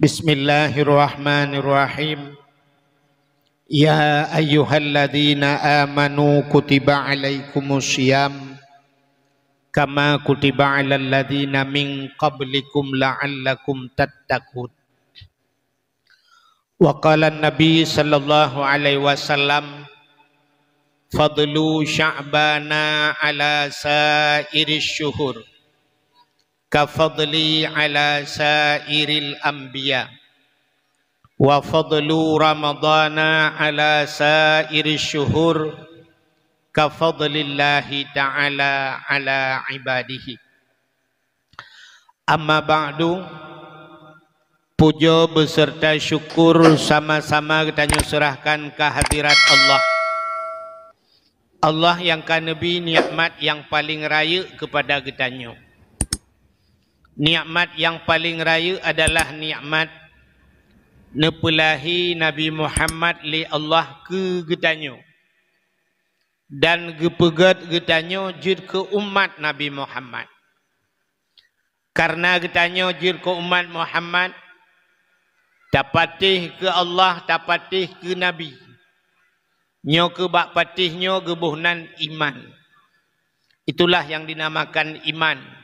Bismillahirrahmanirrahim. Ya ayyuhalladzina amanu kutiba alaikumusiyam kama kutiba alal ladzina min qablikum la'allakum tattaqun. Wa qala an-nabi sallallahu alaihi wasallam fadlu sya'bana ala sa'iris syuhur kafadli ala sairil anbiya wa fadlu ramadana ala sairil syuhur kafadlillahi ta'ala ala ibadihi. Amma ba'du, puja beserta syukur sama-sama kita serahkan ke hadirat Allah. Allah yang kanebi nikmat yang paling raya kepada kitanya. Nikmat yang paling raya adalah nikmat nepelahi Nabi Muhammad li Allah ke getanyo dan gepegat getanyo jid ke umat Nabi Muhammad. Karena getanyo jid ke umat Muhammad dapatih ke Allah, dapatih ke Nabi. Nyo ke bak patih nyo gebuhnan iman. Itulah yang dinamakan iman.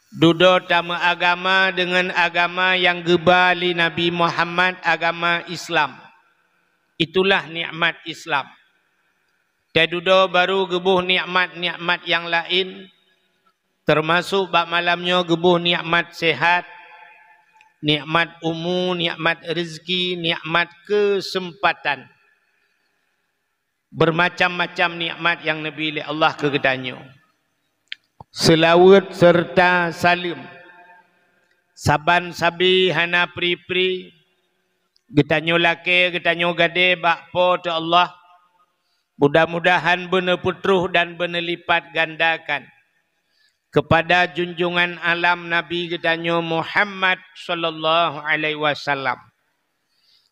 Dudo tama agama dengan agama yang gebali Nabi Muhammad, agama Islam. Itulah nikmat Islam. Dudo baru gebuh nikmat-nikmat yang lain, termasuk bak malamnya gebuh nikmat sehat, nikmat umur, nikmat rezeki, nikmat kesempatan. Bermacam-macam nikmat yang Nabi Allah kegedanyo. Selawat serta salim saban sabi hana pri-pri getanyo lake getanyo gade bakpo tu Allah, mudah-mudahan benar putruh dan benar lipat gandakan kepada junjungan alam Nabi getanyo Muhammad sallallahu alaihi wasallam,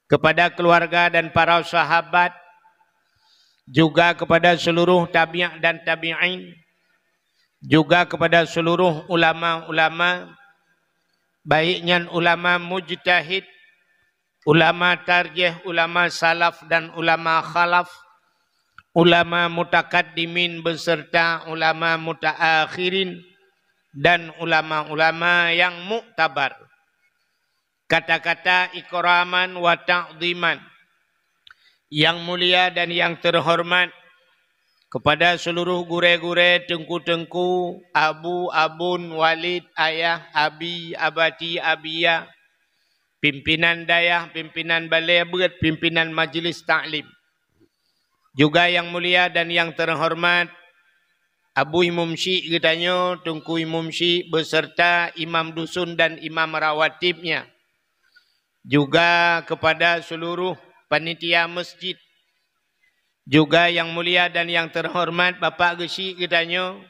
kepada keluarga dan para sahabat, juga kepada seluruh tabi'in dan tabi'in, juga kepada seluruh ulama-ulama, baiknya ulama mujtahid, ulama tarjih, ulama salaf dan ulama khalaf, ulama mutakaddimin beserta ulama mutaakhirin, dan ulama-ulama yang muktabar. Kata-kata ikraman wa ta'ziman yang mulia dan yang terhormat kepada seluruh gure-gure, tengku-tengku, abu, abun, walid, ayah, abi, abati, abiyah, pimpinan dayah, pimpinan balai berat, pimpinan majlis taklim. Juga yang mulia dan yang terhormat Abu Imam Syekh getanyo, Tengku Imam Syekh beserta imam dusun dan imam rawatibnya. Juga kepada seluruh panitia masjid. Juga yang mulia dan yang terhormat Bapak Gesi getanyo,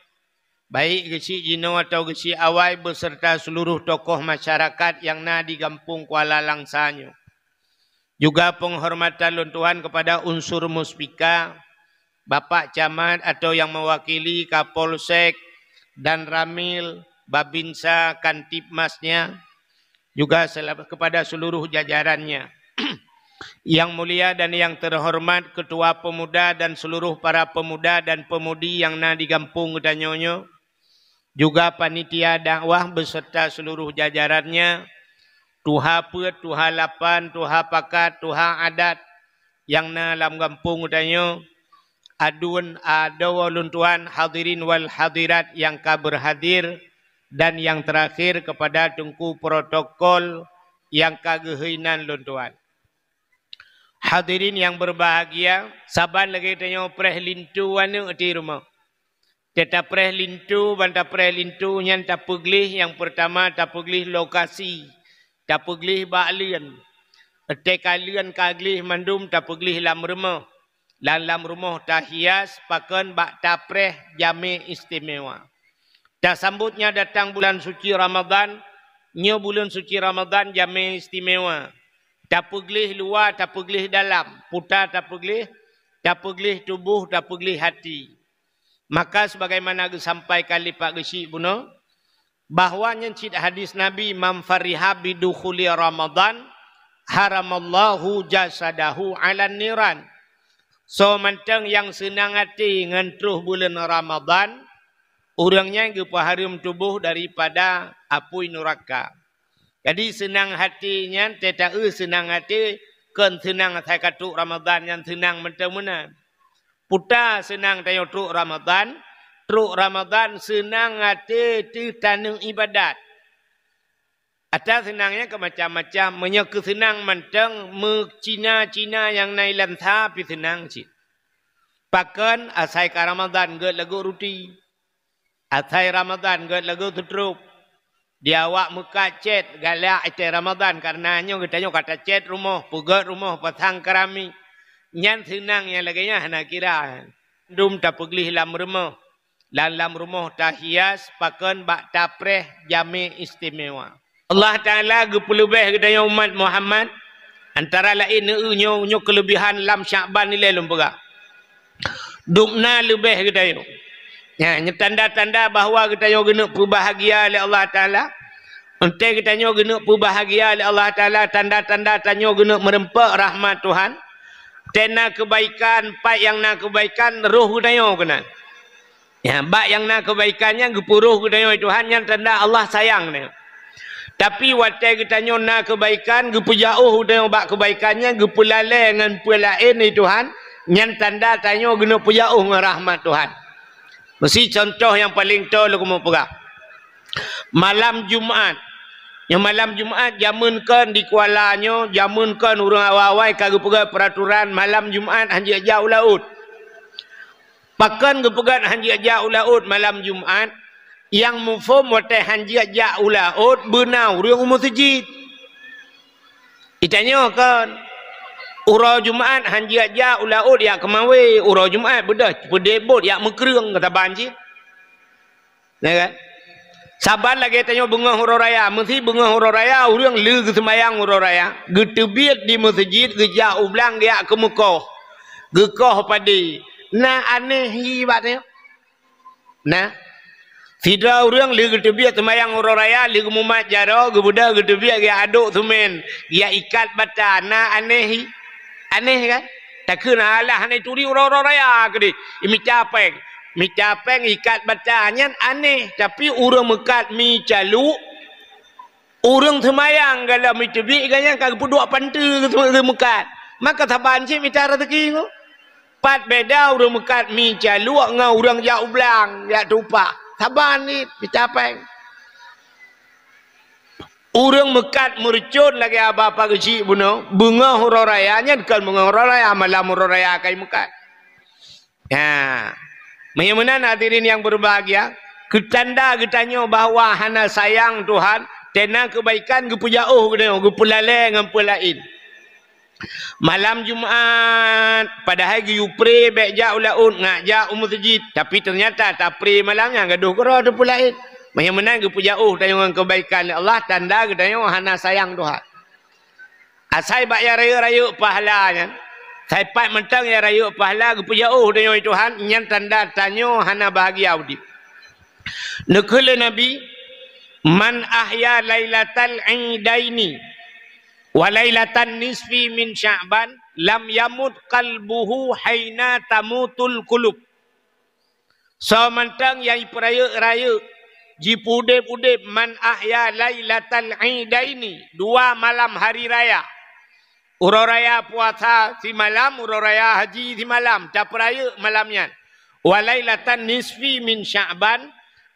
baik Gesi Jino atau Gesi Awai beserta seluruh tokoh masyarakat yang na di Kampung Kuala Langsanyo. Juga penghormatan luntuhan kepada unsur muspika, Bapak Camat atau yang mewakili Kapolsek dan Ramil, Babinsa, Kantipmasnya, juga kepada seluruh jajarannya. Yang mulia dan yang terhormat Ketua Pemuda dan seluruh para pemuda dan pemudi yang na di Kampung Gedanyonyo, juga panitia dakwah beserta seluruh jajarannya, tuha pet, tuha lapan, tuha pakat, tuha adat yang na dalam Kampung Gedanyonyo, adun adawaluntuan hadirin wal hadirat yang kaberhadir, dan yang terakhir kepada tengku protokol yang kagehinan luntuan. Hadirin yang berbahagia, saban lagi tanya preh lintu wana di rumah. Tetap preh lintu, banta preh lintu yang tak peglih. Yang pertama tak peglih lokasi, tak peglih baklian. Ete kalian kaglih mandum tak peglih lam rumah. Lam rumah tak hias, pakan bak tak preh jami istimewa. Tak sambutnya datang bulan suci Ramadan, nyo bulan suci Ramadan jami istimewa. Tak peglih luar, tak peglih dalam. Putar tak peglih tubuh, tak peglih hati. Maka sebagaimana sampai kali Pak Gesi Buno, bahwanya cid hadis Nabi man fariha bidukhuli Ramadan haramallahu jasadahu 'alan niran. So mentang yang senang hati ngentruh bulan Ramadan, orangnya harum tubuh daripada api neraka. Jadi senang hatinya tidak senang hati kan senang saya katuk Ramadan yang senang mentang mana. Puta senang tayo truk Ramadan senang hati ti tanung ibadat. Ada senangnya ke macam-macam, menyeka senang mentang Cina yang nailan tapi senang cik. Pakan asai ke Ramadan get lagu ruti. Asai Ramadan get lagu tutup. Dia awak muka cet galak itu Ramadan karenanya kita kata cet rumah, pugat rumah, pasang kerami. Nyan senang yang laginya nak kira. Dum tak pergi dalam rumah. Dalam rumah tak hias, pakan bak tapreh jami istimewa. Allah Ta'ala gepulubeh kedaya umat Muhammad. Antara lain nyo kelebihan lam Sya'ban ni lelum pegak. Dumna lebih kedaya. Ya, tanda-tanda bahawa kedaya kena berbahagia oleh Allah Ta'ala. Entah kedaya kena berbahagia oleh Allah Ta'ala. Tanda-tanda tanya kena merempak rahmat Tuhan. Tena kebaikan, pak yang nak kebaikan, roh kedaya kena. Ya, bak yang nak kebaikannya gepuruh kedaya Tuhan yang tanda Allah sayang dia. Tapi waktu kita nak kebaikan, gepu jauh dengan bak kebaikannya, gepu lalai dengan pelain ni Tuhan, yang tanda tanya guna jauh dengan rahmat Tuhan. Mesti contoh yang paling tahu aku mau pegang. Malam Jumaat. Yang malam Jumaat jamunkan di kualanya, jamunkan orang awal-awal kagak pegang peraturan malam Jumaat hanya jauh laut. Pakan gepegat hanya jauh laut malam Jumaat. Yang mufum wate hanjia jauh laut benau riang masjid. Itanya kan ura Jumaat hanjia jauh laut ya kemawe ura Jumaat bedah pedebot ya mekreng kata banjir. Ya kan? Saban lagi tanya bunga hura raya, mesti bunga hura raya urang le ke sembayang hura raya. Getebiat di masjid ge jauh belang dia ke Mekah. Gekoh padi. Nah aneh hibatnya. Nah tidak orang lihat tebiak semayang orang raya, lihat mumat jaro, kemudian tebiak dia aduk semen, dia ikat bata, na aneh kan? Tak kena lah aneh turi orang raya kedi, mi capeng ikat bata, nyan aneh, tapi orang mekat mi calu, orang semayang kalau mi tebiak kan yang kagak dua pantu ke mekat, maka taban sih mi cara teki ko, pat beda orang mekat mi calu, ngau orang jauh belang, ya tupak. Saban ni dicapeng. Orang mekat mercun lagi apa kecil buno. Bunga hura rayanya kan bunga hura raya malam hura raya kai mekat. Ya. Bagaimana hadirin yang berbahagia? Ketanda ketanya bahawa hana sayang Tuhan, tena kebaikan gepu jauh kedaya, gepu lalai dengan pelain. Malam Jumaat padahal gi upre bek jauh laut ngak jauh masjid tapi ternyata tak pre malamnya gaduh kero ada pula lain. Macam mana ge jauh dengan kebaikan Allah tanda ge hana sayang Tuhan. Asai bak ya raya pahalanya. Sai pat mentang ya raya pahala ge jauh dengan Tuhan yang tanda tanyo hana bahagia udip. Nekele Nabi man ahya lailatal idaini walailatan nisfi min Sya'ban lam yamut qalbuhu haina tamutul qulub. So mantang yang peraya-raya jipudep-udep man ahya lailatal idaini, dua malam hari raya. Ura raya puasa si malam, ura raya haji si malam, tak peraya malamnya. Walailatan nisfi min Sya'ban,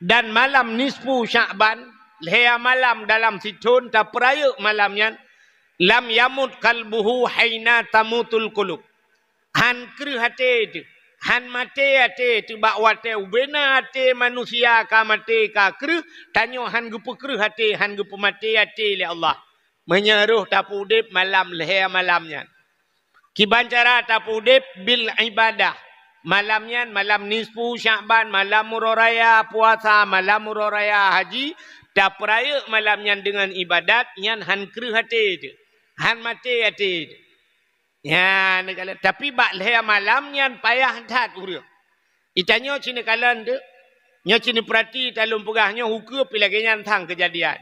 dan malam nisfu Sya'ban, lehya malam dalam situn tak peraya malamnya. Lam yamut kalbuhu haina tamutul qulub. Han kru hati tu, han mate hati tu bak wate ubena hati manusia ka mate ka kru, tanyo han gupu kru hati, han gupu mate hati le Allah. Menyeruh tapudip malam leher malamnya. Kibancara tapudip bil ibadah. Malamnya malam nisfu Sya'ban, malam muroraya puasa, malam muroraya haji, tak peraya malamnya dengan ibadat yang han kru hati tu. Han mati hati. Ya, tapi bak leher malamnya payah dah urang. Itanya cina kalan tu Nya cini perhati talum pegahnya hukum pilih nyantang kejadian.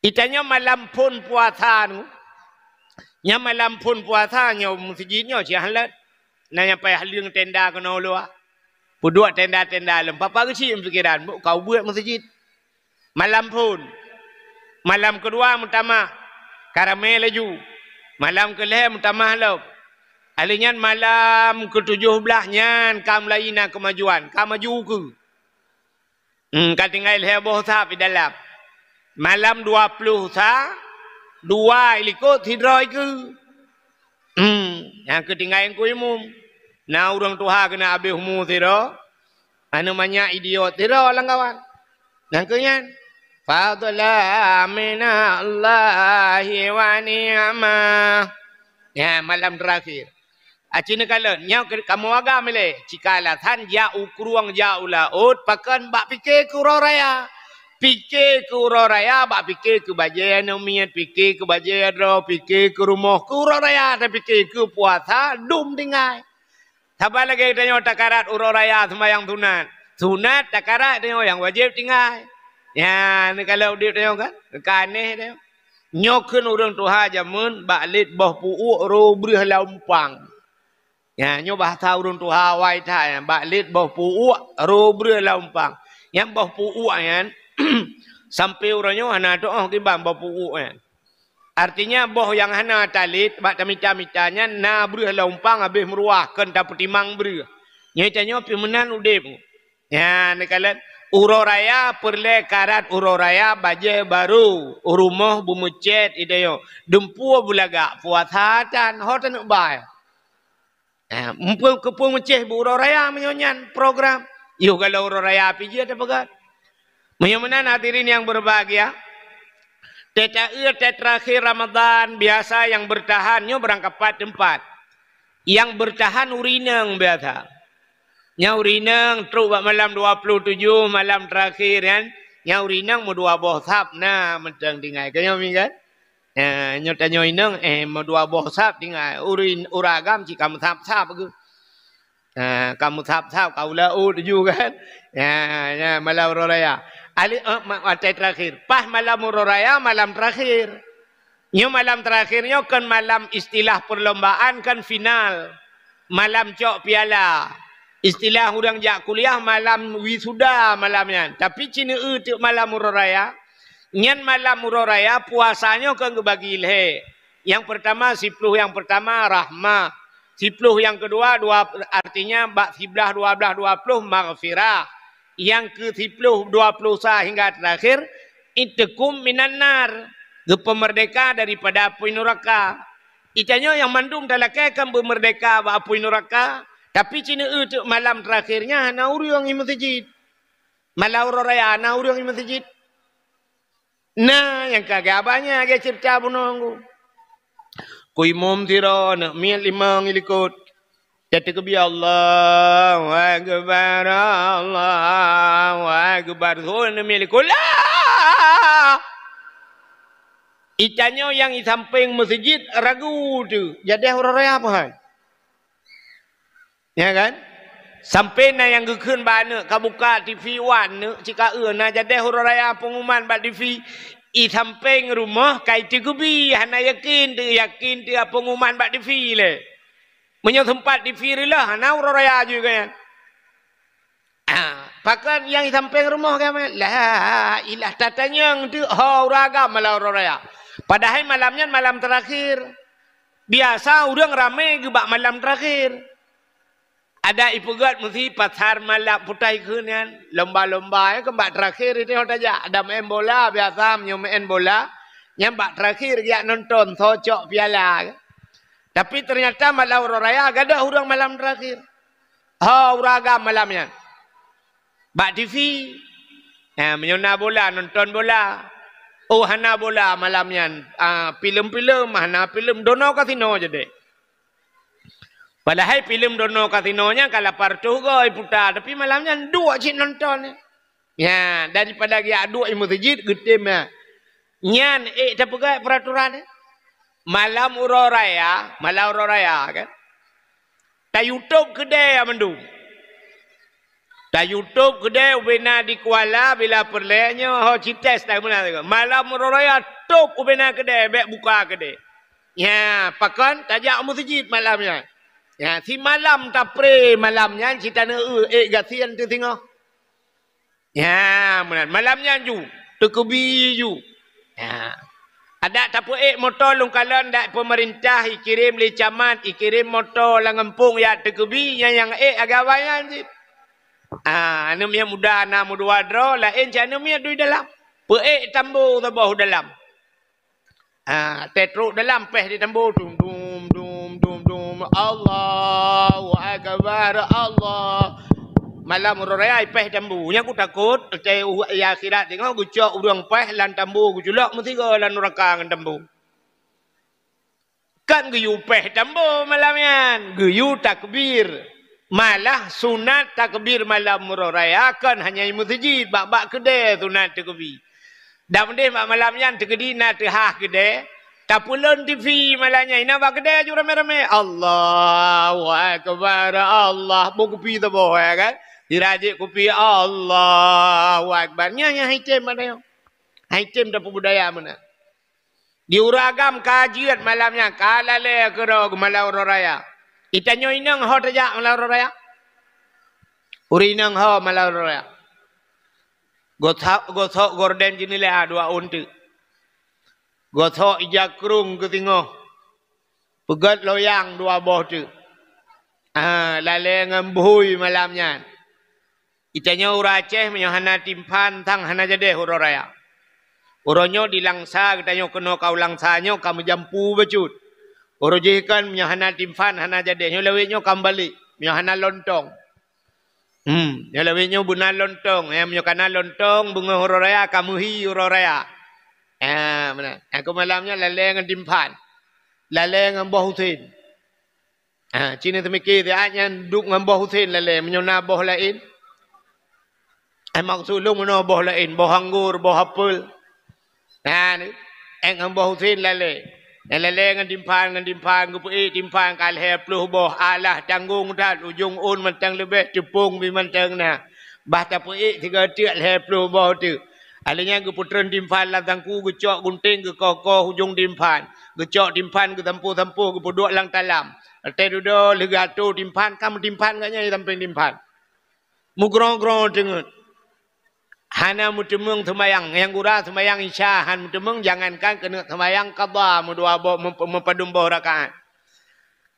Itanya malam pun puasa nu. Nya malam pun puasa nya masjidnya si halat. Nanya payah liang tenda kena luar. Puduk tenda-tenda lem. Papa kecil pikiran. Kau buat masjid. Malam pun. Malam kedua mutama. Karamel laju. Malam kelih mutama halau. Alinyan malam ke-17 nyan kam laina kemajuan. Kam maju ke. Katinggal heboh sah di dalam. Malam 20 sah. 2 ilikut hidroi ke. Yang ketinggalan ku imum. Nah orang Tuhan kena habis umur tira. Anu banyak idiot tira lang kawan. Yang kenyan. Fadla minallahi wa ni'mah. Ya malam terakhir. Acina kala nyau kamu agam le. Cikala than jauh kuruang jauh laut pakan bak fikir ku raya. Fikir ke raya, bak fikir ke bajayan umian, fikir ke bajayan ro, fikir ke rumah ke raya, tapi fikir ke puasa, dum tinggal. Sabar lagi tanya takarat raya sembahyang sunat. Sunat takarat tanya yang wajib tinggal. Ya, ni kalau dia tanya kan, kaneh dia. Nyokeun urang Tuhan jamun baklit boh puuk ro brih lampang. Ya, nyo bahasa urang Tuhan wai ta baklit boh puuk ro brih lampang. Yang boh puuk yan sampai orangnya hana doa kibam boh puuk yan. Artinya boh yang hana talit bak tamita-mitanya na brih lampang habis meruahkan dapat timang brih. Nya tanya pimenan udip. Ya, ni kalian uroraya perle karat uroraya baje baru urumah bumucet ideyo dempua bulaga puasatan hotan bay. Mumpung kepung meceh bu uroraya menyonyan program. Yo kalau uroraya piji ada pegat. Menyamanan hadirin yang berbahagia. Terakhir Ramadan biasa yang bertahannya berangkat tempat. Yang bertahan urineng biasa. Nya urineng terus malam 27 malam terakhir kan. Nya urineng mau 2 bohsap nah mentang tinggal kaya kan. Nya tanya ineng mau 2 bohsap tinggal urin uragam ci kamu sap-sap ke. Kamu sap-sap kau lau juga kan. Ya malam raya. Ali terakhir. Pas malam raya malam terakhir. Nya malam terakhirnya kan malam istilah perlombaan kan final. Malam cok piala. Istilah orang jak kuliah malam wisuda malamnya. Tapi cina itu malam raya. Nyan malam raya puasanya kan kebagi ilhe. Yang pertama 10 yang pertama rahmah. 10 yang kedua artinya bak 11 12 20 maghfirah. Yang ke 10 20 sah hingga terakhir itekum minan nar. Pemerdeka daripada api neraka. Itanya yang mandum talakai kan bermerdeka bak api neraka. Tapi cina itu malam terakhirnya hana urang di masjid. Malam raya hana urang di masjid. Nah, yang kagak banyak agak cerita bunonggu. Kui mom tiro nak miat 5 ngilikut. Jatuh kebi Allahu Akbar Allahu Akbar. So nak miat likut lah. Itanya yang di samping masjid ragu tu. Jadi orang raya apa hal? Ya kan? Sampai na yang gekun bana kabuka TV wan ne cika na jadi huru raya pengumuman ba TV i samping rumah kai tigubi hana yakin tu pengumuman ba TV le. Menyo tempat TV lah hana huru raya juga kan. Pakan yang di samping rumah kan lah ilah tatanya tu hauraga malam huru raya. Padahal malamnya malam terakhir. Biasa orang ramai gebak malam terakhir. Ada ipugat mesti pasar malam putai kan lomba-lomba kembak terakhir itu aja ada main bola biasa main bola nyambak terakhir dia nonton socok piala tapi ternyata malam raya gak ada orang malam terakhir uraga malamnya bak TV menyona bola nonton bola hana bola malamnya film-film hana film dono kasino je deh. Padahal film dono kasinonya kalau partu goi putar tapi malamnya 2 cik nonton. Ya, daripada dia 2 masjid gede mah. Nyan tapi gak peraturan malam raya kan. Ta YouTube kedai mendung. Ta YouTube kedai ubena di Kuala bila perlenya ho cites tak mana tu. Malam raya top ubena kedai bek buka kedai. Ya, pakan tajak masjid malamnya. Ya, si malam tak pre malamnya cita ne gasian tu tengok. Ya, malamnya ju tekebi ju. Ya. Ada tapu motor lung kalan dak pemerintah ikirim li camat ikirim motor lang kampung ya tekebi yang agawayan sih. Anu yang muda na mudua dro lain janu mia dui dalam. Pe tambu tabau dalam. Tetru dalam peh di tambu dum dum dum dum dum Allahu akbar Allah. Malam raya peh tambu. Nya aku takut ya akhirat tengok gucok urang peh lan tambu guculak mesti go lan neraka ngan tambu. Kan geyu peh tambu malamnya. Geyu takbir. Malah sunat takbir malam raya kan hanya masjid bak kedai sunat takbir. Dah mendeh malamnya tegedi na tehah kedai. Tapulun TV malahnya ina bak kedai ju rame-rame. Allahu akbar Allah. Bu kopi tu boh ya kan. Dirajik kopi Allahu akbar. Nya hitem mana yo. Hitem dapat budaya mana. Diuragam kajian malamnya kalale kerog malam raya. Itanyo inang ho tajak malam raya. Uri inang ho malam raya. Gothok gorden jinile dua untu. Gothok ijakrung ketingo. Pegat loyang dua boh tu. Lale ngembui malamnya. Itanyo uraceh menyohana timpan tang hana jadeh uro raya. Uronyo dilangsa ketanyo keno kau langsanyo kamu jampu becut. Orojikan menyohana timpan hana jadeh. Nyo lewinyo kembali. Menyohana lontong. Nyo lewinyo buna lontong. Menyokana lontong bunga uro raya kamu hi uro raya. Mana? Aku malamnya lale ngan timpan. Lale ngan boh Husin. Cina temiki dia nya duk ngan boh Husin lale menyona boh lain. Maksud lu mana boh lain, boh anggur, boh apel. Ni ngan boh Husin lale. Lele ngan timpan gupi timpan kal hepluh boh alah tanggung dah ujung un mentang lebih cepung bi mentang na. Bah tapi tiga tiak hepluh boh tu. Alanya guputren timpan lang tangku gecok gunting ke kokoh ujung timpan. Gecok timpan ke tampu-tampu gupuduk lang talam. Ate dudo legatu timpan kamu timpan gaknya tamping timpan. Mugrong-grong dengut. Hana mutemung semayang yang gura semayang isya han mutemung jangankan kena semayang qada mudua mempadum boh rakaat.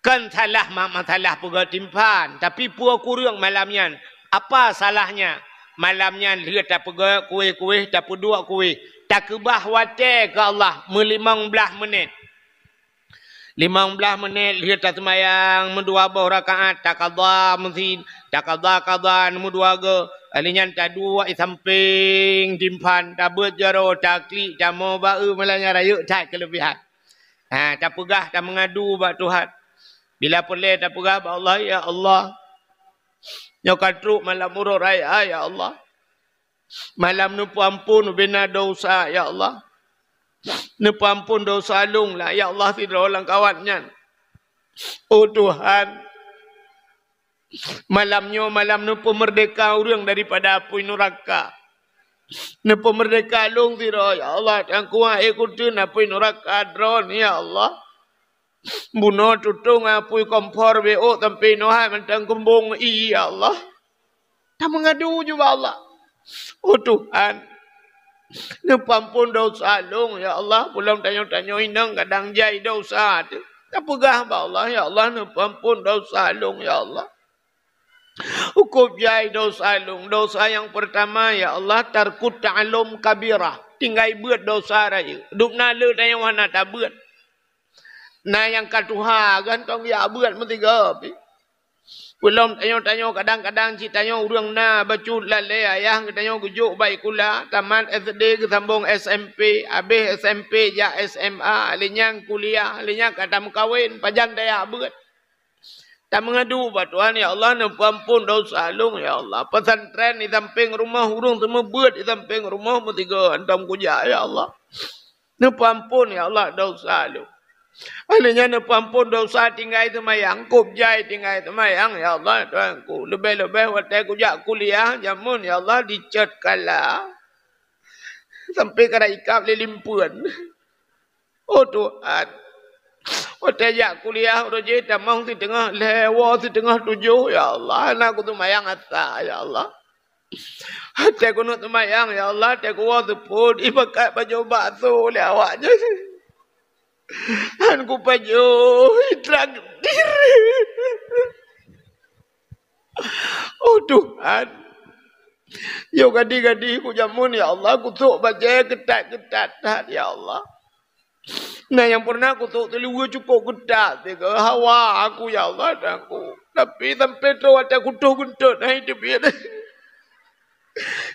Kan salah masalah pega timpan tapi puak kurang malamnya. Apa salahnya? Malamnya lihat tak pega kuih-kuih tak dua kuih. Tak kebah wate ke Allah 15 menit. 15 menit lihat tak semayang mudua boh rakaat tak qada mesti tak qada mudua ge. Alinyan tak dua samping timpan tak berjaro tak klik tak mau bau malanya raya tak kelebihan. Tak pegah tak mengadu bak Tuhan. Bila boleh tak pegah bak Allah ya Allah. Nyokatruk malam urut raya ya Allah. Malam nupu ampun bina dosa ya Allah. Nupu ampun dosa lung lah ya Allah tidak orang kawannya. Oh Tuhan. Malam nu pemerdeka orang daripada api neraka. Nu pemerdeka long tiro ya Allah yang kuat ikutin api neraka drone ya Allah. Bunuh tutung api kompor BO sampai nohai mentang kumbung ya Allah. Tak mengadu juga Allah. Oh Tuhan. Nu pampun dosa long ya Allah. Pulang tanya-tanya inang kadang jai dosa tu. Tak pegah ba Allah ya Allah nu pampun dosa long ya Allah. Hukum jai dosa lung. Dosa yang pertama ya Allah tarkut ta'alum kabirah. Tinggal buat dosa raya. Duk nala dan yang mana tak buat. Nah yang katuha kan tong ya buat mesti gapi. Belum tanya-tanya kadang-kadang citanya urang na bacut lale ayah tanya gujuk baik kula taman SD ke sambung SMP habis SMP ja SMA alinya kuliah alinya kata kawin pajan daya buat. Tak mengadu buat Tuhan ya Allah nak ampun dosa lung ya Allah. Pesantren di samping rumah urung semua buat di samping rumah bertiga antam kuja ya Allah. Nak ampun ya Allah dosa lung. Alanya nak ampun dosa tinggal semayang, kubjai tinggal semayang, ya Allah Tuhanku. Lebih-lebih waktu kujak kuliah, jamun ya Allah dicat kalah. Sampai kena ikap lilimpuan. Oh Tuhan. Waktu jak kuliah, roje tamang di tengah lewa, di tengah 7, ya Allah. Anakku semayang asa, ya Allah. Hati aku nak semayang, ya Allah. Hati aku waktu pun, ibakat baju bakso oleh awaknya. Aku baju traktir. Oh Tuhan. Yo gadi-gadi ku jamun ya Allah. Kutuk baca ketat-ketat ya Allah. Nah yang pernah kutuk telugu cukup ketat. Tiga hawa aku ya Allah. Aku. Tapi sampai tu ada kutuk-kutuk. Nah itu biar.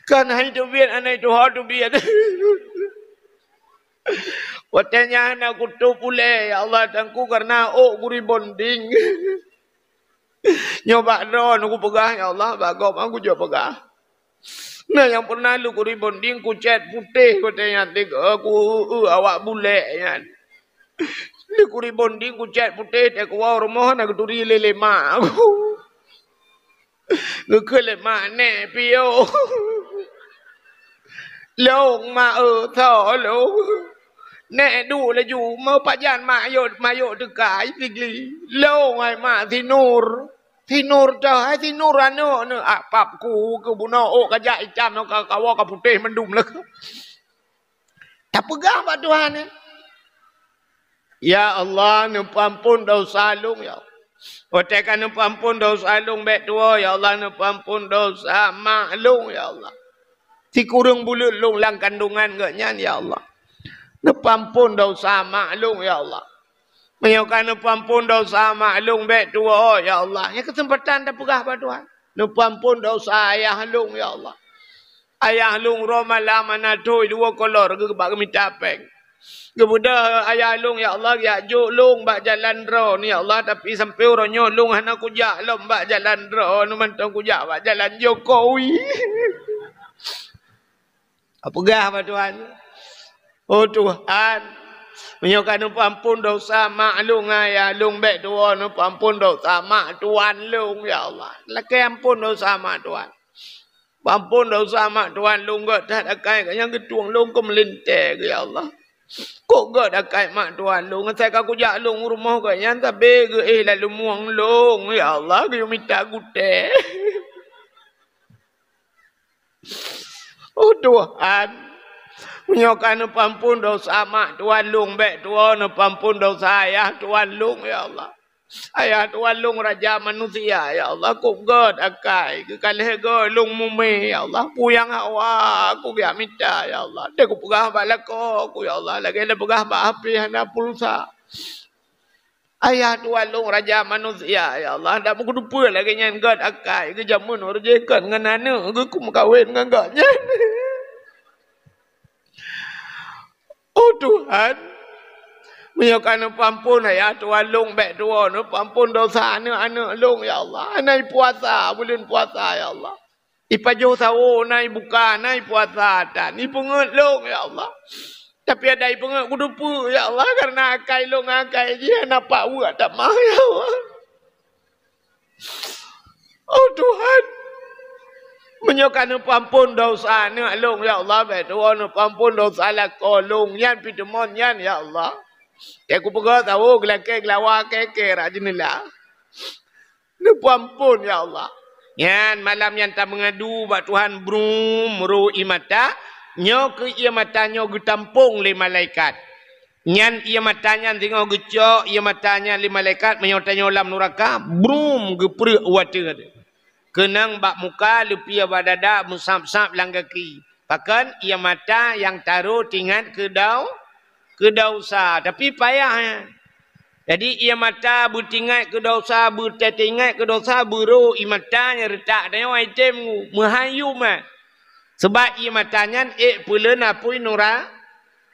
Kan itu biar. Anak itu hadu biar. Watanya anak kutu pule ya Allah tangku karena guri bonding. Nyoba don aku pegah ya Allah bagom aku juga pegah. Nah yang pernah lu guri bonding ku cat putih watanya tiga aku awak bule ya. Lu guri bonding ku cat putih tak ku rumah nak turi lele mak aku. Ngekele mak ne pio. Long ma tho lo. Nè đủ là dù mơ bà dàn mà dụ được cái gì lý lâu ngày mà thì nur trời hay thì nur ra nữa bạp cụ bố nó cái dạy chăm nó cái phụ trê mình đùm lực tak pegang Pak Tuhan ya Allah nu ampun dosa lung ya Otekan nu ampun dosa lung bet tua ya Allah nu ampun dosa mak lung ya Allah si kurung bulu lung lang kandungan gak nyan ya Allah Nepampun dosa maklum ya Allah. Menyokan nepampun dosa maklum bet tua ya Allah. Ya kesempatan dah pegah pada Tuhan. Nepampun dosa ayah lung ya Allah. Ayah lung romala mana tu 2 kolor ke bak minta peng. Kemudian ayah lung ya Allah ya juk lung bak jalan ro ni ya Allah tapi sampai ronyo lung hana kujak lom bak jalan ro nu mantong kujak bak jalan Jokowi. Apa gah pada Tuhan? Oh Tuhan, menyokan ampun dosa mak lung ayah lung bet tua nu ampun dosa mak Tuhan lung ya Allah. Laki ampun dosa mak Tuhan. Ampun dosa mak Tuhan lung gak tak akai yang ketuang lung ko melinte ya Allah. Kok gak akai mak Tuhan lung saya ka kujak lung rumah gak yang tabe ge lalu muang lung ya Allah ge minta gute. Oh Tuhan. Menyokan ampun dosa mak Tuhan lung bet tua nu ampun dosa ayah Tuhan lung ya Allah. Ayah Tuhan lung raja manusia ya Allah kok god akai ke kalih go lung mume ya Allah puyang hawa aku biar minta ya Allah. Dia ku pegah balako aku ya Allah lagi ada pegah ba api hana pulsa. Ayah Tuhan lung raja manusia ya Allah ndak mau kudupa lagi nyan god akai ke jamun urjekan ngan anu ke ku kawin ngan godnya. Oh Tuhan, menyokan ampun ya Tuhan lung bet tua nu ampun dosa anak lung ya Allah. Nai puasa bulan puasa ya Allah. Ipajo sawo nai buka nai puasa dan ipungut lung ya Allah. Tapi ada ipungut kudupu ya Allah karena akai lung akai dia nampak buat tak mah ya Allah. Oh Tuhan. Menyokan ampun dosa ni lung ya Allah betul ampun dosa la kolung yan pitemon yan ya Allah. Ya aku pegah tahu gelake gelawa keke rajinillah. Ni ampun ya Allah. Yan malam yang tak mengadu bak Tuhan brum ru imata nyo ke ia matanya getampung le malaikat. Nyan ia matanya tengok gecok ia matanya le malaikat menyotanya lam neraka brum geprek water. Kenang bak muka lupia badada musap-sap lang kaki. Bahkan ia mata yang taruh tingkat ke dausa. Tapi payah. Jadi ia mata bertingkat ke dausa, bertingkat ke dausa, buru ia matanya retak dan item menghayum. Sebab ia matanya pula napui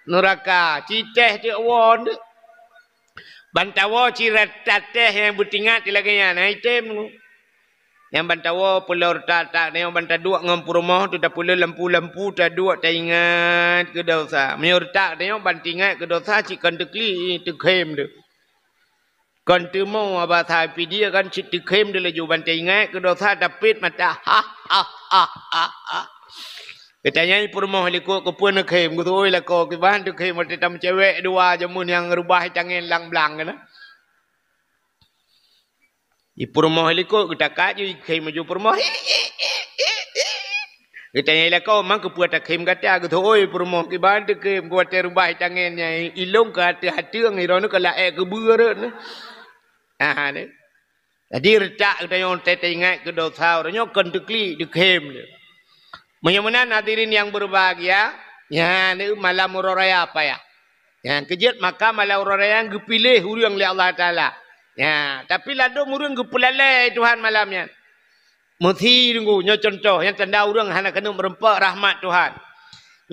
neraka. Citeh dia awon. Bantawa cirat tateh yang bertingkat di lagi item. Yang bantawa pulau tak yang bantadua ngam rumah tu dah pulau lampu-lampu tak dua tak ingat ke dosa. Menyor tak yang bantingat ke dosa cikan tekli tekem tu. Kon tu mau abah thai dia kan cik tekem dia laju bantai ingat ke dosa dapit mata ha. Katanya rumah liku ke pun kem ku tu oi la ko ke ban tu kem mati tam cewek dua jamun yang rubah tangan lang-blang kan. Di rumah liku kita kat je kem maju rumah. Katanya la ko mang ke puat kem kata ku tu oi rumah ke ban tu kem ku ate rubah tangannya ilung ke hati ngi rono ke lae ke beur ne. Ni. Jadi retak katanya on tete ingat ke dosa orangnya kon tekli di kem dia. Menyamanan hadirin yang berbahagia, ya ni malam uraya apa ya? Yang kejut maka malam uraya yang gepilih urang oleh Allah Taala. Ya, tapi lado urang gepulalai Tuhan malamnya. Muthi tunggu nya contoh yang tanda urang hana kena merempak rahmat Tuhan.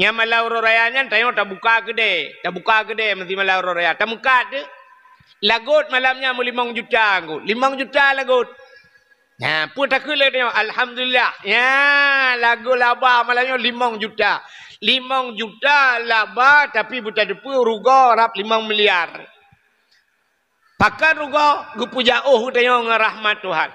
Nya malam uraya nya tayo tak buka gede mesti malam uraya. Tak muka de. Lagut malamnya 5 juta nggo. 5 juta lagut. Ya, pun tak kira dia. Alhamdulillah. Ya, lagu laba malahnya 5 juta. 5 juta laba tapi buta depu ruga rap 5 miliar. Pakai ruga gupuja dia ngerahmat Tuhan.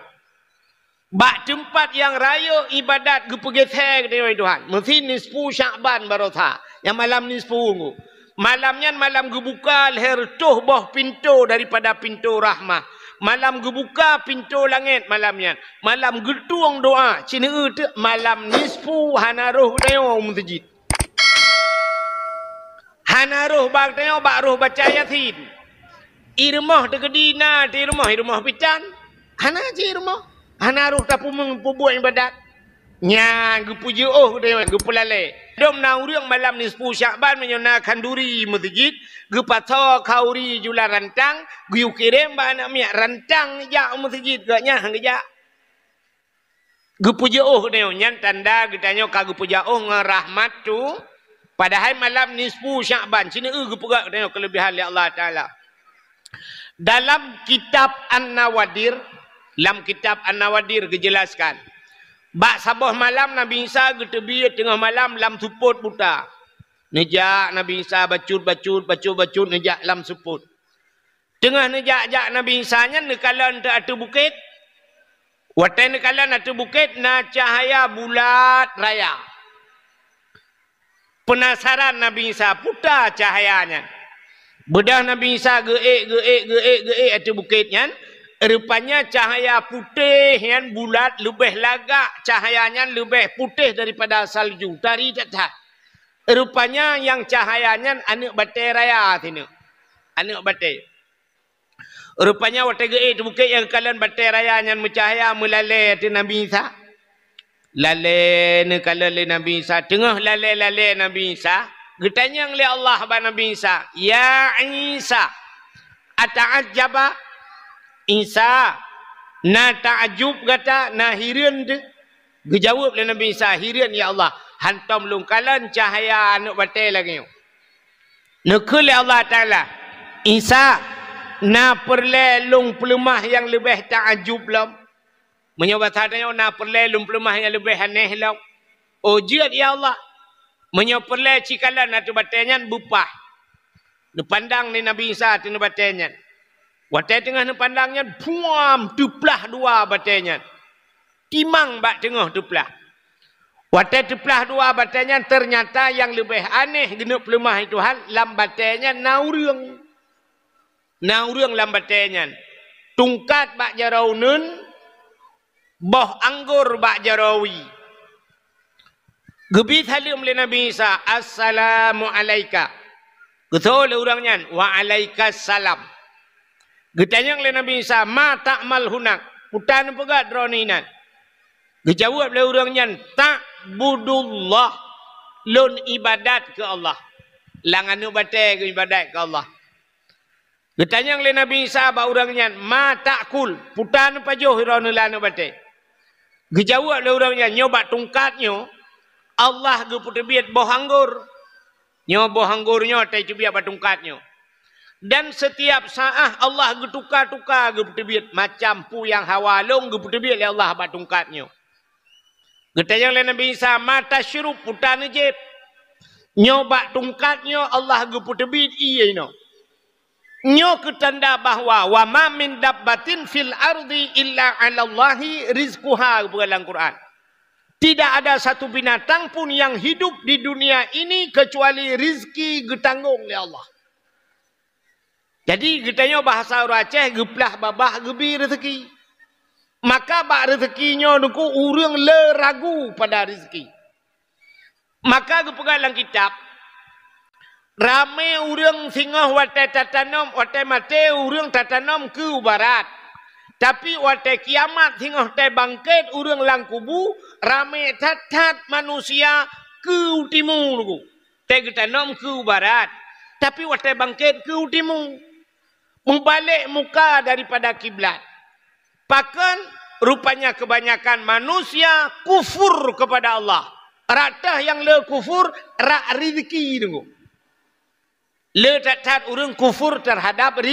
Bak tempat yang raya ibadat gupugethe dia Tuhan. Mesti nisfu Sya'ban barotha. Yang malam nisfu nggu. Malamnya malam gubuka leher tuh boh pintu daripada pintu rahmah. Malam gebuka pintu langit malamnya. Malam getuang doa. Cina itu malam nisfu hanaruh dayo mutjid. Hanaruh bak dayo bak ruh baca yasin. Irmah tegedina di rumah pican. Hana je irmah. Hanaruh tapu membuat ibadat. Nya gepuji dayo gepulale. Dom na urang malam nisfu Sya'ban menyona kanduri mutjid. Gepatho kauri jula rantang, guyu kirim ba anak miak rantang ja masjid gaknya hangja. Gepuja dia nyan tanda getanyo ka gepuja ngerahmat tu padahal malam nisfu Sya'ban sini gepuga getanyo kelebihan oleh Allah Taala. Dalam kitab An-Nawadir, dijelaskan. Bak sabah malam Nabi Isa getebi tengah malam lam suput buta. Nejak Nabi Isa bacut nejak lam suput. Tengah nejak Nabi Isa nya nekalan te atu bukit. Watai nekalan atu bukit na cahaya bulat raya. Penasaran Nabi Isa putar cahayanya. Bedah Nabi Isa geek atu bukitnya. Rupanya cahaya putih yang bulat lebih lagak cahayanya lebih putih daripada salju. Tari tak. Rupanya yang cahayanya anak batai raya sini. Anak batai. Rupanya waktu itu bukit yang kalian batai raya yang mencahaya melalui itu Nabi Isa. Lalai ni kalau Nabi Isa. Tengah lalai Nabi Isa. Getanya oleh Allah kepada Nabi Isa. Ya Isa. Ata'ajaba. Isa. Na ta'ajub kata. Na hirian tu. Gejawab oleh Nabi Isa. Hirian ya Allah. Hantam lungkalan cahaya anak batai lagi. Nekul Allah Ta'ala. Isa. Na perlelung pelemah yang lebih ta'ajub lam. Menyobat hadanya na perlelung pelemah yang lebih aneh lam. Oh jiat ya Allah. Menyobat perle cikalan atau batainya bupah. Nepandang ni Nabi Isa atau batainya. Watai tengah nepandangnya. Buam tuplah dua batainya. Timang bak tengah tuplah. Watai tuplah dua batainya ternyata yang lebih aneh genuk pelemah itu hal lam batainya naurung. Naurung lam batainya. Tungkat bak jaraunun. Boh anggur bak jarawi. Gebit halim oleh Nabi Isa. Assalamualaikum. Betul orangnya. Waalaikumsalam. Getanya oleh Nabi Isa. Ma ta'mal hunak. Putan pegat droninan. Dijawab oleh orangnya. Ta'budullah. Lun ibadat ke Allah. Langanu batai ke ibadat ke Allah. Getanya oleh Nabi Isa. Ba orangnya. Ma ta'kul. Putan pajuh hiranulanu batai. Dijawab oleh orangnya. Nyobat tungkatnya. Allah geputebiat boh anggur. Nyo boh anggurnya. Tai cubiak batungkatnya. Dan setiap saat Allah getukar-tukar geputebiat. Macam pu yang hawalung geputebiat oleh Allah bat tungkatnya. Getayang oleh Nabi Isa mata syurup putan jeb. Nyobak tungkatnya Allah geputebiat iya no. Nyo ketanda bahawa wa ma min dabbatin fil ardi illa 'ala Allahi rizquha dalam Quran. Tidak ada satu binatang pun yang hidup di dunia ini kecuali rizki getanggung oleh Allah. Jadi katanya bahasa orang Aceh geplah babah gebi rezeki. Maka bak rezekinya nuku urang le ragu pada rezeki. Maka gepegang dalam kitab ramai urang singah watai tatanom watai mate urang tatanom ke barat. Tapi watai kiamat singah watai bangkit urang lang kubu ramai tatat manusia ke timur nuku. Tai tatanom ke barat. Tapi watai bangkit ke timur. Membalik muka daripada kiblat. Bahkan rupanya kebanyakan manusia kufur kepada Allah. Ratah yang le kufur rak rezeki tunggu. Le tak orang kufur terhadap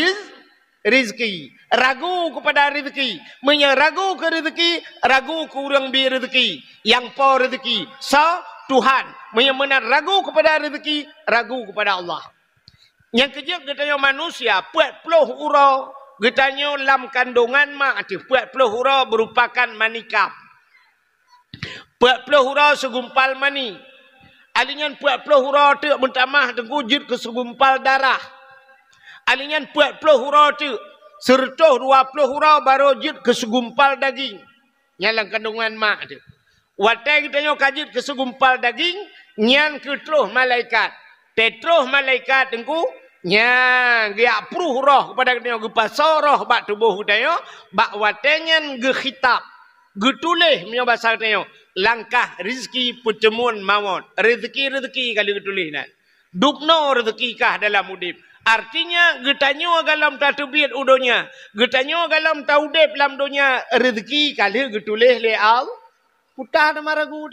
rezeki. Ragu kepada rezeki. Ragu ke rezeki, ragu ke orang bi rezeki. Yang po rezeki. So Tuhan. Menar ragu kepada rezeki, ragu kepada Allah. Yang kejap katanya manusia, 40 hurau. Katanya dalam kandungan mak, 40 hurau merupakan manikam. 40 hurau segumpal mani. Alingan 40 hurau tu mentamah terwujud ke segumpal darah. Alingan 40 hurau tu sertuh 20 hurau baru wujud ke segumpal daging. Dalam kandungan mak tu. Watai katanya kajut ke segumpal daging, nyan ke terus malaikat. Terus malaikat tengku, nya dia pruh roh kepada dia gepasau roh bak tubuh dia bak watenyan ge khitab ge tulis punya bahasa dia langkah rezeki pertemuan maut rezeki kali ge tulis nak dupno rezeki kah dalam udip artinya getanyo dalam tatbiat udonya getanyo dalam taudip dalam dunia rezeki kali ge tulis le al putah maragu.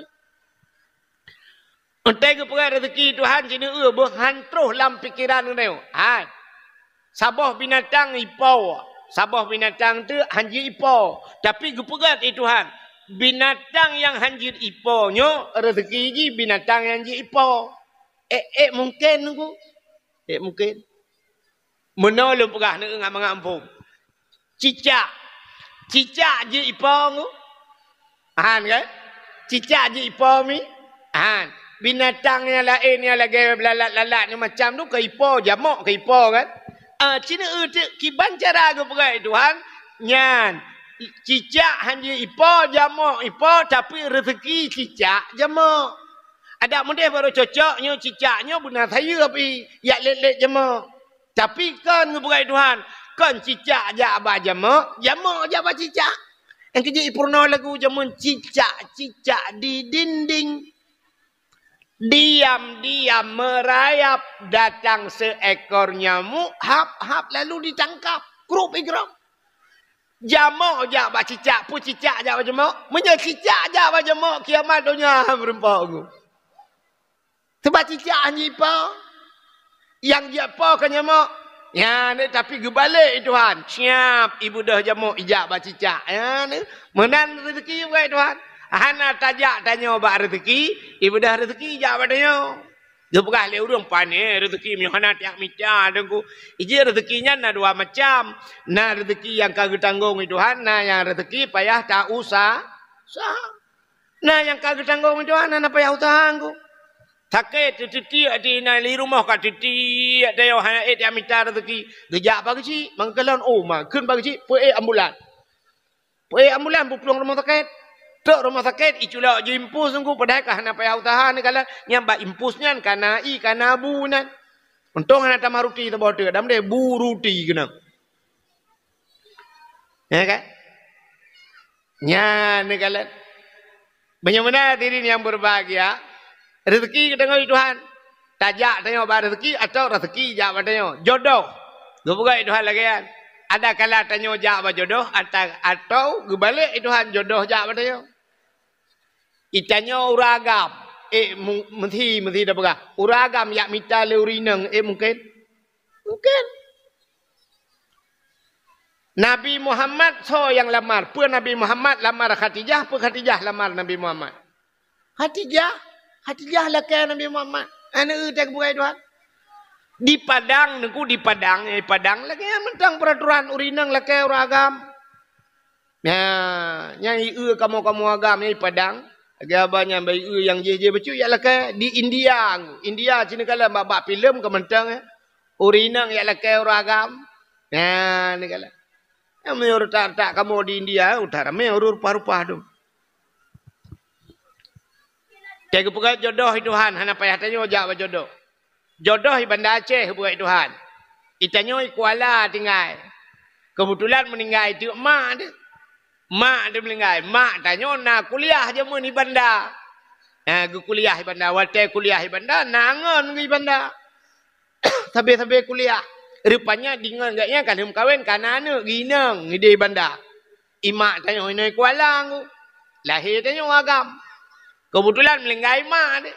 Entai ke perang rezeki Tuhan sini berhantuh dalam pikiran dia. Ha. Sabah binatang ipau. Sabah binatang tu hanjir ipau. Tapi ke perang Tuhan. Binatang yang hanjir ipau nyo rezeki ji binatang yang hanjir ipau. Mungkin ku. Mungkin. Menolong perang nak ngam ngampung. Cicak. Cicak je ipau ku. Han kan? Cicak je ipau mi. Han. Binatang yang lain yang lagi lalat-lalat ni macam tu ke ipo jamak ke ipo kan. Cina kiban cara ke perai Tuhan. Nyan. Cicak hanya ipo jamak ipo tapi rezeki cicak jamak. Ada mudah baru cocoknya cicaknya benar saya tapi yak let-let jamak. Tapi kan ke perai Tuhan. Kan cicak jak abah jamak. Jamak jak abah cicak. Yang kerja ipurna lagu jamak cicak-cicak di dinding. Diam-diam merayap datang seekor nyamuk hap-hap lalu ditangkap grup igram jamak jak bak cicak pu cicak jak bak jamak menya cicak jak bak jamak kiamat dunia berempak aku sebab cicak anjipa yang dia apa kan nyamak ya ni tapi gebalik Tuhan siap ibu dah jamak ijak bak cicak ya ni menan rezeki buat Tuhan. Hana tajak tanya bak rezeki, ibu dah rezeki jak padanya. Dia pegah le urang pane rezeki mi hana tiak mita dengku. Ije rezekinya na dua macam. Na rezeki yang kagak tanggung Tuhan, na yang rezeki payah tak usah. Nah yang kagak tanggung Tuhan, na payah usaha angku. Sakit titi di na li rumah ka titi ada yo hana tiak mita rezeki. Gejak bagi ci, mangkelon mah keun bagi ci, pue ambulan. Pue ambulan pulang rumah sakit. Tok rumah sakit itulah je impus sungguh padahal hana payah usaha ni kala nyamba impusnya kana kana bu nan. Untung hana tamah ruti tu bawa dam de bu ruti kena. Ya kan? Nya ni kala. Bagaimana diri yang berbahagia? Rezeki ketengok Tuhan. Tajak tengok ba rezeki atau rezeki jak ba tengok jodoh. Gebugai Tuhan lagi kan. Ada kala tanya jak ba jodoh atau gebalik Tuhan jodoh jak ba tengok. Itanya uragam. Mesti dah pegah. Uragam yak mita le urinang. Mungkin. Mungkin. Nabi Muhammad so yang lamar. Pun Nabi Muhammad lamar Khadijah, pun Khadijah lamar Nabi Muhammad. Khadijah laki Nabi Muhammad. Anak tak bukai Tuhan. Di Padang, nengku di Padang lagi yang mentang peraturan urinang laki orang agam. Ya, yang kamu agam ni Padang. Lagi abangnya bayi yang je becu ya laki di India. India sini kala babak filem ke mentang urinang ya laki orang agam. Ya, ni kala. Yang menurut tak kamu di India utara menurut rupa-rupa tu. Jaga buka jodoh Tuhan, hana payah tanya jawab jodoh. Jodoh di Banda Aceh buat Tuhan. Itanya Kuala tinggal. Kebetulan meninggal itu mak dia. Mak dia meninggal. Mak tanya nak kuliah je mun di Banda. Kuliah di Banda, watai kuliah di Banda, nangon di Banda. Sampai kuliah. Rupanya dengan gaknya kan kawin kan anak ginang di Banda. Imak tanya ini Kuala aku. Lahir tanya agam. Kebetulan melinggai mak dia.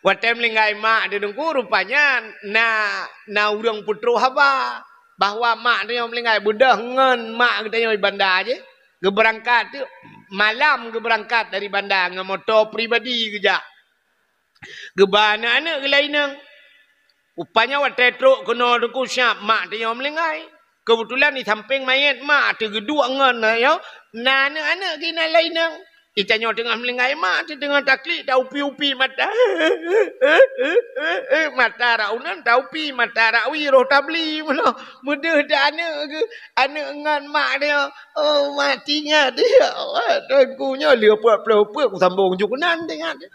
Waktu melinggai mak dia dengku rupanya na urang putru haba. Bahwa mak dia melinggai budak ngen mak kita di Banda aja. Geberangkat tu malam geberangkat dari Banda dengan motor pribadi kerja. Gebana anak gelainang. Upanya waktu truk kena dengku siap mak dia melinggai. Kebetulan di samping mayat mak tergeduk ngen ya. Na anak-anak kena lainang. Itanya tengah melingkai mak tu tengah taklid dah upi-upi mata. Mata raunan dah upi mata rawi roh tabli mana. Mudah dah anak ngan mak dia. Oh matinya dia. Tengkunya dia puak-puak aku sambung jukunan tengah dia.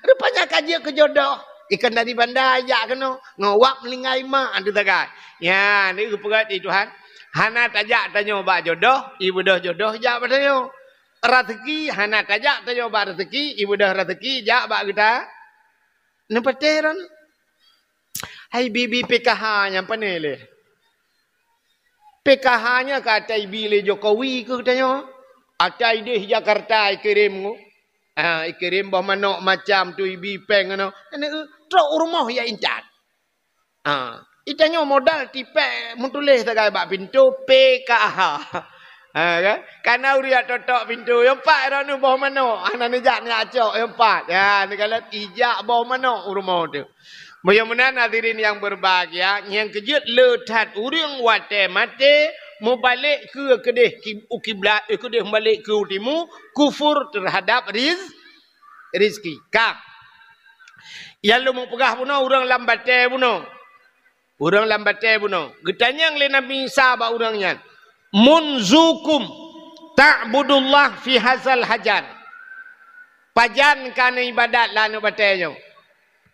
Rupanya kaji ke jodoh. Ikan dari Banda ajak kena ngawak melingkai mak tu takai. Ya ni kepegat Tuhan. Hana tajak tanya bak jodoh, ibu dah jodoh jak tanya. Rezeki hana tajak tanya bak rezeki, ibu dah rezeki jak bak kita. Nempateran. Hai bibi PKH nya panele. PKH nya kata ibile Jokowi ke tanya. Atai deh Jakarta kirim ngo. Kirim bah manok macam tu ibi peng ngono. Truk rumah ya incat. Itanya modal tipe mutulis tagai bak pintu PKH. Kan? Karena uriat totok pintu yang empat dah nu bawah mana? Anak nejak ni acok yang empat. Ya, ni kalau ijak bawah mana rumah tu. Mudah-mudahan hadirin yang berbahagia, yang kejut letat urang wate mate mubalik ke kedih ukiblat kedih balik ke utimu kufur terhadap rizki. Kak. Yang lu mau pegah puno urang lambate puno. Urang lambatnya buno. Getanya yang Nabi Isa ba urangnya. Munzukum ta'budullah fi hazal hajar. Pajan kana ibadat lanu batenya.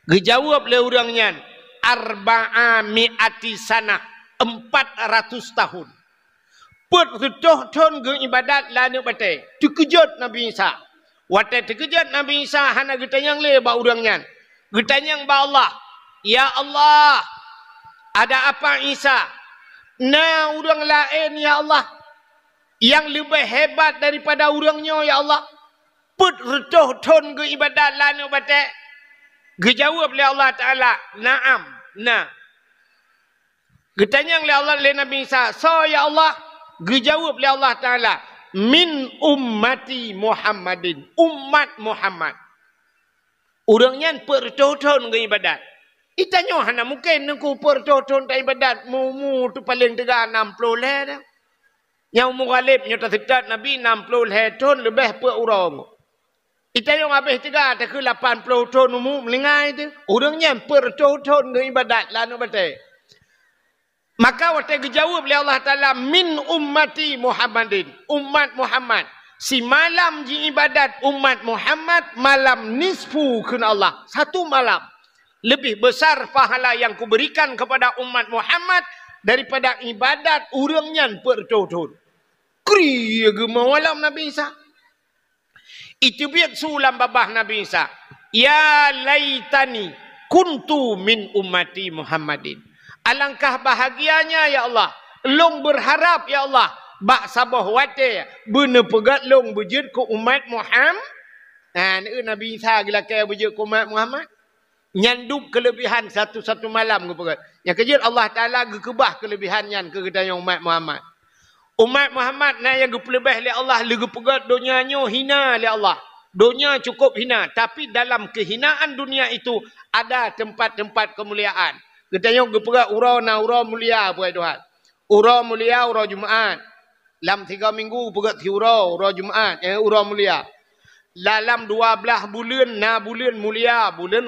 Gejawab le urangnya. Arba'a mi'ati sana. 400 tahun. Put tuh ton ge ibadat lanu batenya. Terkejut Nabi Isa. Waktu terkejut Nabi Isa hana getanya yang le ba urangnya. Getanya yang ba Allah. Ya Allah. Ada apa Isa? Nah urang lain ya Allah. Yang lebih hebat daripada urangnya ya Allah. Put retuh ton ke ibadat lana batek. Gejawab oleh Allah Ta'ala. Naam. Nah. Getanya oleh Allah oleh Nabi Isa. So ya Allah. Gejawab oleh Allah Ta'ala. Min ummati Muhammadin. Umat Muhammad. Urangnya put retuh ton ke ibadat. Itanya hana mungkin nengku pertoton tak ibadat mu tu paling tegak 60 leh dah. Yang mughalib nyata sedat Nabi 60 leh ton lebih per orang. Itanya habis tegak tak ke 80 ton mu melingai tu. Orangnya pertoton ke ibadat lanu batai. Maka waktu dijawab oleh Allah Taala min ummati Muhammadin, umat Muhammad. Si malam ji ibadat umat Muhammad malam nisfu kena Allah. Satu malam. Lebih besar pahala yang kuberikan kepada umat Muhammad daripada ibadat urangnya pertoton. Kriya gemawalam Nabi Isa. Itu biar sulam babah Nabi Isa. Ya laitani kuntu min ummati Muhammadin. Alangkah bahagianya ya Allah. Long berharap ya Allah. Bak sabah wate. Benar pegat long berjud ke umat Muhammad. Nabi Isa gila kaya berjud ke umat Muhammad. Nyandup kelebihan satu-satu malam ke pegat. Yang kejut Allah Ta'ala gekebah kelebihan yang ke kedai umat Muhammad. Umat Muhammad na yang gepelebih oleh Allah, legi pegat dunianya hina oleh Allah. Dunia cukup hina, tapi dalam kehinaan dunia itu ada tempat-tempat kemuliaan. Kita tengok gepegat urau na urau mulia apa Tuhan. Urau mulia urau Jumaat. Dalam 3 minggu pegat urau Jumaat, urau mulia. Dalam 12 bulan na bulan mulia, bulan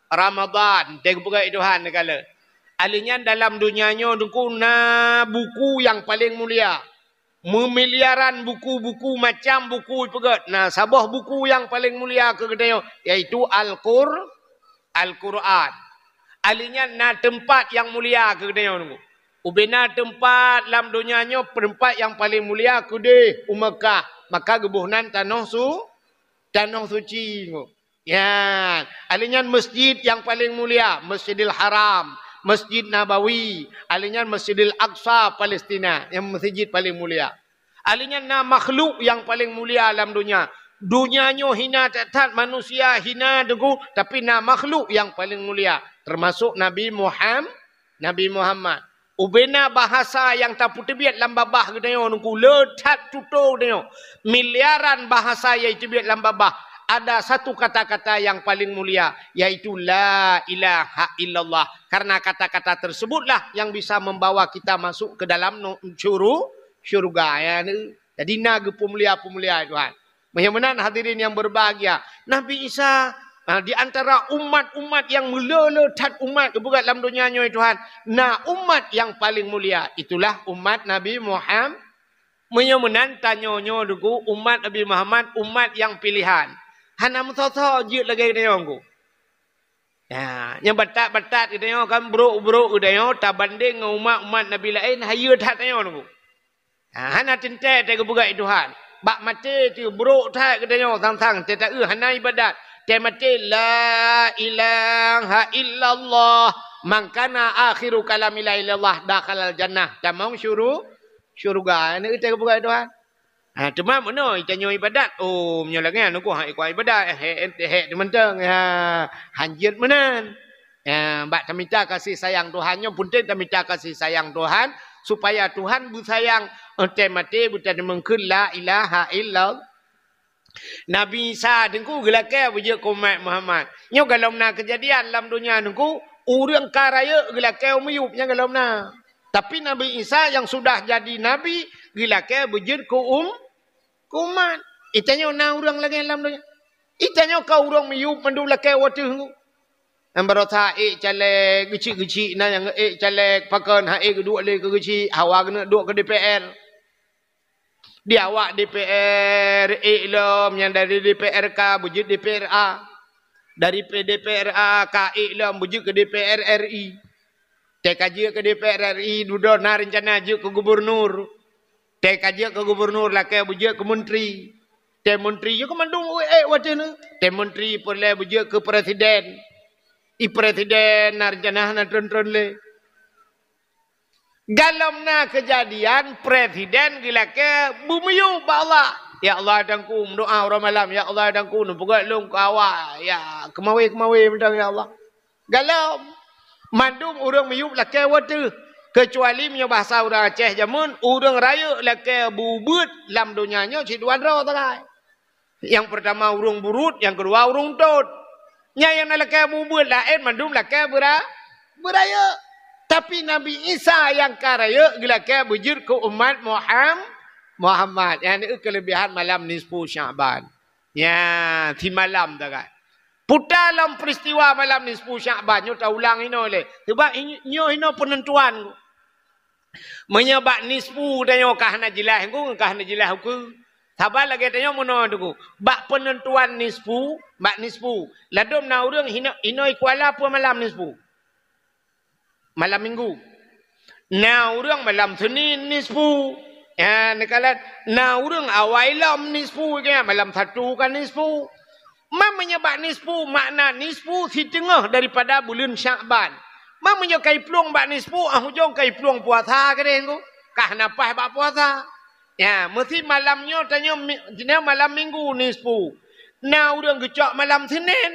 Ramadan. Tengok pegat Tuhan kala. Alinya dalam dunianya dengku na buku yang paling mulia. Memiliaran buku-buku macam buku pegat. Nah, sabah buku yang paling mulia ke kedai iaitu Al-Quran. Alinya na tempat yang mulia ke kedai nunggu. Ubena tempat dalam dunianya tempat yang paling mulia ke de Mekah. Maka gebuhnan tanah suci nunggu. Ya, alinya masjid yang paling mulia, Masjidil Haram. Masjid Nabawi, alinya Masjidil Aqsa Palestina, yang masjid paling mulia. Alinya na makhluk yang paling mulia dalam dunia. Dunianya hina tak manusia hina degu, tapi na makhluk yang paling mulia, termasuk Nabi Muhammad. Ubena bahasa yang tak putih dalam babah gedenya nunggu letat tutup gedenya. Miliaran bahasa yang terbiat dalam babah. Ada satu kata-kata yang paling mulia, yaitu La ilaha illallah. Karena kata-kata tersebutlah yang bisa membawa kita masuk ke dalam syurga. Ya. Jadi naga pemulia-pemulia Tuhan. Mudah-mudahan hadirin yang berbahagia. Nabi Isa di antara umat-umat yang meleletat umat kebukat dalam dunianya Tuhan. Nah umat yang paling mulia itulah umat Nabi Muhammad. Mudah-mudahan tanya-nya dulu umat Nabi Muhammad, umat yang pilihan. Hana mutata je lagi dia aku. Ya, yang batat-batat dia kan bro-bro dia tak banding dengan umat-umat Nabi lain haya tak dia aku. Hana tintek te buka Tuhan. Bak mati tu bro tak dia tang-tang te tak hana ibadat. Te mati la ilaha illallah man kana akhiru kalami la ilallah dakhalal jannah. Tamang syurga. Ini te buka Tuhan. Cuma mana tanya ibadat. Oh, menyalahkan aku hak ikut ibadat. Hek mentang hanjit menan. Bak tamita kasih sayang Tuhannya pun tamita kasih sayang Tuhan supaya Tuhan bersayang ente mati bukan mengkul la ilaha illallah. Nabi Isa dengku gelake buje umat Muhammad. Nyo kalau na kejadian dalam dunia dengku urang karaya gelake umyupnya kalau na. Tapi Nabi Isa yang sudah jadi nabi gelake buje umat. Itanya na urang lagi dalam dunia. Itanya kau urang miyup mandu lake watu. Ambarota calek gecik-gecik na yang calek pakan kedua le ke gecik hawa kena duk ke DPR. Dia awak DPR iklam yang dari DPR K bujut DPR A. Dari DPR A K iklam bujut ke DPR RI. Kaji ke DPR RI duduk na rencana je ke gubernur. Kaji ke gubernur lah ke bujut ke menteri. Menteri je ke mandung wajah ni. Menteri boleh bujut ke presiden. Presiden na rencana na tren-tren le. Galam na kejadian presiden gila ke bumiyu ba Allah. Ya Allah dangku doa orang malam. Ya Allah dangku nupugat long ke awak. Ya kemawi mentang ya Allah. Galam. Mandum urang miyup lake watu. Kecuali punya bahasa orang Aceh jamun. Urang raya lake bubut. Dalam dunianya ciduan roh tak. Yang pertama urang burut. Yang kedua urang tot. Yang lake bubut lain mandum lake beraya. Tapi Nabi Isa yang karaya gelake bujur ke umat Muhammad. Yang ini kelebihan malam nisfu Sya'ban. Ya, di malam tak kan. Putar dalam peristiwa malam nisfu Sya'ban. Nyo tak ulang ini oleh. Sebab nyo ini penentuan. Menyebab nisfu dan nyo kahna jelas. Kahna jelas aku. Sabar lagi tanya mana tu. Bak penentuan nisfu. Bak nisfu. Ladum na urang inoi kuala apa malam nisfu. Malam minggu. Na urang malam Senin nisfu. Ya, nekalat na urang awailam nisfu ke malam satu kan nisfu. Menyebab nisfu makna nisfu si tengah daripada bulan Sya'ban. Menyebab kai pluang bak nisfu hujung kai pluang puasa ke dengu. Kah napah bak puasa. Ya, mesti malamnya tanya malam minggu nisfu. Na urang gecak malam Senin.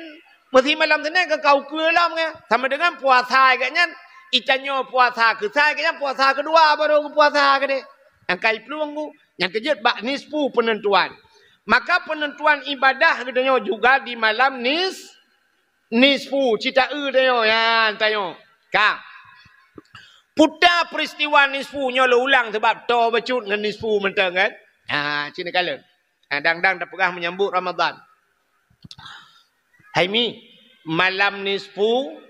Mesti malam tu ke kau kelam ke. Sama dengan puasa agaknya. Icanyo puasa ke saya kayaknya puasa kedua baru ke puasa ke deh. Yang kai peluang ku. Yang kejut bak nisfu penentuan. Maka penentuan ibadah katanya juga di malam nisfu. Cita katanya ya tanya. Kang. Putar peristiwa nisfu nyolo ulang sebab to becut dengan nisfu mentang kan. Cina kala. Dang-dang dah pegah menyambut Ramadan. Hai mi, malam nisfu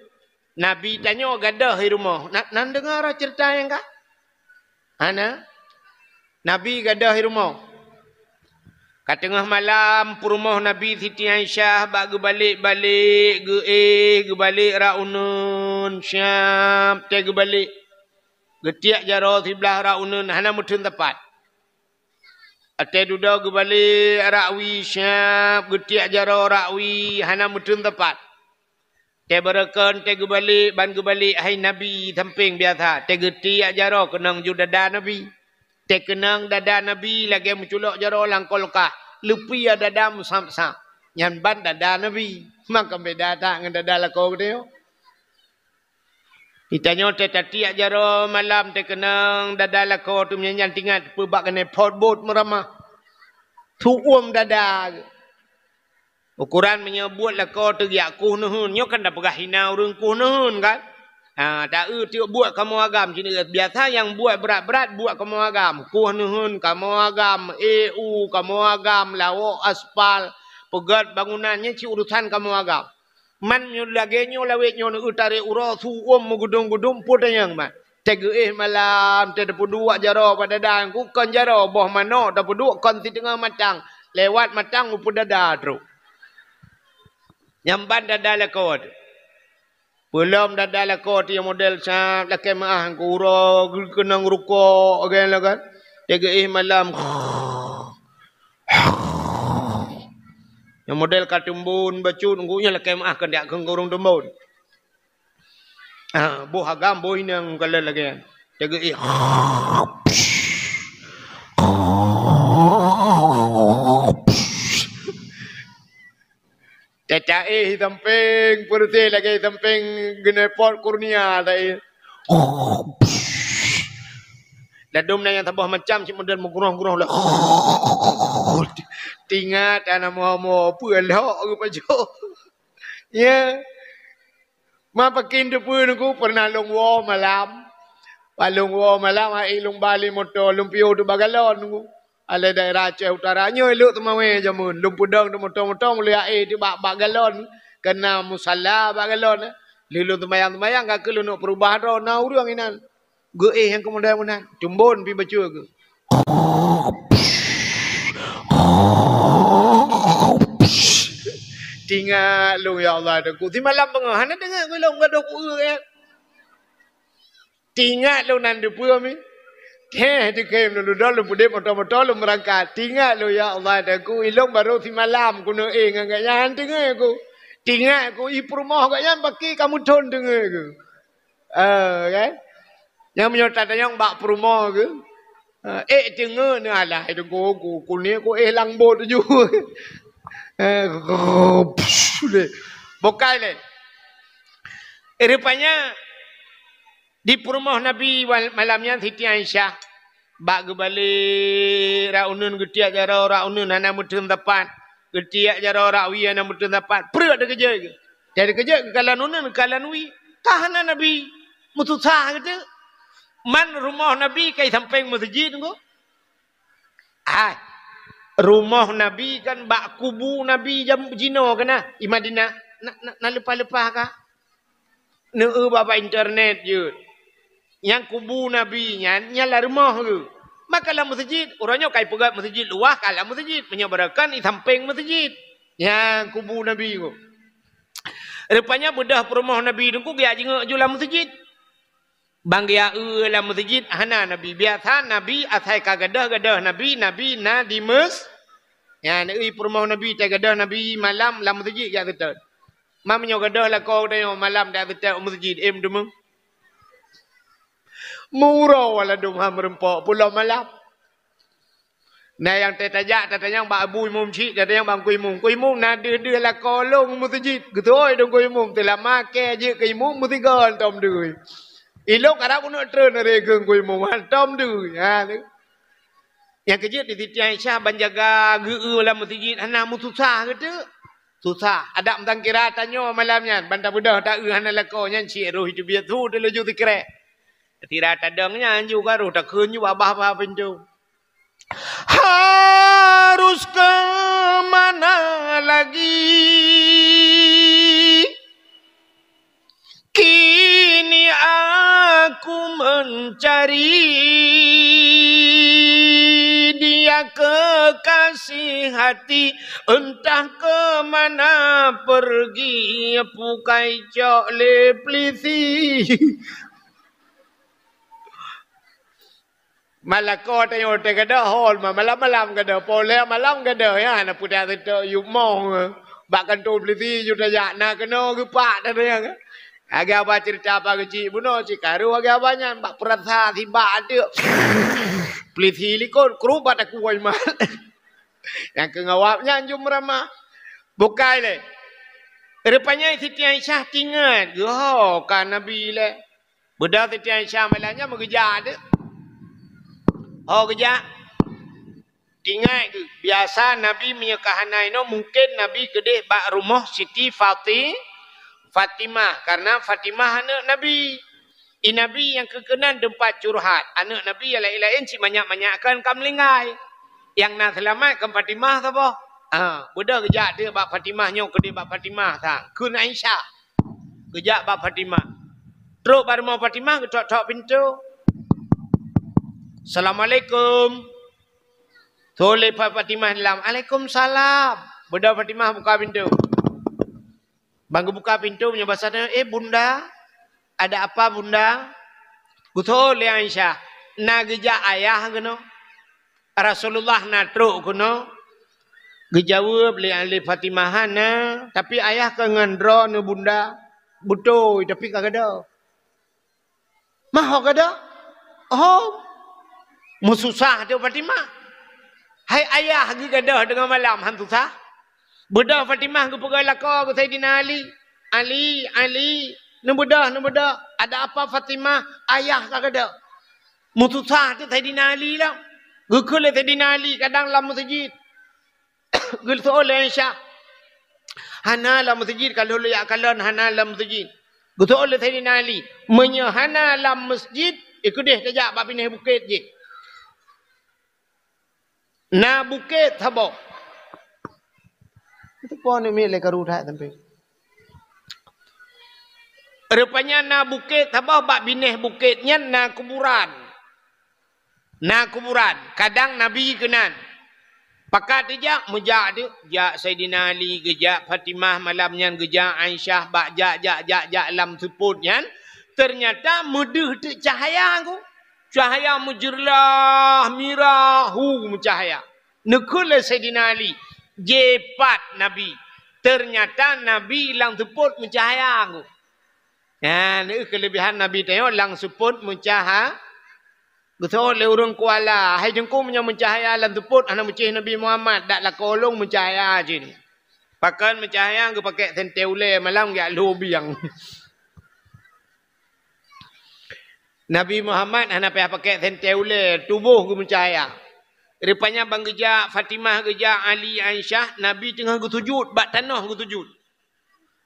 Nabi tanya gadah di rumah. Nak dengar cerita yang kak? Ana? Nabi gadah di rumah. Kat tengah malam rumah Nabi Siti Aisyah bak balik-balik ge balik raunun Syam te ge balik. Getiak jaro sebelah raunun hana mutun tepat. Ate duda ge balik rakwi Syam getiak jaro rakwi hana mutun tepat. Te berakan te gebalik ban gebalik hai Nabi samping biasa te geti ajaro kenang ju dada Nabi te kenang dada Nabi lagi menculok jaro langkolkah lepi dada musam-sam nyan ban dada Nabi maka beda tak dengan dada lako dia ditanya te tati ajaro malam te kenang dada lako tu nyan tingat pebak kena potbot meramah tu dada ukuran menyebut lah kau teriak kuh nuhun. Nyo kan dah pegah hina urung kuh nuhun kan. Tak tiuk buat kamu agam. Sini biasa yang buat berat-berat buat kamu agam. Kuh nuhun kamu agam. EU kamu agam. Lawak aspal. Pegat bangunannya ci urusan kamu agam. Man nyo lagi nyo lawet nyo utari uro suum mengudung-gudung putih yang man. Tege malam. Te dapat dua jaro pada dan. Kukan jaro. Boh mana dapat dua kon di tengah matang. Lewat matang upur dada teruk. Nyamban dada lakot. Belum dada lakot yang model sah lakai maah kuro kenang ruko again lah kan. Jaga malam. Yang model katumbun bacut ngunya lakai maah kan dia kengurung tumbun. Boh agam boh inang kalau lagi. Jaga Cacai samping putih lagi samping genepot kurnia tadi. Ladum yang tambah macam si model mengurung-urung lah. Tingat anak mau pelok ke pajo. Ya. Ma pakin tu pun aku pernah longwo malam. Palongwo malam ai long bali motor lumpio tu bagalon aku. Ala daerah Aceh Utaranya elok temawe jamun lumpudang tu motor-motor mulia di bak galon kena musalla bak galon lilu temayang-temayang kak lu nak perubahan ro na urang inan ge yang kemudian jumbon pi bacu ke tinggal lu ya Allah aku di malam pengahan dengar gelong gadoh ku ya tinggal lu nan de pu mi di kem lu dalam pudep motor-motor lu merangkat tinggal lu ya Allah aku ilong baru si malam ku no agaknya dengar aku tinggal aku i rumah agaknya baki kamu ton dengar aku kan yang menyerta yang bak rumah ke dengar ni alah itu ku ni ku lang bot tu bukai le rupanya di rumah Nabi malamnya Siti Aisyah bak balik raunun getiak jaro raunun ana mutun tepat getiak jaro rawi ana mutun tepat per ada kerja ke jadi kerja ke kalanun kalanwi tahanan Nabi mutusah gitu man rumah Nabi kai samping masjid ko rumah Nabi kan bak kubu Nabi jam jino kana di Madinah nak lepas-lepas kah bapa internet je yang kubu Nabi nyala rumah tu. Maka dalam masjid, orangnya kai pegat masjid luah kalah masjid, menyabarakan di samping masjid. Yang kubu Nabi tu. Rupanya bedah rumah Nabi tu dia jenguk dalam masjid. Bang dia dalam masjid hana Nabi biasa Nabi asai kagadah-gadah Nabi na di mes. Ya ni rumah Nabi gadah Nabi malam dalam masjid ya betul. Mamnya gadah lah kau tengok malam dah betul masjid demung. Murah wala dum ham rempok pulau malam. Nah yang tetajak tatanya bak abu imum cik tatanya bang ku imum nah dia lah kolong masjid gitu oi dong ku imum telah make je ke imum mesti gon tom deui. Ilok kada pun nak tren are ke ku imum tom deui ha. Yang kejut di Siti Aisyah banjaga geu dalam masjid hana mu susah ke tu? Susah. Ada mentang kira tanyo malamnya banta budah tak hana lako nyan cik roh itu biar tu de leju tikre. Tira tadangnya anju garu tak keunyu abah-abah pintu. Harus ke mana lagi? Kini aku mencari dia kekasih hati, entah kemana pergi, pukai cok le plisi. Malako tayo te kada hol malam kada pole malam kada ya na puda te yu mong bakan to plisi yu ya na keno gepak ta ya. Aga apa cerita apa kecil buno cikaru aga banyak bak perasa tiba ada plisi likon kerubat aku wai mal. Yang kengawapnya anjum ramah bukai le. Rupanya Siti Aisyah tinggal. Oh kan Nabi le. Budak Siti Aisyah malanya mengejar dia. Oh kerja. Tinggal tu. Biasa Nabi menyekahanai no mungkin Nabi kedih bak rumah Siti Fatimah karena Fatimah anak Nabi. Nabi yang kekenan tempat curhat. Anak Nabi yang lain-lain si banyak-banyakkan kamlingai. Yang nak selamat ke Fatimah tu apa? Budak kejap dia bak Fatimah nyok kedih bak Fatimah sang. Kun Aisyah. Kejap bak Fatimah. Teruk pada mau Fatimah ketok-tok pintu. Assalamualaikum. Toleh Pak Fatimah dalam. Waalaikumsalam. Budak Fatimah buka pintu. Bangga buka pintu punya bahasa dia. Bunda. Ada apa bunda? Betul ya Aisyah. Na geja ayah kena. Rasulullah na truk kena. Gejawab oleh Fatimah na. Tapi ayah ke ngendro na bunda. Betul. Tapi kagak ada. Mah kagak ada? Oh. Mususah tu Fatimah. Hai ayah kagak ada dengan malam hantu sah. Budak Fatimah ke pegang lakar ke Sayyidina Ali. Ali. Nubudah. Ada apa Fatimah? Ayah kagak ada. Mutusah tu Sayyidina Ali lah. Gukul Sayyidina Ali kadang dalam masjid. Gul soal Aisyah. Hana dalam masjid kalau lihat kalian hana dalam masjid. Gul soal Sayyidina Ali. Menyahana dalam masjid. Ikut deh kejap bab pindah bukit je. Na bukit sabok. Itu pun ni milik karudah sampai. Rupanya na bukit apa bak bineh bukitnya na kuburan. Na kuburan. Kadang Nabi kenan. Pakat dia mejak dia. Jak Sayyidina Ali gejak Fatimah malamnya gejak Aisyah bak jak lam seputnya. Ternyata mudah tu cahaya aku. Cahaya mujirlah mirahu cahaya. Nekul Sayyidina Ali. Jepat Nabi. Ternyata Nabi lang seput mencahaya aku. Ya, ini kelebihan Nabi tengok lang seput mencahaya. Betul le urang kuala. Hai jengku punya mencahaya lang seput anak mencih Nabi Muhammad dak la kolong mencahaya je ni. Pakan mencahaya ke pakai senteule malam gak lobiang. Nabi Muhammad anak pakai senteule tubuh ke mencahaya. Rupanya bang gejak Fatimah gejak Ali Aisyah Nabi tengah sujud bak tanah sujud.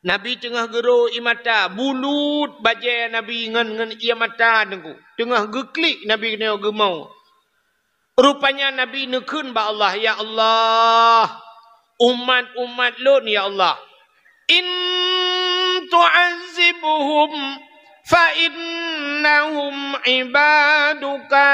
Nabi tengah geru imata bulut bajai Nabi ngan ia mata dengku. Tengah geklik Nabi kena gemau. Rupanya Nabi nekun ba Allah ya Allah. Umat Lut ya Allah. In tu'azibuhum fa innahum ibaduka.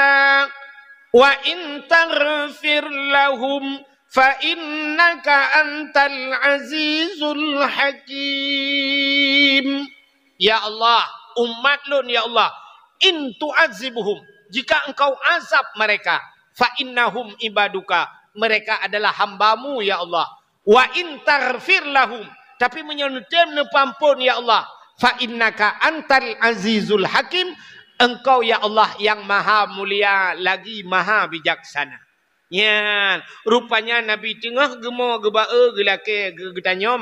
Wa in taghfir lahum fa innaka antal azizul hakim. Ya Allah, umat Lut ya Allah, in tu'azibuhum, jika engkau azab mereka, fa innahum ibaduka, mereka adalah hambamu ya Allah. Wa in taghfir lahum, tapi menyenutem nepampun ya Allah, fa innaka antal azizul hakim. Engkau ya Allah yang maha mulia lagi maha bijaksana. Yan, rupanya Nabi tengah gemo gebae gelake getanya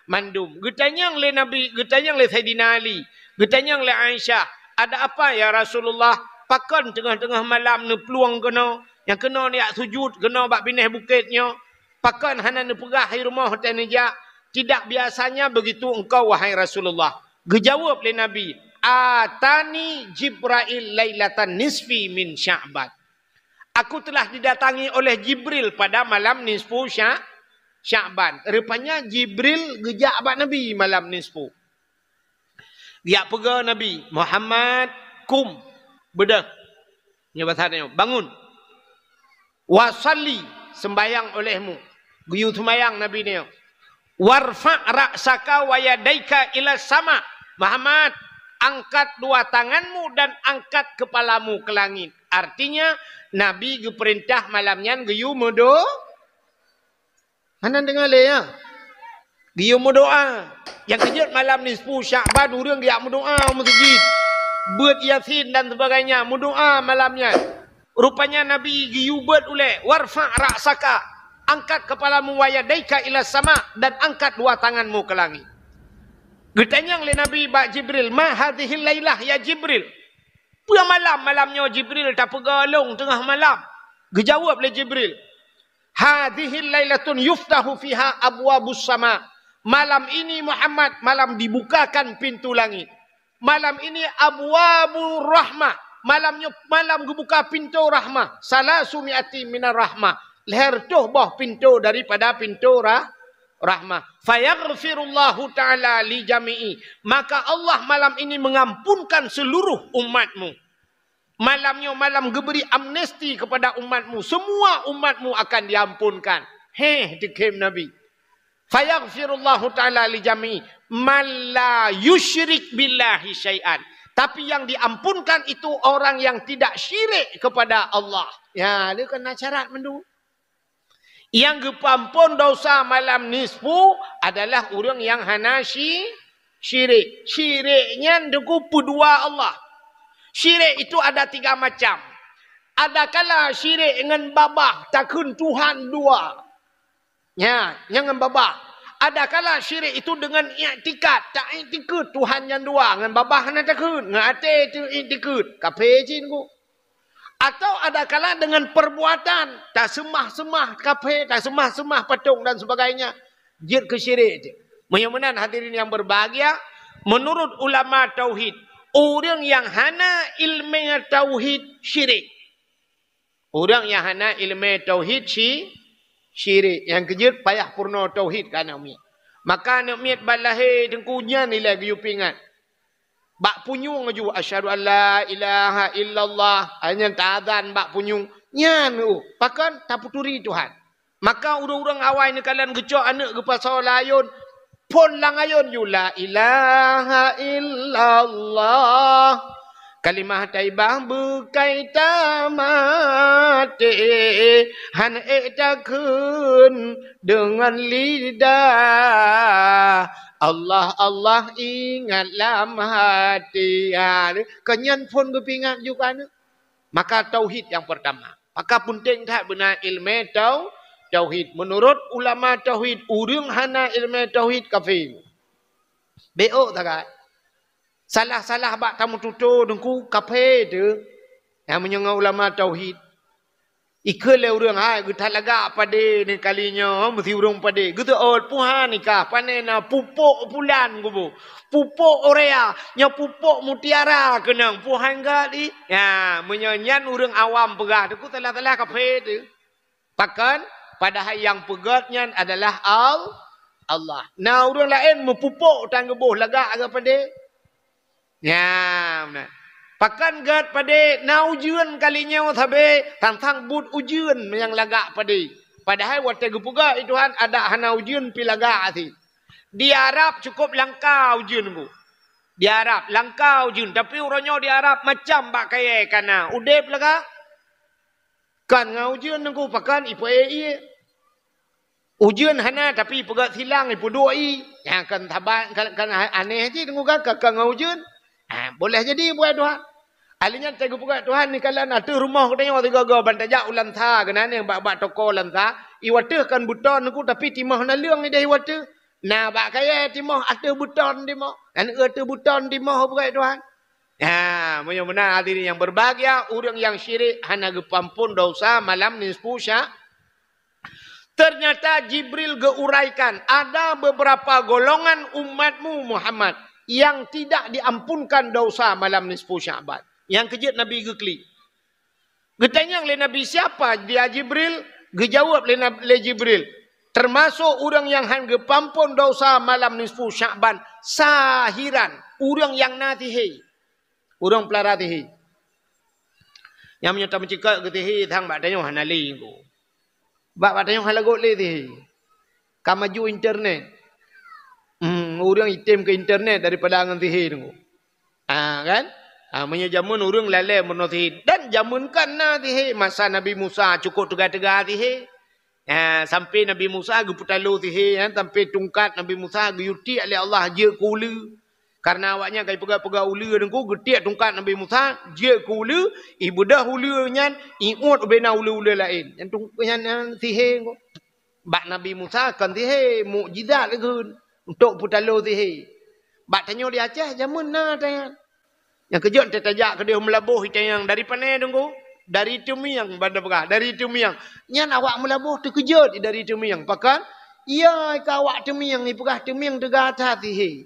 mandum. Getanyang le Nabi, getanyang le Saidina Ali, getanyang le Aisyah. Ada apa ya Rasulullah? Pakan tengah-tengah malam ni peluang kena. Yang kena ni sujud, kena bak bineh bukitnya. Pakan hana ni pegah di rumah hotel nijak. Tidak biasanya begitu engkau wahai Rasulullah. Gejawab le Nabi, Atani Jibril lailatan nisfi min Sya'ban. Aku telah didatangi oleh Jibril pada malam nisfu Sya'ban. Rupanya Jibril gejak abad Nabi malam nisfu. Dia pega Nabi, Muhammad kum bedah. Ini bahasanya, bangun. Wasalli sembayang olehmu. Guyu sembayang Nabi ni. Warfa' ra'saka wa yadaika ila sama. Muhammad, angkat dua tanganmu dan angkat kepalamu ke langit. Artinya Nabi geperintah malamnya geyu modo. Mana dengar le ya? Geyu doa. Yang kejut malam nisfu Sya'ban urang dia doa masjid. Buat Yasin dan sebagainya, doa malamnya. Rupanya Nabi geyu buat ule warfa' ra'saka. Angkat kepalamu wa yadaika ila sama dan angkat dua tanganmu ke langit. Getanyang le Nabi ba Jibril, ma hadhihi lailah ya Jibril. Pada malamnya Jibril tak pegalong tengah malam. Gejawab le Jibril. Hadhihi lailatun yuftahu fiha abwabus sama. Malam ini Muhammad, malam dibukakan pintu langit. Malam ini abwabur rahmah. Malam dibuka pintu rahmah. Salasu mi'ati minar rahmah. Leher tuh bah pintu daripada pintu rahmah. Fayaghfirullahu ta'ala li jami'i. Maka Allah malam ini mengampunkan seluruh umatmu. Malamnya malam geberi amnesti kepada umatmu. Semua umatmu akan diampunkan. Dikem Nabi. Fayaghfirullahu ta'ala li jami'i. Man la yusyrik billahi syai'an. Tapi yang diampunkan itu orang yang tidak syirik kepada Allah. Ya, dia kena syarat mendu. Yang gepampun dosa malam nisfu adalah orang yang hana syirik. Syiriknya deku dua Allah. Syirik itu ada tiga macam. Ada kala syirik dengan babah takun Tuhan dua. Ya, jangan babah. Ada kala syirik itu dengan i'tikad, tak i'tikad Tuhan yang dua, dengan babah hana takun, dengan ate itu i'tikad. Kafir cinggu. Atau ada kala dengan perbuatan, tak semah-semah kafir, tak semah-semah patung dan sebagainya. Jid ke syirik itu. Mudah-mudahan hadirin yang berbahagia, menurut ulama tauhid, orang yang hana ilmu tauhid syirik. Orang yang hana ilmu tauhid syirik. Yang kejut payah purna tauhid kan nak miat. Maka nak miat balahir dengkunya nilai giyupingan. Bak punyung aju asyhadu an la ilaha illallah. Hanya ta'adzan bak punyung. Nyan tu. Pakan tak puturi Tuhan. Maka orang-orang awal ni kalian gecok anak ke pasal layun. Pon lang ayun yu la ilaha illallah. Kalimah taibah bukai tamate. Han takun dengan lidah. Allah Allah ingatlah hati. Kenyan pun kepingat juga ni. Maka tauhid yang pertama. Maka penting tak benar ilmu tauhid. Menurut ulama tauhid, urang hana ilmu tauhid kafir. Beok tak kan? Salah-salah bak tamu tutur dengku kafir tu. Yang menyengau ulama tauhid. Ikale urang hai getat lagak pada ni kalinya mesti urang pada. Gitu puhan nikah panena pupuk bulan gubu. Pupuk orea, nya pupuk mutiara kenang puhan gak di. Ya, menyanyian urang awam pegah tu telah-telah kafir tu. Pakan padahal yang pegatnya adalah Allah. Nah urang lain mempupuk tanggebuh lagak ke pada. Ya, benar. Pakan gat pada na ujian kalinya thabe tantang but ujian yang lagak pada. Padahal waktu gepuga itu ada hana ujian pi lagak ati. Di Arab cukup langka ujian bu. Di Arab langka ujian tapi orangnya di Arab macam bak kaya kana udep laga. Kan ngau ujian nangku pakan ipe ujian hana tapi pegat silang ipu doi. Yang kan taban kan aneh je nangku kan ngau ujian. Boleh jadi buat doa. Alinya tegu puga Tuhan ni kala na tu rumah ko tengok tiga go bantaja ulan tha kana ni bak toko ulan tha iwate kan buton ku tapi timah na leung ni dai iwate na bak kaya timah ada buton timah an tu buton timah puga Tuhan. Ya, mudah-mudahan hadirin yang berbahagia, orang yang syirik hana gepampun dosa malam nisfu Sya. Ternyata Jibril geuraikan ada beberapa golongan umatmu Muhammad yang tidak diampunkan dosa malam nisfu Sya'ban. Yang kejut Nabi gekli. Getanya oleh Nabi siapa? Dia Jibril. Gejawab oleh Jibril. Termasuk orang yang hang gepampun dosa malam nisfu Sya'ban. Sahiran. Orang yang natihi. Orang pelaratihi. Yang menyata mencikak ketihi. Thang bakdanya hanali. Bakdanya halagot letihi. Kamaju internet. Orang item ke internet daripada angan tihi. Kan? Menyajamun urung lalai menotih dan jamunkan natihi masa Nabi Musa cukup tegak-tegak tihi sampai Nabi Musa geputalu tihi sampai tungkat Nabi Musa geyuti oleh Allah je kula karena awaknya kai pegak-pegak ula dengku getik tungkat Nabi Musa je kula ibudah ulanya iut bena ula-ula lain yang tungkatnya tihi bak Nabi Musa kan tihi mukjizat lagi untuk putalu tihi bak tanya di Aceh jamun tanya. Yang kejut tertajak ke dia melabuh yang dari panai dengku. Dari Tumiang bandar pegah. Dari Tumiang. Nyan awak melabuh terkejut dari Tumiang. Pakan. Ya ke awak Tumiang ni pegah Tumiang tegak hati.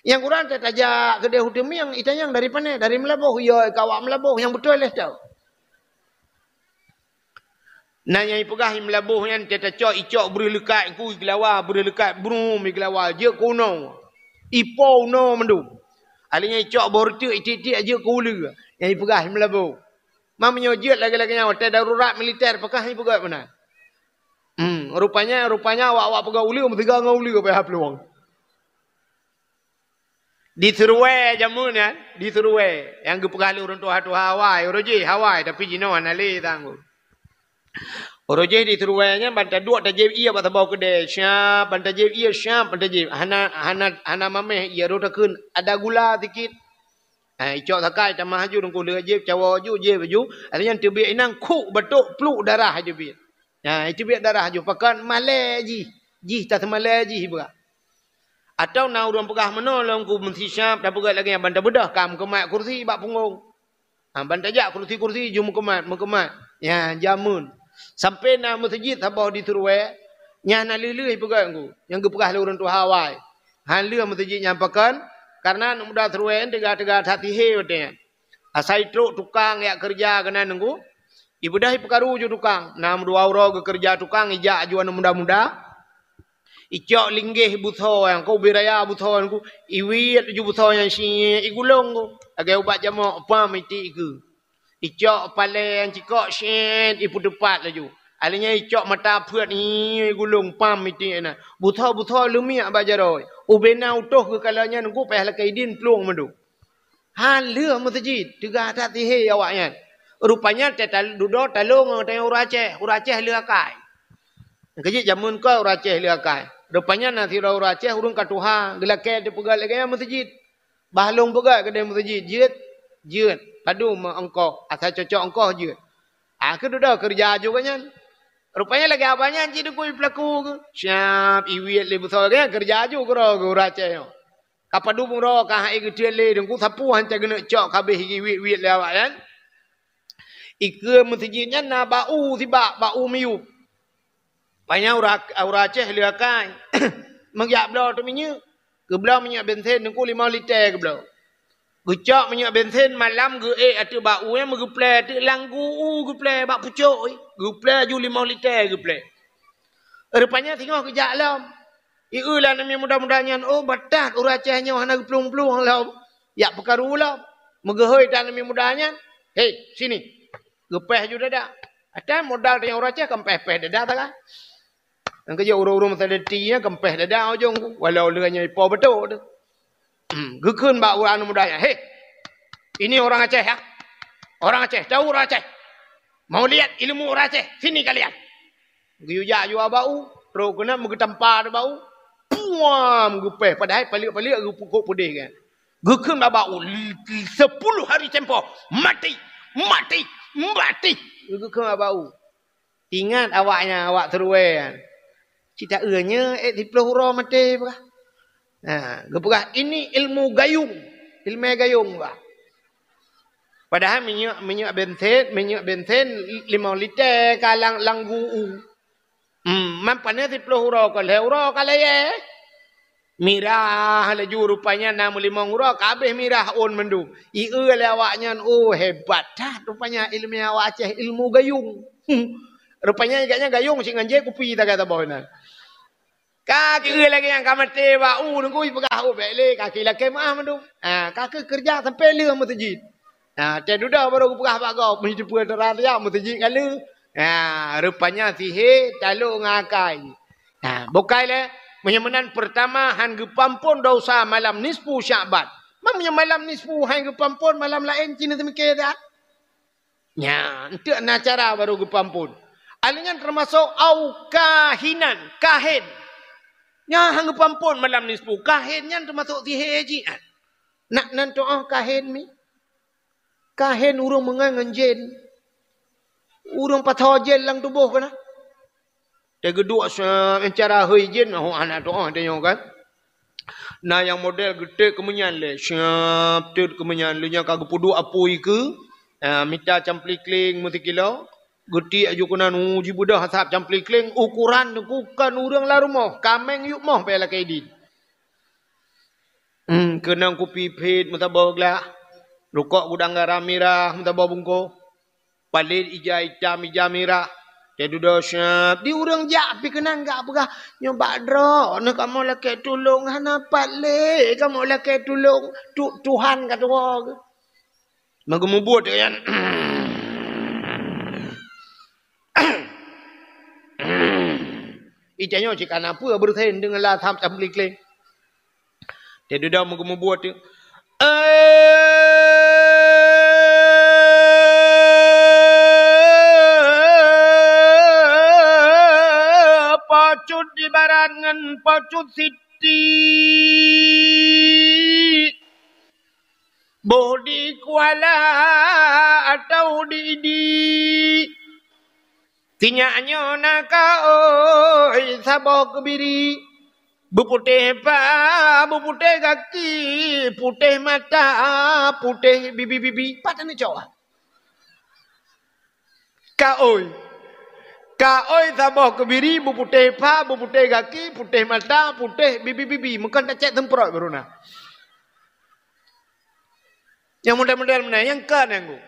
Yang kurang tertajak ke dia Tumiang. Itanyang dari panai. Dari melabuh. Ya ke awak melabuh. Yang betul lah tahu. Nah yang pegah yang melabuh yang tertajak icok beri lekat. Ku iklawa beri lekat. Brum iklawa. Je kuno. Ipo no mendung. Alinya icok bortu itik-itik aja kula. Yang pegah melabuh. Mamanya jut lagi-lagi hotel darurat militer pekah ni pegah mana? Rupanya awak pegah ulu bertiga dengan ulu apa peluang. Di Teruai jamun kan? Di Teruai yang gepegah urun tuha Hawaii, Roje Hawaii tapi jino anale tanggu. Roje di Teruainya banta dua tajib ia bata bau kedai syap banta jib ia syap banta jib hana mameh ia rotakun ada gula dikit icok sakai tamah haju dengku le jib cawa haju jib haju artinya tebik inang khuk batuk pluk darah haju bit itu biar darah haju pakan malai ji tak malai ji berak atau na urang pegah menolong ku menti syap dah berat lagi yang banta bedah kam kemat kursi bak punggung banta jak kursi jum kemat ya jamun. Sampai na masjid habah di Teruai nyah na lelui pegah aku yang gepegah urang tu Hawaii han leu masjid nyampakan karena muda Teruai tegak-tegak hati he katanya asai truk tukang yak kerja kena nunggu ibu dah pekaru ju tukang nam dua euro ke kerja tukang ijak ajuan muda-muda icok linggih butho yang kau beraya butho aku iwit ju butho yang si igulong ku agak ubat jamak apa miti iku icok pale yang cikok syen ipu depat laju. Alinya icok mata phuat ni gulung pam miti na. Butha lumiak bajaroi. Ubena utuh ke kalanya nunggu payah lakai din pluang mendu. Han leu masjid tegah hati he awaknya. Rupanya tetal duduk talung tanya Uraceh leu akai. Kejit jamun ko Uraceh leu akai. Rupanya nanti Uraceh urung katuha gelake di pegal lagi masjid. Bahlong pegal ke masjid jeut padu engkau asal cocok engkau je. Aku dah kerja juga kan. Rupanya lagi abanya jadi kui pelaku ke. Siap iwit le besar kan kerja juga ke Uraceh. Kapadu muro ka hai gede le dengku sapu hanca gena cok kabeh iwit le awak kan. Ike masjidnya na bau bau miup. Banyak Uraceh le akan. Mengiap blau tu minyak. Ke blau minyak bensin dengku 5 liter ke blau. Gecak minyak bensin malam ge atu bau yang megeple tu langgu geple bak pucuk geple ju 5 liter geple. Rupanya tengok kejak lam. Iulah nami mudah-mudahnya batat Uracehnya hana geplung-plung lam. Ya perkaru lam. Megehoi dan nami mudahnya. Hei sini. Gepeh ju dadak. Ada modal tanya Uraceh kempeh-peh dadak tak kan. Yang kerja urung-urung masalatinya kempeh dadak ujung walau lehanya ipo betul tu. Gekun bak orang mudanya. Hei, ini orang Aceh ya. Orang Aceh, tahu orang Aceh. Mau lihat ilmu orang Aceh? Sini kalian. Guyuja jua bau. Terus kena mengetampa bau. Puam gupeh. Padahal palik-palik pukul pudih kan. Gekun babau 10 hari tempoh. Mati. Gekun babau. Ingat awaknya, awak teruai. Cita enya, di pelahura mati. Gepegah, ini ilmu gayung. Ilmu gayung. Padahal minyak benten 5 liter kalang langgu. Mampanya di pelahura ke lehura ke leye. Mirah laju rupanya 65 hurah kabeh mirah on mendung. Ia lewaknya hebat dah rupanya ilmu awak Aceh ilmu gayung. Rupanya agaknya gayung sing nganje kupi tak kata bawah. Kaki lagi yang kamate bau nunggu pegah bele kaki lagi mah mendung. Kaki kerja sampai le mutajid. Teduda baru pegah bagau mesti puan dia mutajid kali. Rupanya sihir taluk ngakai. Bukai le menyamanan pertama han gepampun dosa malam nisfu Syaban. Mamnya malam nisfu han gepampun malam lain cina temike dah. Untuk acara baru gepampun. Alingan termasuk au kahinan, kahin. Han gepampun malam nisfu kahinnya termasuk sihir ji. Nak nanto kahin mi. Kahin urang mengangan jen. Urang patah jen lang tubuh kana. Dia geduk cara hijin anak doa dia kan. Nah yang model gede kemenyan le. Siap tu kemenyan le nya kagak pudu apui ke. Minta campli kling muti kilo. Gede aju kunan uji budah hasap campli kling ukuran bukan urang la rumah. Kameng yuk moh pela kaidin. Kenang kopi pit mutabogla. Rukok gudang garam merah mutabog bungko. Palit ija hitam ija merah. Dia duduk siap. Di urang jak pi kenang gak begah. Nyoba dro. Nak kamu laki tolong. Hanapat le. Kamu laki tolong. Tuhan kata orang. Maka membuat dia kan. Ijanya jika apa bersaing dengan lah tham campli kling. Dia duduk maka membuat dia. Pacut di barangan pacut siti bodi kuala atau di tinyaknya naka oi sabok kebiri buputih pa buputih kaki putih mata putih bibi patane Jawa ka oi sabah kebiri, putih pa, putih kaki, putih mata, putih bibi. Mungkin tak cek tempat baru na. Yang model-model mana? Yang kan yang tu.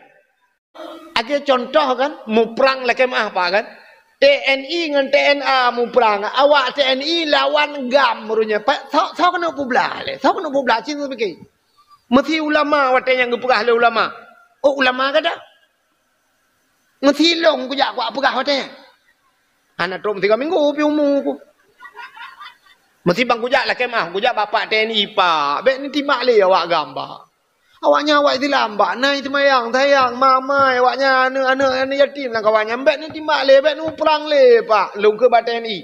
Ada contoh kan, mu perang lagi mah apa kan? TNI dengan TNA mu perang. Awak TNI lawan GAM barunya. Tahu kena publah le. Tahu kena publah cinta begini. Mesti ulama awak yang gepegah le ulama. Oh ulama kada? Mesti long kujak awak pegah awak anak tu 3 minggu pi umur ku. Mesti bang kujak lah kemah. Kujak bapak TNI pak. Bek ni timak le awak gambar. Awaknya awak dilambak. Nai temayang, tayang, mama awaknya anak yatim lah kawannya. Bek ni timak le. Bek ni perang le pak. Lung ke bat TNI.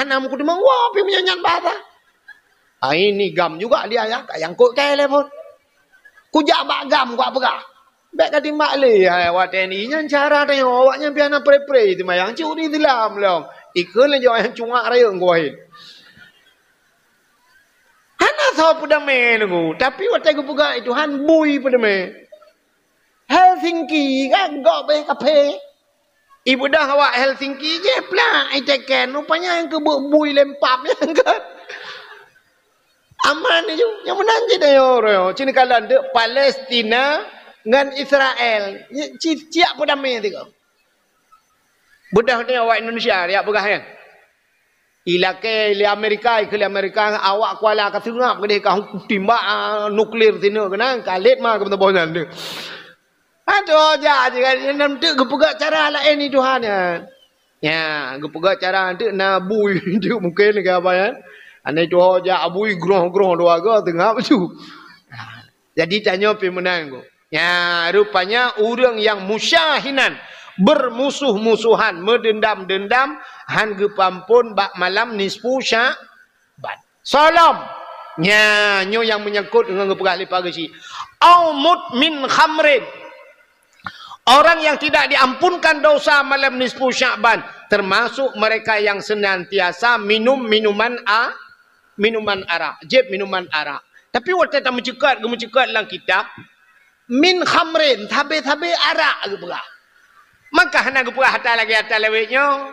Anak muku demang wah pi menyanyian bahasa. Ini gam juga dia ya. Yang kok kele pun. Kujak bak gam kok pegah. Baik kata mak le, awak TNI nya cara tanya awaknya piana pre-pre tu mayang curi dalam long. Ikut le yang cungak raya ngoi. Hana tahu pada me nunggu, tapi waktu aku buka itu han bui pada me. Helsinki kan gak be kafe. Ibu dah awak Helsinki je pula itekan rupanya yang ke bui lempap yang kan. Aman je, yang menang je dah yo. Cina kalan de Palestina dengan Israel, ciak pun damai tiga. Budak ni awak Indonesia, dia pegah kan? Ilake le Amerika, ke Amerika awak kuala ka tengah ke kau timbak nuklir sini kena kalit mah ke bonan tu. Aduh ja je kan nam tu gepegak cara lain ni Tuhan ya. Ya, gepegak cara tu na bui tu mungkin ke apa ya. Anai tu ja abui groh-groh doa ke tengah tu. Jadi tanya pi menang ko. Ya, rupanya orang yang musyahinan, bermusuh-musuhan, mendendam-dendam, han gepampun bak malam nisfu Syaban. Salam Nyo yang menyangkut dengan perkara liparisi. Au mudmin khamrin. Orang yang tidak diampunkan dosa malam nisfu Sya'ban, termasuk mereka yang senantiasa minum minuman arak, minuman arak. Tapi waktu kita mencekat dalam kitab min khamrin, tabe-tabe arak gitu pula. Maka hana gupura hatta lewetnya.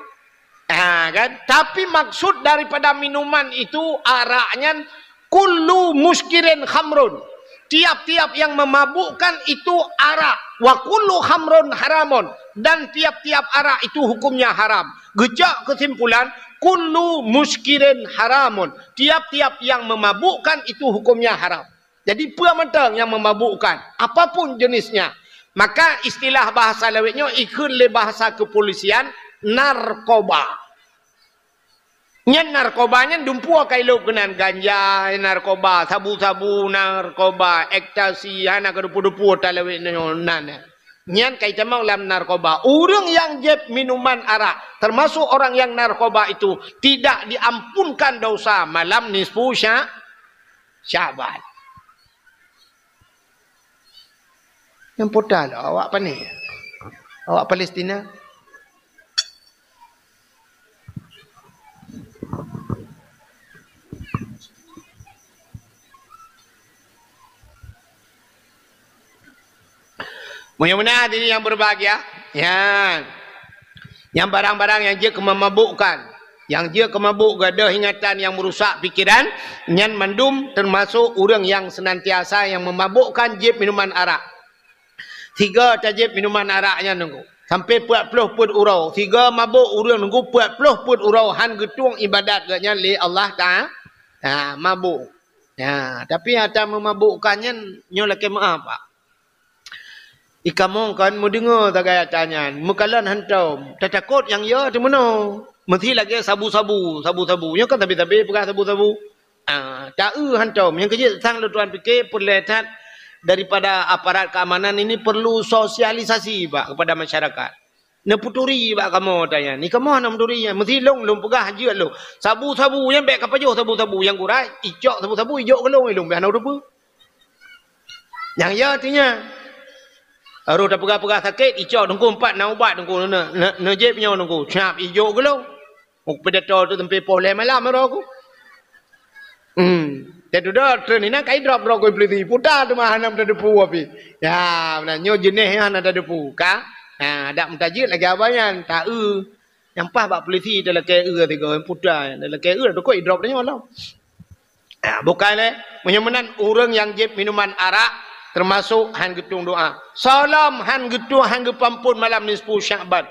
Kan? Tapi maksud daripada minuman itu araknya kullu muskirin khamrun. Tiap-tiap yang memabukkan itu arak. Wa kullu khamrun haramun. Dan tiap-tiap arak itu hukumnya haram. Gejak kesimpulan kullu muskirin haramun. Tiap-tiap yang memabukkan itu hukumnya haram. Jadi puamatang yang memabukkan apapun jenisnya. Maka istilah bahasa lewetnya ikut le bahasa kepolisian narkoba. Nyan narkobanya dumpu akai lo kenan ganja narkoba, sabu-sabu narkoba, ekstasi hana kedupu-dupu ta lewetnya nan. Nyan kai tamang lam narkoba. Orang yang jeb minuman arak, termasuk orang yang narkoba itu tidak diampunkan dosa malam nisfu Sya'ban. Yang podal awak apa ni? Awak Palestina? Mudah-mudahan ini yang berbahagia. Yang barang-barang yang dia memabukkan, yang dia kemabuk gadah ingatan yang merusak fikiran, nyan mandum termasuk orang yang senantiasa yang memabukkan jeb minuman arak. 3 tajib minuman araknya nunggu. Sampai 40 put urau. 3 mabuk orang nunggu 40 put urau. Han getung ibadat gaknya li Allah Ta'ala. Mabuk. Tapi ada memabukkannya nyo laki maaf pak. Ikamong kan mau dengar tak gaya tanya. Mukalan hantau. Tak takut yang ya di mana. Mesti lagi sabu-sabu. Sabu-sabu. Yang kan tapi-tapi pegang sabu-sabu. Tak hantau. Yang kerja sang lu tuan fikir pun lehat. Daripada aparat keamanan ini perlu sosialisasi pak kepada masyarakat. Nak puturi pak kamu tanya. Ni kamu nak puturi ya. Mesti long pegah je lo. Sabu-sabu yang baik apa je sabu-sabu yang kurai. Icok sabu-sabu ijok ke long ilung. Biar nak apa? Yang ya artinya. Harus dah pegah-pegah sakit. Icok nunggu 4 nak ubat nunggu. Najib punya nunggu. Syap ijok ke long. Pedator tu tempat poleh malam marah aku. Jadi dah trend ini kai drop kau beli putar tu mah hanam dah depu api. Ya, benarnya jenis yang ada depu ka. Ada mentajir lagi abayan tak yang pas bak polisi dalam ke tiga putar dalam ke tu kau drop dia malam. Bukan menyemenan orang yang jeb minuman arak termasuk han getung doa. Salam han getung han gepampun malam nisfu Sya'ban.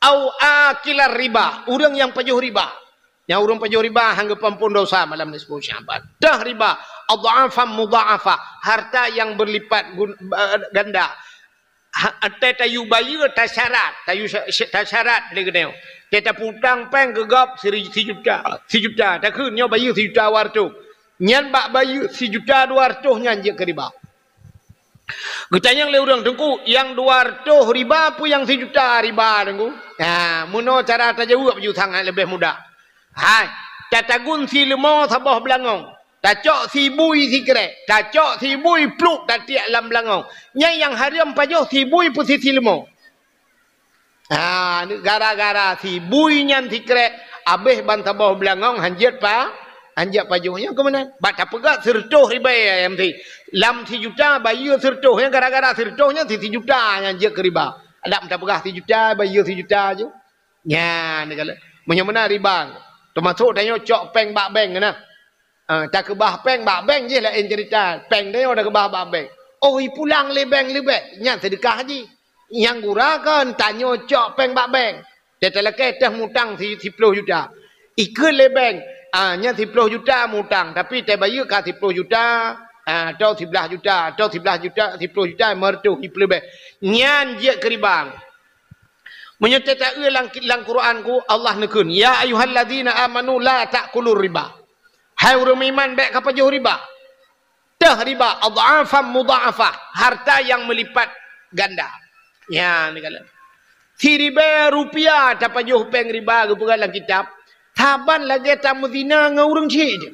Au akilar riba, orang yang pajuh riba. Yang urung pajuh riba hangga pampun dosa malam nisfu Sya'ban. Dah riba adha'afan mudha'afa, harta yang berlipat ganda. Tayu bayu tasyarat, tasyarat dia kena. Kita putang peng gegap 1 juta. Tak kunyo bayu 1 juta wartu. Nyan bak bayu 1 juta 200 nyan je ke riba. Getanya le urang tengku yang 200 riba pu yang 1 juta riba tengku. Muno cara tajawab ju sangat lebih mudah. Hai, tatagun si lemo sabah belangong. Tacok si bui si kerek. Tacok si bui pluk tatiak lam belangong. Nyai yang hariam pajoh si bui pun si lemo. Gara-gara si bui nyan si kerek. Abih ban sabah belangong hanjat pajohnya kemudian. Baca pegat sertoh riba yang si. Lam 1 juta bayu sertoh. Yang gara-gara sertohnya si 1 juta yang je ke riba. Ada minta pegah 1 juta bayu 1 juta je. Ya, ni kalau. Menyemena riba. Termasuk tanya cok peng bak bank kena. Tak kebah peng bak bank je lah yang cerita. Peng dia dah kebah bak bank. Oh, pulang le bank lebih. Yang sedekah je. Yang gurakan tanya cok peng bak bank. Dia telah kata mutang 10 juta. Ikut le bank. Yang 10 juta mutang. Tapi dia bayar kah 10 juta. Atau 11 juta. Atau 11 juta. 10 juta mertu. Lebih. Nyan je keribang. Menyertai dalam Quranku Allah nekun ya ayyuhalladzina amanu la ta'kulur riba. Hai orang iman baik apa jauh riba. Dah riba adha'afan mudha'afah, harta yang melipat ganda. Ya ni kalau. Si riba rupiah tak jauh peng riba ke dalam kitab. Taban lagi tamu zina dengan orang cik je.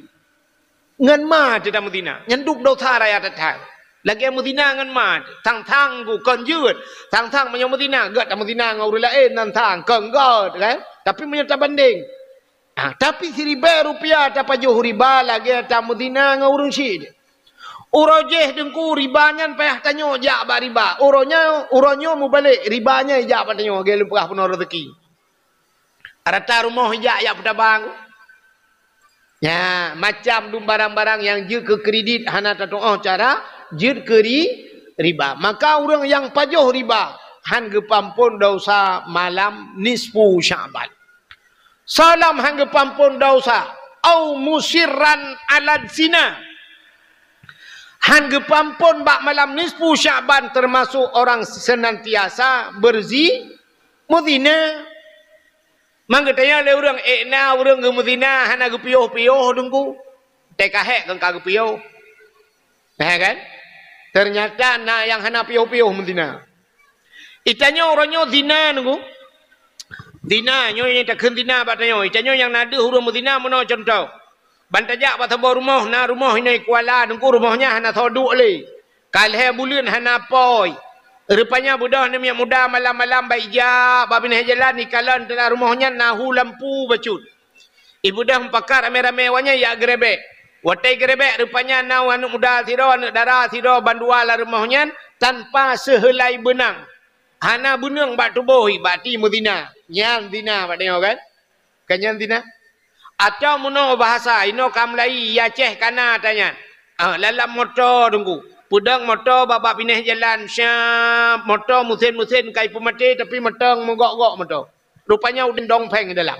Ngan ma ti ta Medina. Nyan duk do tha raya ta tha. Lagi Medina ngan ma. Thang ku kon yut. Thang menyo Medina. Gat ta Medina ngau lain nan thang. Keng gat kan. Tapi menyo ta banding. Tapi si riba rupiah ta pajuh riba lagi ta Medina ngau urang si. Urojeh dengku ribanya payah tanyo jak ba riba. Uronyo mu balik ribanya jak ba tanyo ge lepah pun rezeki. Arata rumah jak ya putabang. Ya, macam dum barang-barang yang je ke kredit hana ta cara je ke riba. Maka orang yang pajuh riba han ge pampun dosa malam nisfu Sya'ban. Salam han ge pampun dosa au musirran alad zina. Han ge pampun bak malam nisfu Sya'ban termasuk orang senantiasa muzina. Mangga tanya le urang urang ge muzina hana ge piyoh dengku. Tekahek kan ka ge piyoh. Kan? Ternyata yang hana piyoh muzina. Itanya orangnya zina dengku. Zina nyo yang tak zina bak tanyo. Itanya yang nada urang muzina mono contoh. Bantajak ba tabo rumah na rumah ini kuala dengku rumahnya hana thoduk le. Kalhe bulan hana poi. Rupanya budak ni muda malam-malam baija ba binah jalan ni kalan dalam rumahnya nahu lampu bacut. Ibu dah pakar rame-rame wanya ya gerebek. Watai gerebek rupanya nau anak muda siro anak dara siro bandua la rumahnya tanpa sehelai benang. Hana benang bak tubuh bati mudina. Nyan dina bak tengok kan? Kanyan dina. Atau muno bahasa ino kamlai ya ceh kana tanya. Lalam motor tunggu. Pudang motor babak pindah jalan syap. Motor musin-musin kai pemati tapi meteng menggok-gok motor. Rupanya udah dongpeng dalam.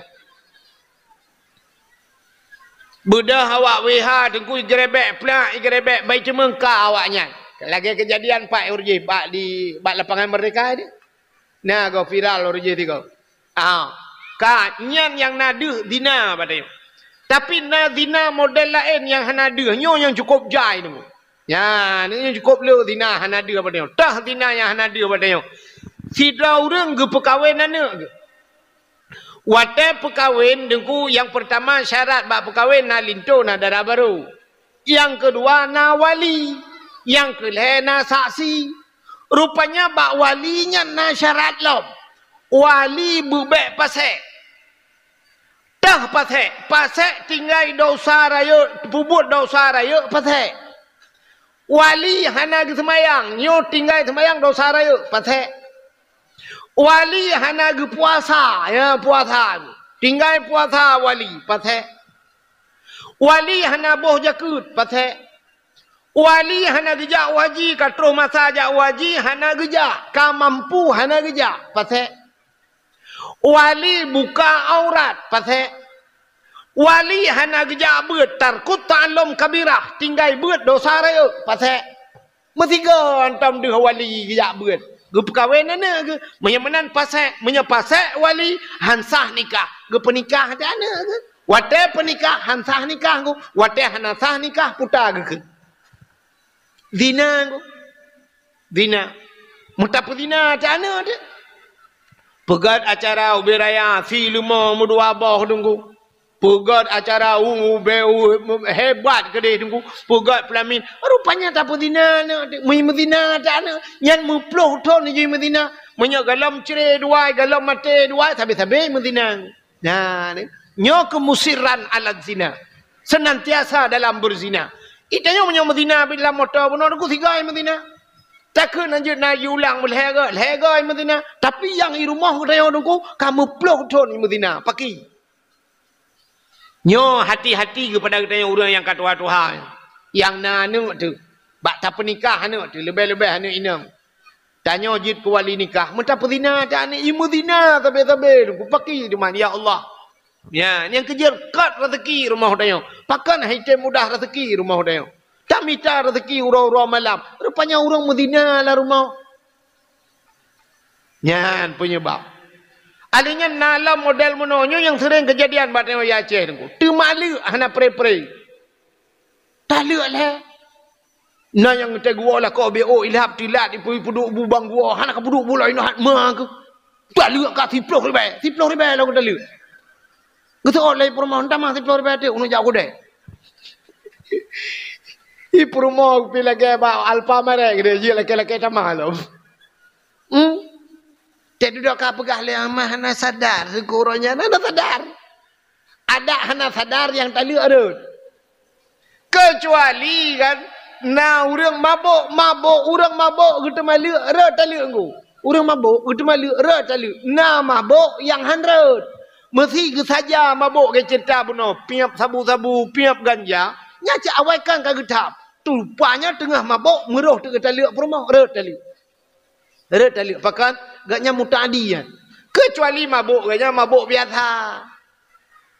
Budah awak WH tengku igerebek pelak igerebek baik cuma ka awaknya. Lagi kejadian Pak Urji bak di lapangan Merdeka dia. Nah go viral Urji tiga. Ka nyan yang nada dina padanya. Tapi na dina model lain yang hanada nyo yang cukup jai tu. Ya, ni yang cukup le dina hanada padanya. Tah dina yang hanada padanya. Sida urang ge perkahwinan ge. Watai perkahwin dengku yang pertama syarat bak perkahwin na linto na darah baru. Yang kedua na wali. Yang kelih na saksi. Rupanya bak walinya na syarat lom. Wali bubek pasek. Dah pasek. Pasek tinggal dosa raya. Pubut dosa raya pasek. Wali hana ke semayang. Nyo tinggal semayang dosa raya pasek. Wali hana ge puasa, ya puasa. Tinggal puasa wali, pasal. Wali hana boh jakut, pasal. Wali hana gejak waji, katro masa jak waji hana gejak, ka mampu hana gejak, pasal. Wali buka aurat, pasal. Wali hana gejak beut, tarkut ta'allum kabirah, tinggal beut dosa raya, pasal. Mestiga antam deh wali gejak beut. Ge perkahwinan ge menyamanan pasek menyapasek wali hansah nikah ge penikah ada ge wate penikah hansah nikah ge wate hansah nikah puta ge zina ge zina muta zina ada de pegat acara ubi raya si lima mudua boh tunggu pegat acara hebat gede tunggu pegat pelamin rupanya tak zina Medina tak ana nyan muploh ton je Medina menyo galam cerai dua galam mate dua sabe-sabe Medina nah nyo kemusiran alat zina senantiasa dalam berzina itanya menyo Medina bila motor pun aku tiga Medina takkan anjut na ulang lehega Medina tapi yang di rumah saya aku kamu ploh ton Medina pakai nyo hati-hati kepada kita orang yang katua-tua yang nanu tu bak tak pernikah anu tu lebih-lebih anu inang tanya jid ke wali nikah mentah pezina tak ni imu zina tabe-tabe ku paki di mana ya Allah ya yang kejar kat rezeki rumah dayo pakan haitem mudah rezeki rumah dayo tak minta rezeki ura-ura malam rupanya orang Medina lah rumah nyan penyebab alinya nala model mononyo yang sering kejadian bat nyo ya Aceh tu. Tu malu hana pre-pre. Tak lek lah. Na yang te gua lah ko BO ilhap tilat di puduk bubang gua hana ka puduk bulai no hat ma ke. Tak lek ka 10 ribu lah ko tak lek. Gitu oleh permohon tamah 10 ribu tu unu jauh deh. I perumahan pi lagi ba alfa merek dia je laki-laki tamah lo. Tak duduk ka pegah le amah hana sadar sekurangnya hana sadar. Ada hana sadar yang tak lihat ada. Kecuali kan na urang mabuk urang mabuk kita malu re tak lihat engko. Urang mabuk kita malu re tak lihat. Na mabuk yang 100. Mesti ke saja mabuk ke cerita buno piap sabu-sabu piap ganja nya cak awaikan ka getap tu rupanya tengah mabuk meroh tengah taliuk perumah re taliuk pakan gaknya mutadi kan kecuali mabuk gaknya mabuk biasa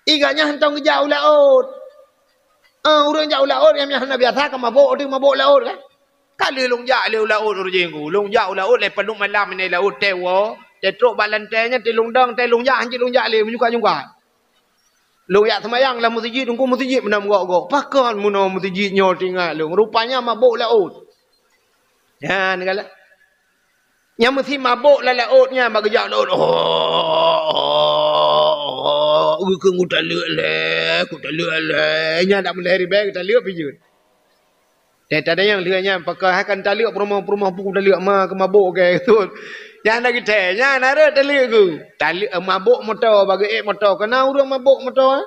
igaknya hentang jauh laut urang jauh laut yang biasa kan mabuk laut kan kali long laut urjengku long jauh laut le penuh malam ni laut tewo truk balantainya te lungdang te lungjak hanjit lungjak le menyuka-nyuka. Lungjak semayang lah masjid tunggu masjid menam gok-gok. Pakan muno masjid nyo tinggal lu. Rupanya mabuk laut. Ya negala. Yang mesti mabuk lah lautnya mak gejak laut. Ku tak le. Nya tak melari beg tak le pijut. Tak ada yang lihatnya pakai akan tak le rumah-rumah pun tak le mak mabuk ke tu. Yang nak kita, yang ada tali aku, tali mabuk motor bagi motor, kena orang mabuk motor,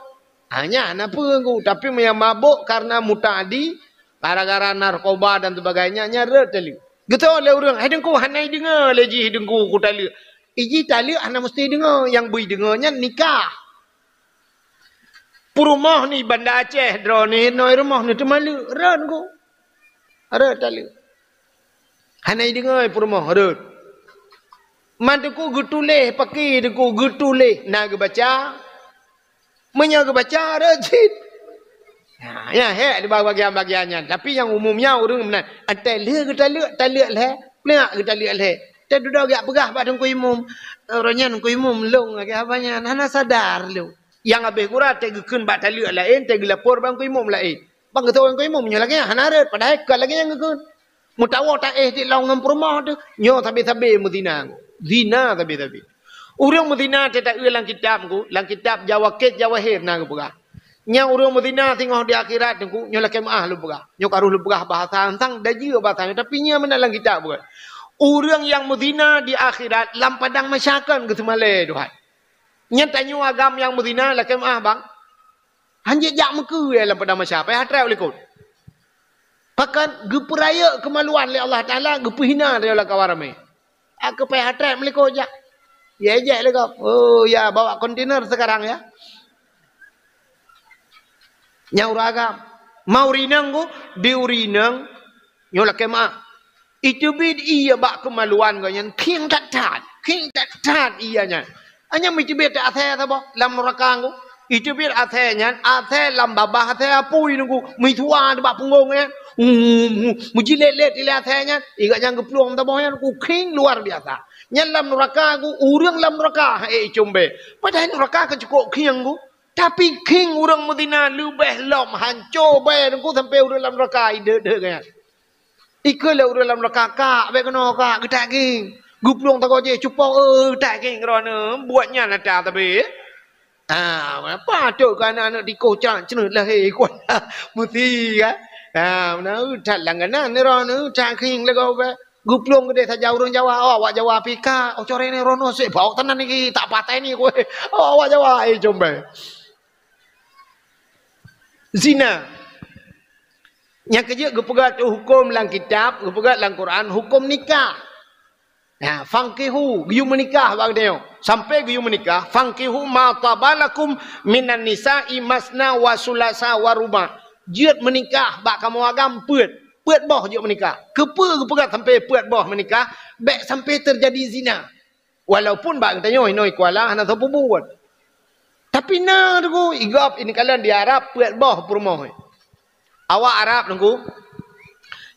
hanya apa aku, tapi yang mabuk karena mutadi, gara-gara narkoba dan sebagainya, nyara tali. Gitu oleh orang, hidungku hanai dengar, leji hidungku ku tali, iji tali, anak mesti dengar, yang bui dengarnya nikah. Purumah ni Banda Aceh, drone ni, noi rumah ni temalu, ran ku, ada tali. Hanai dengar purumah, ada. Mantuku getuleh pakai deku getuleh nak baca menyaga baca rajin ya he di bagian-bagiannya tapi yang umumnya orang benar tali le pelak ke tali le tak duduk agak pegah pada ku imum orangnya ku imum long agak apanya hana sadar lu yang habis kurat tegekeun ba tali lain teg lapor bang ku imum lain bang kata ku imum nya lagi hana red padahal ke lagi yang gekeun mutawa tak di laungan rumah tu nyo tabe-tabe mudina zina tapi urang Medina tak lang kitab Jawa Ket Jawa Her na buka nya urang Medina tengok di akhirat tu nyo lakem lu buka nyo karuh lu buka bahasa tentang daji bahasa tapi nya mana lang kitab buka urang yang Medina di akhirat lam padang masyarakat ke semale Tuhan nya tanyo agam yang Medina lakem bang hanjit jak meku lam padang masyarakat hatre oleh kau pakan geperaya kemaluan oleh Allah Taala gepehina dia kawarame aku payah trap meliko je. Ya je leko. Oh ya bawa kontainer sekarang ya. Nyauraga mau rinang go diurinang nyola kema. Itu bid iya bak kemaluan go nyan king tat iyanya. Hanya mesti bid tak athe tabo lam neraka go. Itu bid athe nyan athe lam babah athe apui nunggu mi tua di bak punggung ya. Muji let-let lihatnya, ikat yang gepluang tabohnya ku king luar biasa. Nyalam neraka ku urang lam neraka combe. Padahal neraka ke cukup king ku, tapi king urang Medina lebih lom hancur bae ku sampai urang lam neraka ide kan. Ikut urang lam neraka kak bae kena kak getak king. Gepluang tago je cupok tak king kerana buatnya nata tapi. Apa tu kan anak dikocak cenut lah kuat. Mesti kan. Nó thật là ngana nó ro nó trang khinh le go be guplong ke desa Jawa Jawa awak Jawa pika core ne rono se bau tenan iki tak pateni kowe awak Jawa jombe zina yang kerja gepegat hukum lang kitab gepegat lang Quran hukum nikah fangkihu giyu menikah bang deo sampai giyu menikah fangkihu ma tabalakum minan nisa'i masna wa sulasa wa ruba jiat menikah bak kamu agam puat boh jiat menikah kepegat sampai puat boh menikah bek sampai terjadi zina walaupun bak tanya noi kuala hana sapu buat tapi na tu igap ini kalian di Arab puat boh perumah awak Arab nunggu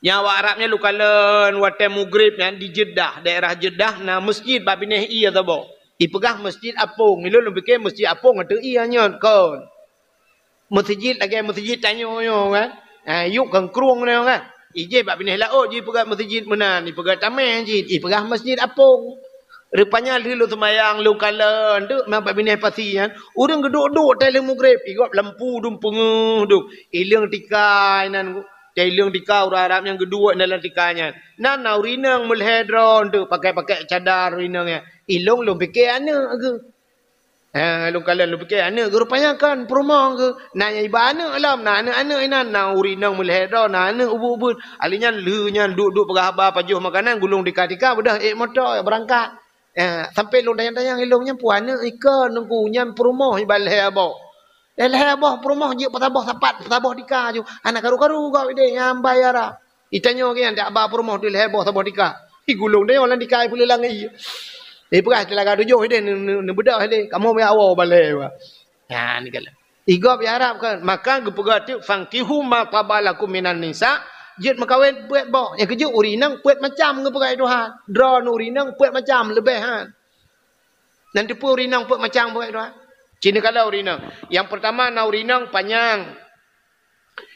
yang awak Arabnya lu kalian wate mugrib kan di Jeddah daerah Jeddah na masjid bab bineh iya tabo dipegah masjid apung milu lu bikin masjid apung ada iya nyon kon masjid lagi masjid tanya yo kan yuk kan kruang ni kan ije bab bineh laut je pegat masjid menan ni pegat tamai je pegah masjid apung rupanya lu semayang lu kalan tu bab bineh pasi kan urang geduk-duk tele mugrib igap lampu dum penguh duk ilang tikai nan Telung tika orang Arab yang kedua dalam tikanya. Nana urinang mulhedron tu pakai cadar urinangnya. Ilong lu fikir ana ke? Lu kalian lu fikir ana ke rupanya kan perumah ke? Nanya iba ana alam na ana ina na urinang mulhedron na ana ubud. Alinya leunya duduk pegahaba pajuh makanan gulung tika bedah motor berangkat. Sampai lu tanya-tanya ilongnya puana ikan nunggunya perumah ibalai abah. Lelah abah perumah je patabah sapat patabah tika ju. Anak karu-karu kau ide yang bayar. Itanyo ke yang tak abah perumah tu lelah abah tabah tika. Gulung dia orang tika pula langai. Peras telaga tujuh ide ne bedah ide. Kamu mai awal balai wa. Ya ni kala. Iga biarap kan. Maka gepegati fangkihu ma tabalakum minan nisa. Jit makawin puet bah. Yang kerja urinang puet macam gepegai Tuhan. Draw urinang puet macam lebih han. Nanti pun urinang puet macam puet Tuhan. Cina kala urinang. Yang pertama na urinang panjang.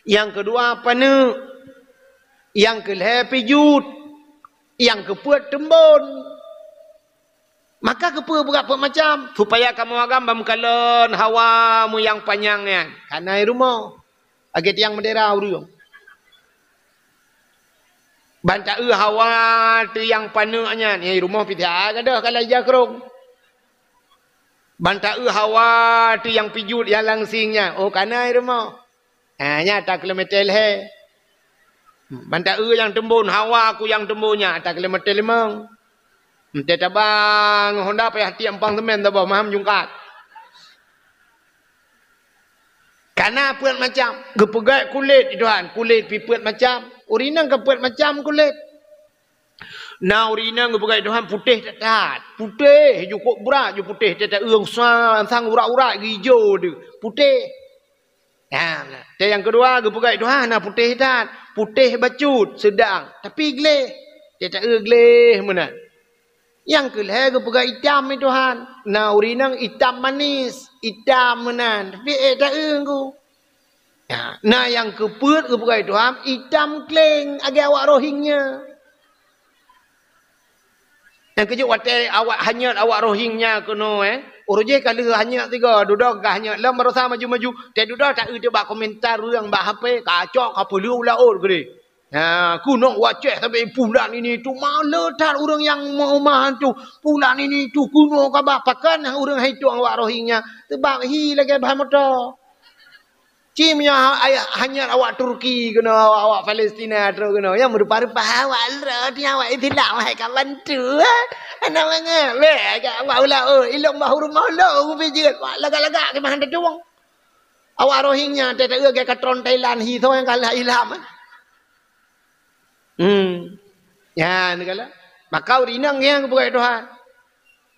Yang kedua pana. Yang kelih pijut. Yang kepuat tembun. Maka kepuat berapa macam. Supaya kamu agam bamkalan hawa mu yang panjangnya. Karena rumah. Agak yang mendera uring. Bantak hawa tu yang panaknya. Ni rumah pita ada kalau jakrong. Bantak hawa tu yang pijut yang langsingnya. Oh karena rumah. Nya tak kilometer he. Bantak yang tembun hawa aku yang tembunnya tak kilometer limang. Dia tabang Honda payah tiap empang temen tabah maham jungkat. Karena puat macam gepegat kulit Tuhan, kulit pipuat macam urinang kepuat macam kulit. Nah urinang gepegat Tuhan putih tak putih cukup berat je putih tak eung sang urat-urat hijau tu putih. Dia yang kedua gepegat Tuhan nah putih tak putih bacut sedang tapi geleh dia tak geleh mana. Yang kelih gepegat hitam ni Tuhan. Nah urinang hitam manis, hitam menan tapi tak eung. Nah yang keput gepegat Tuhan hitam kleng agak awak rohingnya. Yang kejut watai awak hanyat awak rohingnya kuno Uruje kali hanyat tiga duduk ke hanyat lam berusaha maju-maju. Dia duduk tak ada bak komentar yang bak HP kacok kapulu laut gede. Kuno waceh sampai pulan ini tu malah tar orang yang mau mahan tu pulan ini tu kuno kabak pakan orang itu awak rohingnya tebak hi lagi bahan motor. Cimnya hanya awak Turki kena awak Palestina terus kena yang merupa-rupa awak dia awak itu lah mai kawan tu anak mana le awak ulah ilong bahu rumah lo pijit lagak-lagak ke bahan tuang awak rohingnya tak ada ke katron Thailand hi tu yang kalah ilham ya ni kala maka urinang yang kepada Tuhan.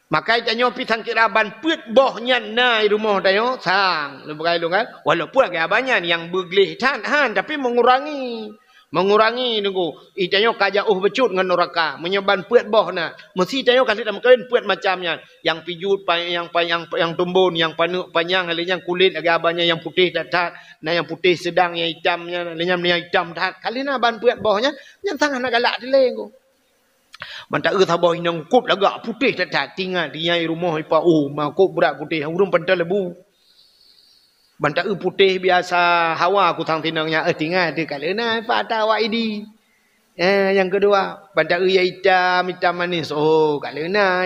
Maka janyo pisang kiraban put bohnya nai rumah dayo sang lebai lu kan walaupun agak banyak yang bergelih han tapi mengurangi nunggu itanyo kaja becut ngan neraka menyeban put boh na mesti janyo kasih dalam kawin put macamnya yang pijut yang tumbun yang panuk panjang alinya kulit agak banyak yang putih tak nah yang putih sedang yang hitamnya alinya yang hitam tak kalina ban put bohnya yang sangat nak galak dileng Mantak tabah inang kup lagak putih tak tinggal dia rumah ipa kup berat putih urung pental lebu. Mantak putih biasa hawa aku tang tinangnya tinggal dia kalena ipa tawa idi. Yang kedua mantak ya hitam manis. Oh kalena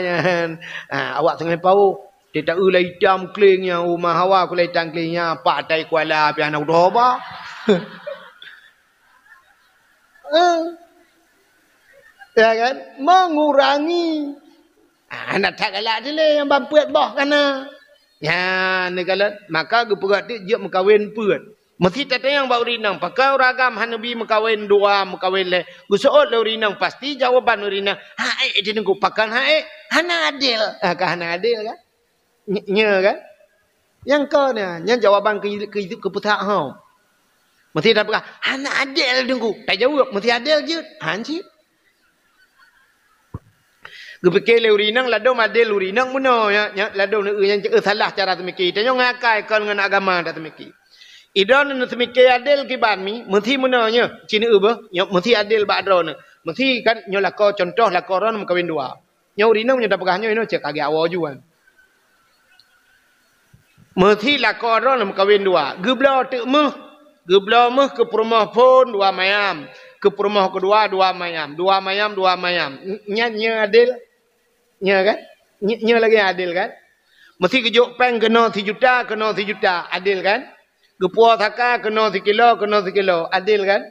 awak tengah pau dia tak lah hitam klingnya rumah hawa aku lah hitam klingnya patai kuala pian aku doba. Ya kan mengurangi nak tak galak dia yang bampuat boh kana ya ni kala maka gepegat dia mekawin puat mesti tak yang bau rinang pakai ragam hanabi mekawin dua mekawin le gusoot le rinang pasti jawaban rinang dia nunggu pakan hana adil ka hana adil kan nya kan yang kau ni yang jawaban ke putak hau mesti tak pakai hana adil nunggu tak jawab mesti adil je hanci gepeke le urinang lado madel urinang muno ya lado yang salah cara temiki tanyo ngakai kon ngan agama dak temiki idon nu temiki adel kiban mi mesti muno nya cina ba nya mesti adel ba adron mesti kan nyo lako contoh lako ron kawin dua nya urinang nya dak pegah nya cek age awo juan mesti lako ron kawin dua geblo te meh Geblomeh ke perumah pun 2 mayam. Ke perumah kedua 2 mayam. 2 mayam, 2 mayam. Nya adil. Nya kan? Nya lagi adil kan? Mesti kejuk peng kena 1 juta, kena 1 juta. Adil kan? Gepua taka kena 1 kilo, kena 1 kilo. Adil kan?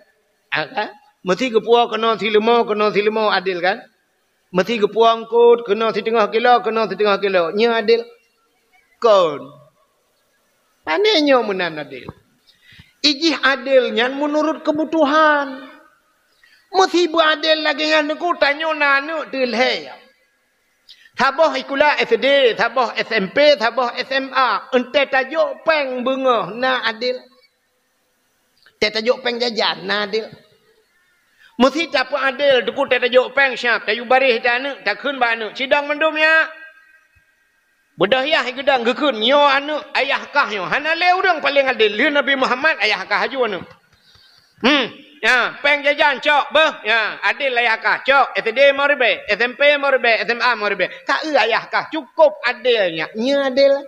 Kan? Mesti gepua kena 1 lima, kena 1 lima. Adil kan? Mesti gepua angkut kena 1/2 kilo, kena 1/2 kilo. Nya adil. Kon. Panenya menan adil. Ijih adilnya menurut kebutuhan. Mesti beradil lagi dengan aku tanya nanu dilhai. Tabah ikula SD, tabah SMP, tabah SMA. Ente tajuk peng bunga na adil. Te tajuk peng jajan na adil. Mesti tak adil deku te tajuk peng syap, tayu baris tak tak kun ba anu. Sidang mendumnya. Bedah yah gedang gekun nyo anu ayah kah nyo. Hana le urang paling adil li Nabi Muhammad ayah kah haju anu. Ya, peng jajan cok beh. Ya, adil ayah kah cok. SD mau ribe, SMP mau ribe, SMA mau ribe. Tak ayah kah cukup adilnya. Nya adil.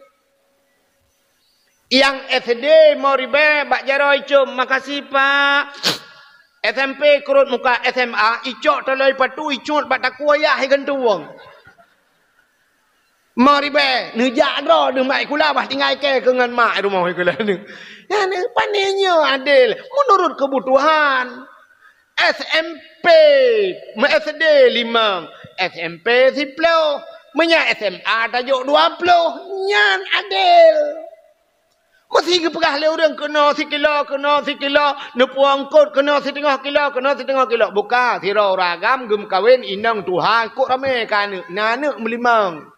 Yang SD mau ribe bak jaroi cum makasih Pak. SMP kurut muka SMA icok toloi patu icut bak takua ayah gentuang. Mari be, nejak dah mak kula bah tinggal ke dengan mak rumah kula ni. Ya ni panenya adil menurut kebutuhan. SMP, SD 5, SMP 10, menya SMA tajuk 20, nyan adil. Mesti ke pegah le orang kena 1 kilo, kena 1 kilo, nepuang kot kena 1/2 kilo, kena 1/2 kilo. Buka tirau ragam gem kawin inang Tuhan kok rame kan nane melimang.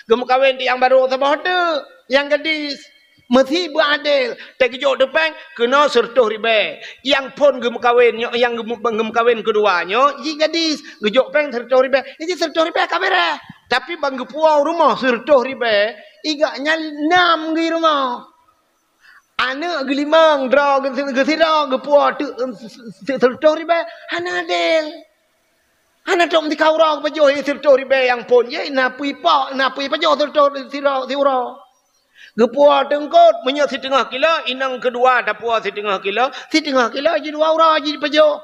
Gem kawin di yang baru sabah tu, yang gadis mesti beradil. Tak kejut depan kena 100 ribu. Yang pun gem kawin yang gem kawin keduanya, ji gadis kejut peng 100 ribu. Ini 100 ribu kamera. Tapi bang gepuau rumah 100 ribu, igaknya 6 di rumah. Anak gelimang draw gesira gepuau 100 ribu. Hana adil. Hana tom di kaurang pajoh 100 ribu yang pun ye napui pak napui pajoh 100 sira. Gepua tengkot menyak 1/2 kilo, inang kedua dapua 1/2 kilo, 1/2 kilo je 2 orang je pajoh.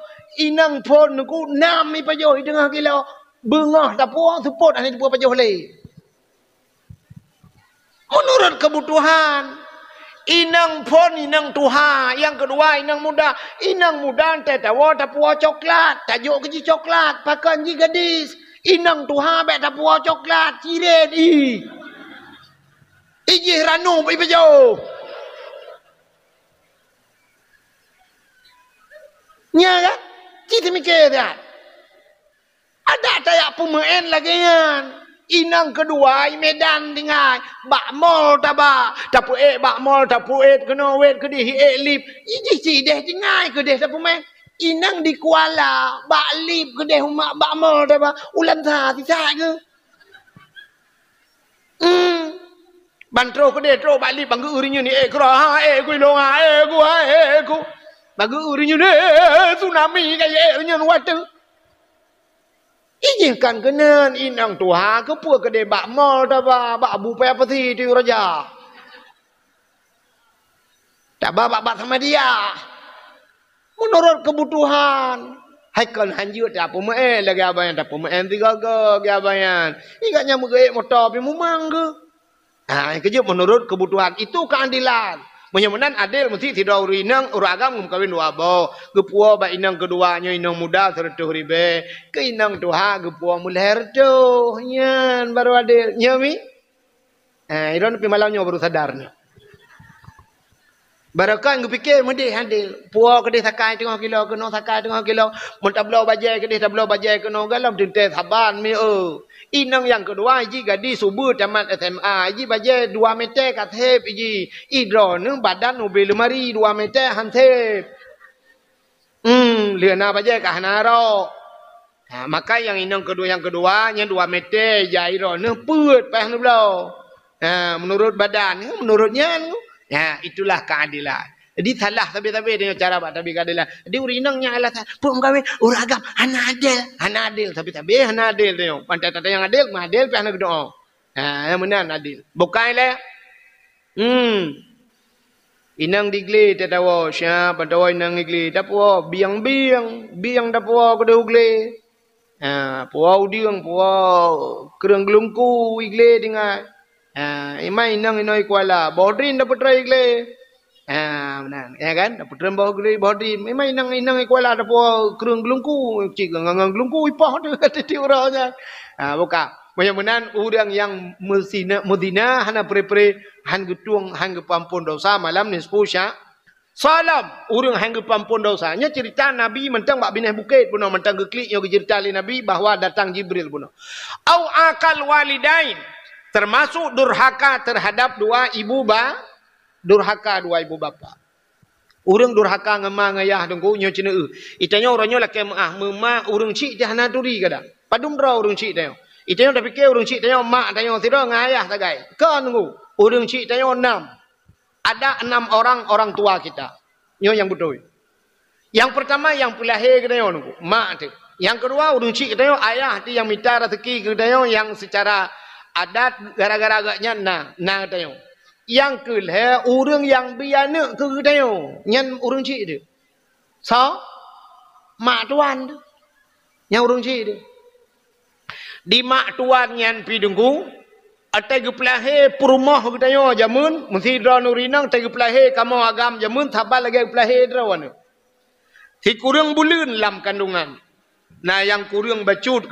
Inang pun ku 6 mi pajoh 1/2 kilo. Bengah dapua support ane dapua pajoh le. Menurut kebutuhan. Inang pun inang tuha, yang kedua inang muda ente tawa dapua coklat, tajuk keji coklat, pakan ji gadis. Inang tuha bet dapua coklat, ciret i. Ijih ranu pi pajoh. Nya kan? Cita mikir dah. Ada tayak pemain lagi kan. Inang kedua Medan tinggal bak mall taba tapu bak mall tapu kena wait ke di lip iji cideh tinggal ke deh tapu main inang di Kuala bak lip ke deh umak bak mall taba ulan sa tidak ke bantro ke deh tro bak lip banggu urinya ni kro ha ku long ha ku banggu urinya ni tsunami kayak urinya watu. Ijinkan kenen inang tuha ke puak ke bak mall taba bak bupai apa sih tu raja. Taba bak sama dia. Menurut kebutuhan. Haikal hanjut tak pemain lagi abayan tak pemain 3 ke abayan. Igaknya megek motor pi mumang ke. Kejut menurut kebutuhan itu keadilan. Menyemenan adil mesti tidak urinang uragam kawin 2 bo. Gepua ba inang keduanya inang muda 100 ribu. Ke inang tuha gepua mulher tu. Nyan baru adil. Nyami. Iron pi malaunya baru sadar ni. Barakan gepikir medih adil. Puak ke dia sakai 3 kilo kena sakai 3 kilo. Mentablau bajai ke dia tablau bajai kena galam tinte saban mi Inang yang kedua iji gadis subuh tamat SMA iji bajai 2 meter katep iji idron badan mobil lemari 2 meter hantep liana bajai kah naro maka yang inang kedua nya 2 meter jairon put pah nu blau menurut badan menurutnya itulah keadilan. Jadi salah tapi dengan cara buat tapi keadilan. Jadi urinangnya alasan pun kami uragam hana adil tapi hana adil tu. Pantai tata yang adil mah adil pi hana doa. Yang benar adil. Bukan le. Inang digle tatawa sya patawa inang igle dapwa biang dapwa kada ugle. Puau diang puau kerang gelungku igle dengan imai inang inoi kuala bodrin dapat try igle. Benar ya kan dapat try bodrin imai inang kuala dapwa kerang gelungku cik ngang gelungku ipah tu kata orangnya. Buka mudah-mudahan orang yang Medina hana pre-pre han getuang han gepampun dosa malam ni sepusya salam orang hang gepampun dosanya cerita Nabi mentang bak binah bukit puno mentang gekliknya ke cerita Nabi bahawa datang Jibril puno au akal walidain termasuk durhaka terhadap dua ibu bapa orang durhaka ngemang ayah dengku nyo cina itanya orangnya laki mema orang cik dah naturi kada padum dra orang cik tayo itanya dah fikir orang cik tayo mak tayo tira ngayah tagai kan dengku orang cik tayo 6 ada 6 orang tua kita. Nyo yang betul. Yang pertama yang pelahir kita nunggu, mak tu. Yang kedua urang cik kita ayah tu yang minta rezeki kita yang secara adat gara-gara agaknya nah kita. Yang kelih urang yang biana ke kita nyan urang cik tu. So mak tuan tu. Yang urang cik tu. Di mak tuan nyan pi dengku atai gepelahe perumah kita jamun mesti dra nurinang atai gepelahe kamu agam jamun thabal lagi gepelahe drawan si kurang bulan lam kandungan nah yang kurang bacut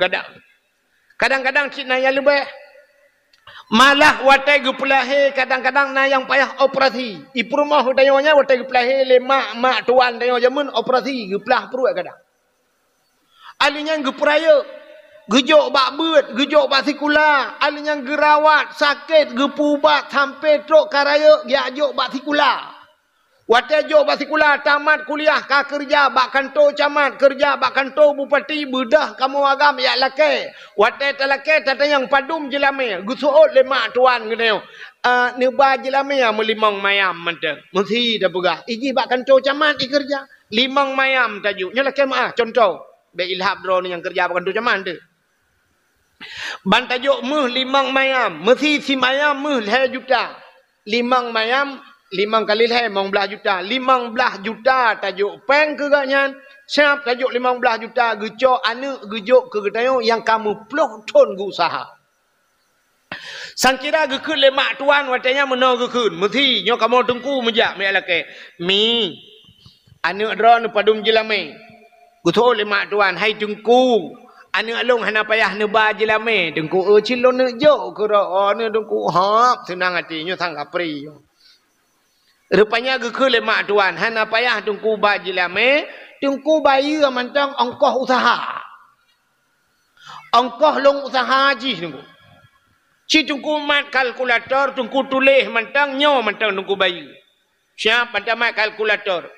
kadang-kadang cik naya lebih malah watai gepelahe kadang-kadang na yang payah operasi i perumah kita nya watai gepelahe le mak tuan kita jamun operasi gepelah perut kadang alinya gepraya gejok bak beut, gejok bak sikula, alinya gerawat, sakit, gepubat, sampai trok karaya, dia jok bak sikula. Watai jok bak sikula, tamat kuliah, ka kerja, bak kantor camat, kerja, bak kantor bupati, bedah, kamu agam, ya laki. Watai talaki, tata yang padum jelame, gusuot lemak tuan, kena neba jelame, melimang mayam, mantap. Mesti dah pegah. Iji bak kantor camat, kerja, limang mayam tajuk. Nyala kemah, contoh. Baik ilham drone yang kerja bak kantor camat tu. Bantajuk meh 5 mayam. Mesti si mayam meh 2 juta. 5 mayam, 5 kali 2, 15 juta. 15 juta tajuk peng ke gaknya. Siap tajuk 15 juta. Gejok anak, gejok ke getayo yang kamu peluk ton usaha. Sangkira gekun lemak tuan watanya meno gekun. Mesti nyo kamu tengku mejak me laki. Mi anak dron padum jelame. Guto lemak tuan hai tengku. Anak long hana payah neba jelame dengku cilon ne jo kero ne dengku hap senang hati nyo sang apri rupanya gekele mak tuan hana payah dengku ba jelame dengku bayi mantang ongkoh usaha ongkoh long usaha ji dengku ci dengku mat kalkulator dengku tulis mantang nyo mantang dengku bayi siap pada mat kalkulator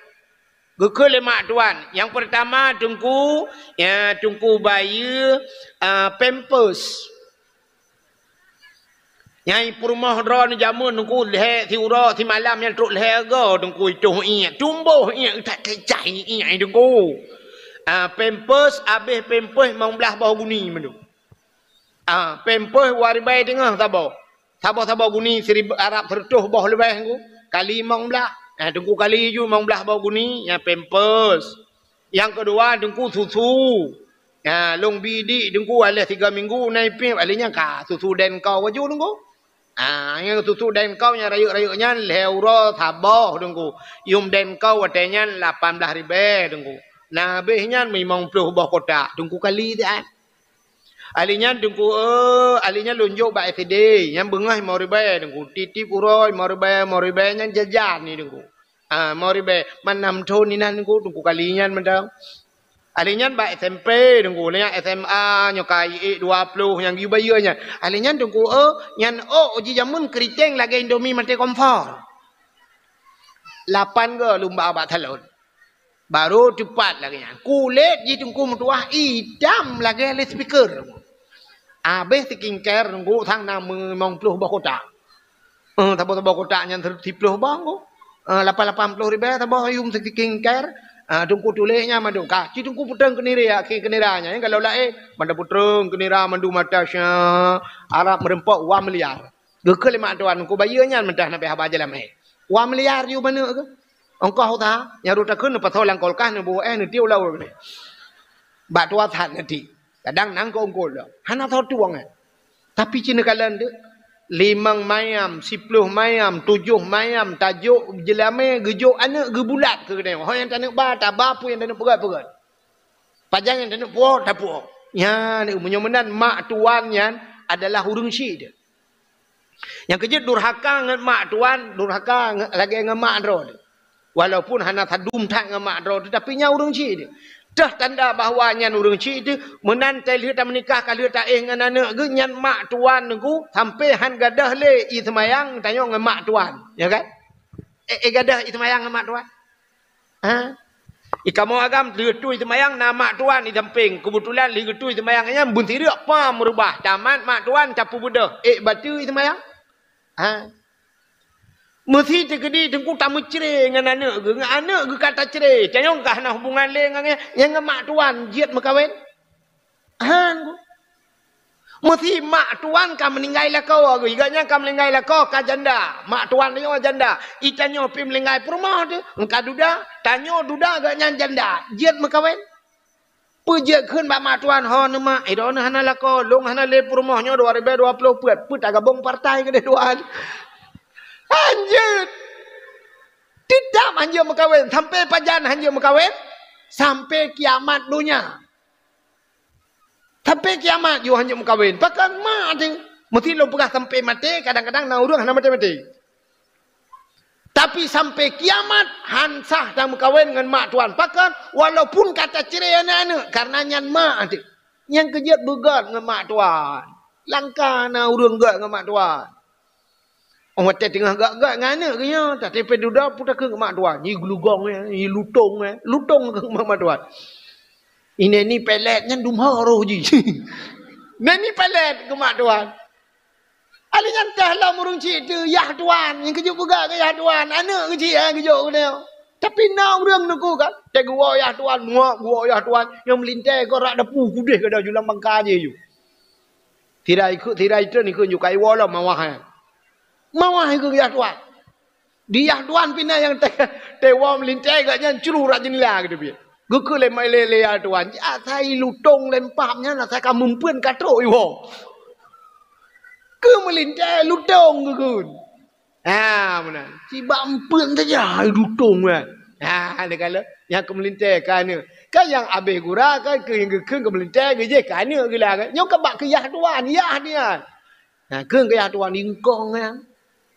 gekele mak tuan. Yang pertama tungku bayi pampers. Yang perumah dron jamun tungku leh si ura si malam yang truk leh go tungku itu tumbuh tak kecai tungku. Pampers habis pampers mau belah bau guni mendu. Pampers waribai tengah tabau. Tabau guni Seribu Arab tertuh bawah lebih tungku. Kali mau belah tungku kali ju mang belah bau guni ya pampers. Yang kedua tungku susu. Ya long bidik tungku ala 3 minggu naik pip alinya ka susu den kau waju tungku. Yang susu den kau nya rayuk-rayuknya leuro thabah tungku. Yum den kau watenya 18,000 tungku. Nah behnya 50 bah kotak tungku kali dia. Alinya tungku alinya lunjuk ba FD yang bengah mau ribai tungku titip uroi mau ribai yang jajan ni tungku mau ribai manam ton ni nan tungku kalinya mendang alinya ba SMP tungku nya SMA nyokai 20 yang gibayanya alinya tungku nyan uji jamun keriteng lagi Indomie mate kompor 8 ke lumba ba talon baru cepat lagi kulit ji tungku mutuah idam lagi le speaker habis skincare nunggu thang 60 bah kotak. Tabo kotak yang 30 bang ko. 80 ribu tabo yung skincare. Tungku tulehnya mandu ka. Ci tungku putreng kenira keniranya. Kalau lae manda putreng kenira mandu matasya Arab merempok 1 miliar. Gekel mak tuan ku bayanya mentah nabe haba jalam Wa miliar you mana ke? Engkau ta, yang ruta kun pa tholang kolkah ne bo ni tiu lau ni. Ba tua than nanti. Kadang nang ko ongkol. Hana tho tuang. Tapi cina kalan tu 5 mayam, 10 mayam, 7 mayam, tajuk jelame gejuk anak gebulat ke kena. Hoi yang tak nak ba, tak ba pun yang tak nak pegat-pegat. Pajang yang tak nak puak, tak puak. Ya, ni menyomenan mak tuan yang adalah hurung syid. Yang kejut durhaka dengan mak tuan, durhaka lagi dengan mak dro. Walaupun hana thadum tak dengan mak dro, tapi nya hurung syid. Dah tanda bahawa nyan urang cik tu menantai lihat menikah kalau tak dengan anak ge nyan mak tuan ku sampai han gadah le i semayang tanya dengan mak tuan, ya kan? Gadah i semayang dengan mak tuan. Ha? Ikamu agam lihat tu i semayang nama mak tuan i samping. Kebetulan lihat tu i semayangnya buntir apa merubah tamat mak tuan capu budah. Batu i semayang. Ha? Mesti terkedi tengku tamu cerai dengan anak ke kata cerai. Tanyong kah nak hubungan le dengan yang mak tuan jiat makawin. Han. Mesti mak tuan kan meninggal lah kau aku. Iganya kan meninggal lah kau ka janda. Mak tuan ni janda. Itanyo pi meninggal perumah tu. Engka duda, tanyo duda agaknya janda. Jiat makawin. Pujiat kun mak tuan ho ne mak. Ida ne hana lah kau long hana le perumahnya 2020 put agak bong partai ke tuan. Anjir. Tidak anjir makawin. Sampai pajan anjir makawin. Sampai kiamat dunia. Sampai kiamat you anjir makawin. Pakan mak tu. Mesti lo pegah sampai mati. Kadang-kadang nak urung hana mati-mati. Tapi sampai kiamat. Hansah dah makawin dengan mak tuan. Pakan walaupun kata cerai anak-anak. Karena nyan mak tu. Yang kejut begat dengan mak tuan. Langkah nak urung begat dengan mak tuan. Orang mati tengah gak-gak dengan anak ke ya. Tak tepi duda pun tak ke mak tuan. Ni gelugong ya. Ni lutong ya. Lutong ke mak tuan. Ini ni peletnya dumha roh je. Ni pelet ke mak tuan. Ali nyantah lah murung cik tu. Yah tuan. Yang kejut juga ke yah tuan. Anak ke cik ya kejut ke dia. Tapi nak orang nak kan. Tak gua yah tuan. Muak gua yah tuan. Yang melintai kau rak dapu kudih ke dah julang bangka je you. Tirai itu ni kun juga iwala mawah. Mawah itu yah tuan. Dia tuan pina yang tewa melintai agaknya curur rak jendela gitu dia. Guku le mai le ya tuan. Ya sai lutong lempapnya nak saya kamu pun katrok iwo. Ke melintai lutong gugun. Mana? Tiba empun saja lutong kan. Ada kala yang ke melintai kan. Kan yang abe gura kan ke yang ke melintai ke je kan gila kan. Nyok kebak ke yah tuan, yah dia. Ke yah tuan ingkong kan.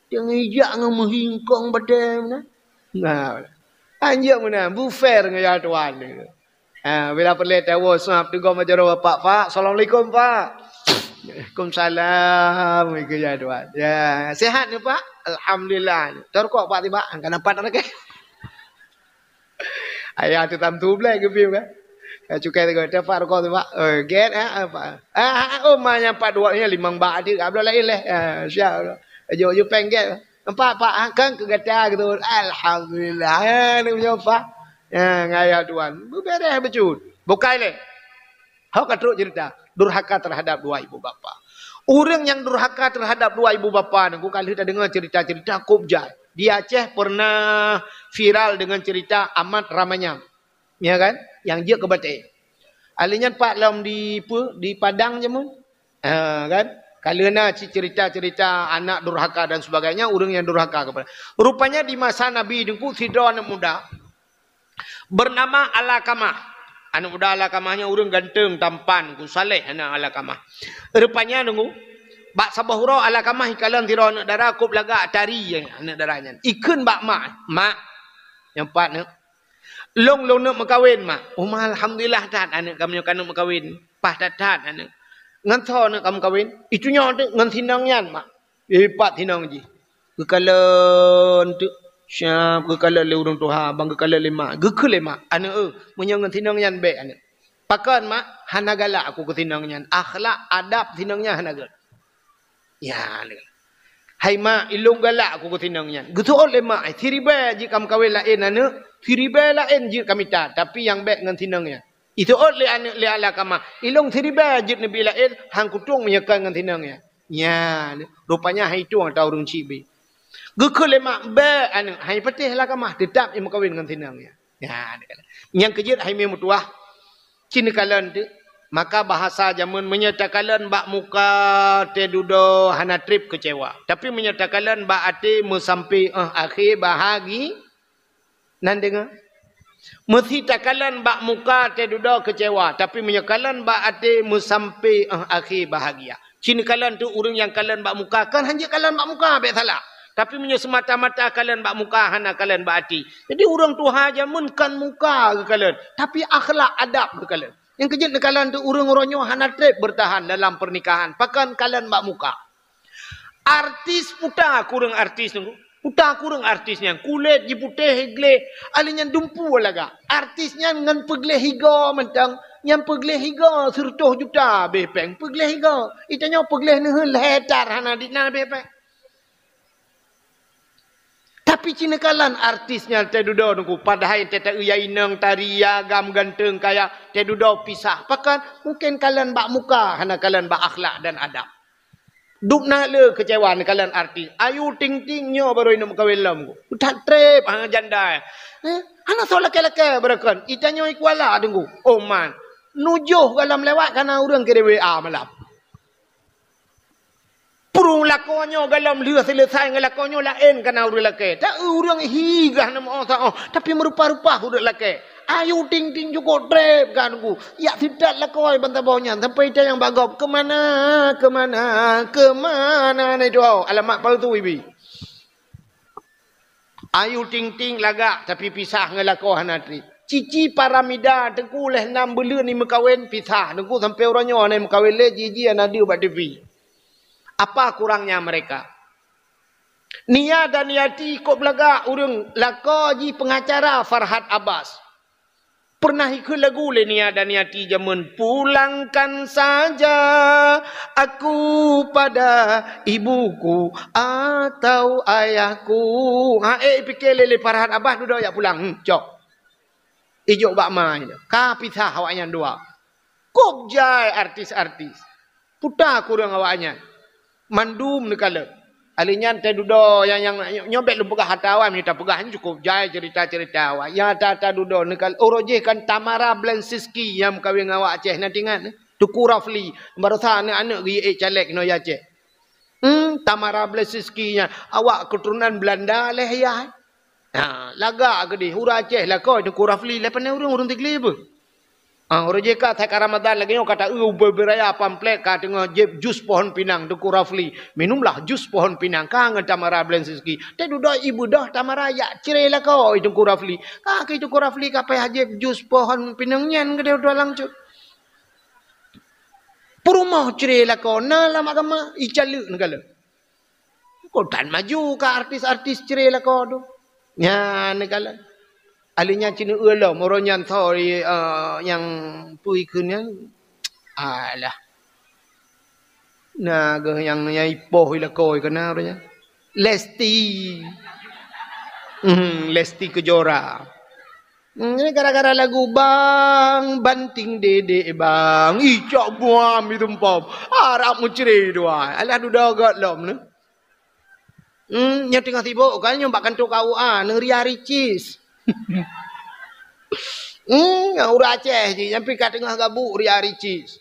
Yang ijak dengan menghingkong badan. Anjir mana. Bufair dengan ya tuan. Bila perlu tahu suap tu kau macam pak. Assalamualaikum pak. Waalaikumsalam. Ya tuan. Ya, sehat ni pak? Alhamdulillah. Terkok pak tiba. Angkat nampak tak ke? Ayah tu tam tu belai ke film kan? Cukai tu kata pak rokok tu pak. Get apa? Mahnya pak dua ni 5 baht dia. Abdul lain leh. Siap. Yo pengen empat pak kan kegata gitu. Alhamdulillah ni punya pak. Ngaya tuan. Beres becut. Bukai le. Hak katruk cerita durhaka terhadap dua ibu bapa. Orang yang durhaka terhadap dua ibu bapa ni kalau kita dengar cerita-cerita kubjat. Di Aceh pernah viral dengan cerita amat ramanya. Ya kan? Yang dia kebatik. Alinya pak lam di Padang je mun. Kan? Kalena cerita-cerita anak durhaka dan sebagainya, orang yang durhaka kepada. Rupanya di masa Nabi dengku sidra anak muda bernama Alakamah. Anak muda Alakamahnya orang ganteng, tampan, ku saleh anak Alakamah. Rupanya dengku bak sabahura Alakamah ikalan tira anak darah kop lagak tari anak darahnya. Ikun bak mak yang pat nak long nak makawin mak. Alhamdulillah tat anak kami kan nak makawin. Pah tat anak. Ngan tho nak kamu kawin itunya tu ngan tinang yan mak pat tinang ji kekalan tu syap kekalan le urang tuha bang kekalan le mak gekul le mak ana munya ngan tinang yan be ana pakan mak hanagala aku ke tinang yan akhlak adab tinangnya hanaga ya hai mak ilung galak aku ke tinang yan gitu le mak thiriba ji kam kawin lain ana thiriba lain ji kami tak tapi yang be ngan tinangnya itu oleh anak le Alakamah. Ilong seriba jid Nabi lain hang kutung menyekan dengan tinangnya. Ya, rupanya hai tu orang tahu urang cibi. Gukul lemak be anu hai petih lah kamah tetap yang kawin dengan tinangnya. Ya, yang kejut hai memutuah. Cina kalan tu maka bahasa zaman menyatakan bak muka te dudo hana trip kecewa. Tapi menyatakan bak ate sampai akhir bahagi nan dengar. Mesti takalan bak muka te dudo kecewa. Tapi menyatakan bak ate sampai akhir bahagia. Cina kalan tu urang yang kalan bak muka kan hanya kalan bak muka be salah. Tapi punya semata-mata kalian bak muka hana kalian bak hati. Jadi orang Tuhan jamun kan muka ke kalian. Tapi akhlak adab ke kalian. Yang kejut ke kalian tu orang-orangnya hana trip bertahan dalam pernikahan. Pakan kalian bak muka. Artis putar kurang artis tu. Putar kurang artisnya. Kulit je putih higle. Alinya dumpu laga. Artisnya dengan pegleh higa mentang. Yang pegleh higa 100 juta bepeng. Pegleh higa. Itanya pegleh ni letar hana dina bepeng. Tapi cina kalan artisnya te dudo nunggu padahal teta uyai nang taria gam ganteng kaya te dudo pisah. Pakan mungkin kalian bak muka hana kalian bak akhlak dan adab. Duk nak le kecewa ni kalian artis. Ayu ting-tingnya baru ini kawin lam. Udah trip hang janda. Hana so laki-laki berakan. Itanya ikwala tunggu. Oh man. Nujuh dalam lewat karena orang kira WA malam. Purung lakonyo galam liu selesai ngelakonyo lain kana urang laki. Tak urang higah nama orang. Tapi merupa-rupa urang laki. Ayu ting-ting juga trip kan ku. Ya tidak lakoi bantah bawanya. Sampai dia yang bagop. Kemana ni tu. Alamat palsu ibi. Ayu ting-ting lagak. Tapi pisah ngelakoi hanatri. Cici paramida tengku leh 6 bulan ni mekawin pisah. Tengku sampai orangnya ni mekawin le. Cici anadi ubat TV. Apa kurangnya mereka? Nia dan Niati kok belaga urang lako ji pengacara Farhad Abbas. Pernah ikut lagu le Nia dan Niati zaman pulangkan saja aku pada ibuku atau ayahku. Fikir lele Farhad Abbas duduk ya pulang. Cok. Ijuk bak mai. Ka pisah awaknya dua. Kok jai artis-artis. Putar kurang awaknya. Mandum ni kala. Alinya te dudo yang nyobek lu pegah hatawan minta pegahnya cukup jaya cerita-cerita awak. Ya tata dudo ni kala oroje kan Tamara Blensiski yang kawin awak Aceh nanti ingat. Tuku Rafli baru anak gi calek no ya Aceh. Tamara Blensiski nya awak keturunan Belanda leh ya. Ha laga gede hura Aceh lah kau Tuku Rafli lepas ni urang tigli apa? Orang jeka tak Ramadan lagi orang kata beraya pamflet ka tengah jeb jus pohon pinang Tuku Rafli. Minumlah jus pohon pinang kangen Tamara Blensiski. Te duduk ibu dah Tamara ya cerai lah kau Tuku Rafli. Ka Tuku Rafli ka payah jeb jus pohon pinang nyan gede dalang cu. Perumah cerai lah kau na lama kama icalu negala. Kau tan maju ka artis-artis cerai lah kau tu. Nya negala. Alinya Cina ulam orang sorry yang pui kunnya alah naga yang ipoh ila koi kana orangnya Lesti Lesti Kejora ini gara-gara lagu bang banting dede bang icak buam itu pom harap muceri dua alah duda gat lom ne yang tengah tiba kan nyompak kantor KUA negeri Ricis. Orang Aceh je sampai kat tengah gabuk Ria Ricis.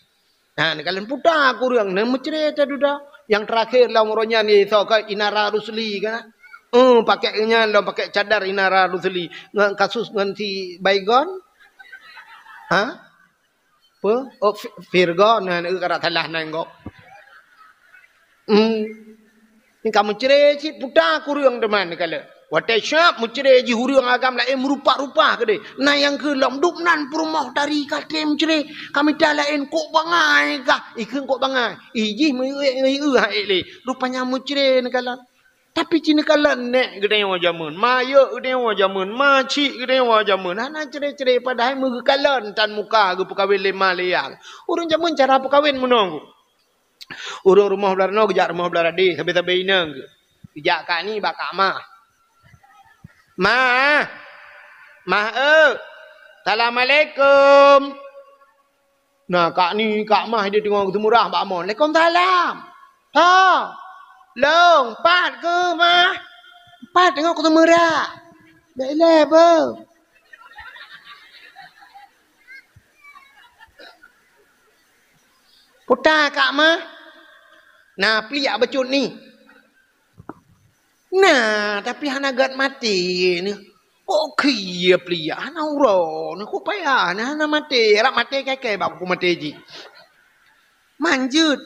Nah, kalian putar aku orang ni mencerita duda. Yang terakhir lah umurnya ni so ke Inara Rusli kan. Pakainya lah pakai cadar Inara Rusli. Ngan kasus ngan si Baygon. Ha? Apa? Oh, Virgon nah kara salah nengok. Ni kamu cerita putar aku orang teman kalian. Watai syap menceri ji huriang agam lain merupa-rupa ke dia. Nah yang ke lam duk nan perumah dari kate menceri. Kami dah lain kok bangai kah? Ikan kok bangai. Iji le. Rupanya menceri nekalan. Tapi cina kalan nek gede yang wajamun. Maya gede yang wajamun. Macik gede yang wajamun. Hana ceri-ceri padahal muka kalan tan muka ke pekawin lima liang. Orang jamun cara pekawin menunggu. Orang rumah belar no kejak rumah belar ade sampai inang ke. Kejak kak ni bakak mah. Ma, Assalamualaikum. Nah, kak ni, kak mah dia tengok ketemu Bak Mon. Waalaikumsalam. Ha, long, pat ke, ma? Pat tengok kau merak. Dah eleh apa? Putar kak mah. Nah, peliak becut ni. Nah, tapi hana gat mati ni. Okey ya peliak. Hana uro. Ni ku payah. Hana mati. Rak mati kai-kai bab ku mati ji. Manjut.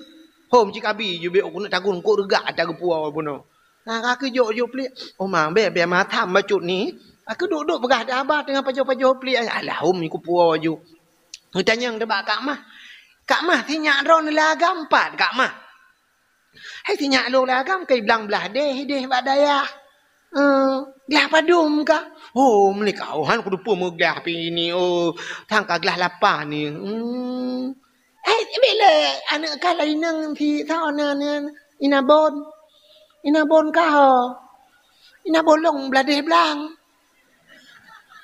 Hom cik abi ju be aku nak tagun ku regak ada ke puau pun. Nah, aku jok peliak. Oh, mang be mah tham becut ni. Aku duduk begah dah abah tengah pajo-pajo peliak. Alah, hom ni ku puau ju. Ku tanya debak kak mah. Kak mah thi nyak ron la gampat kak mah. Hai thi nyak lo la gam kai blang belah deh badaya. Gelah padum ka. Oh, meli kau han ku dupa mo gelah pi ni. Oh, thang ka gelah lapar ni. Hai bila anak ka lainang thi thao na inabon. Inabon ka ho. Inabon long belah deh blang.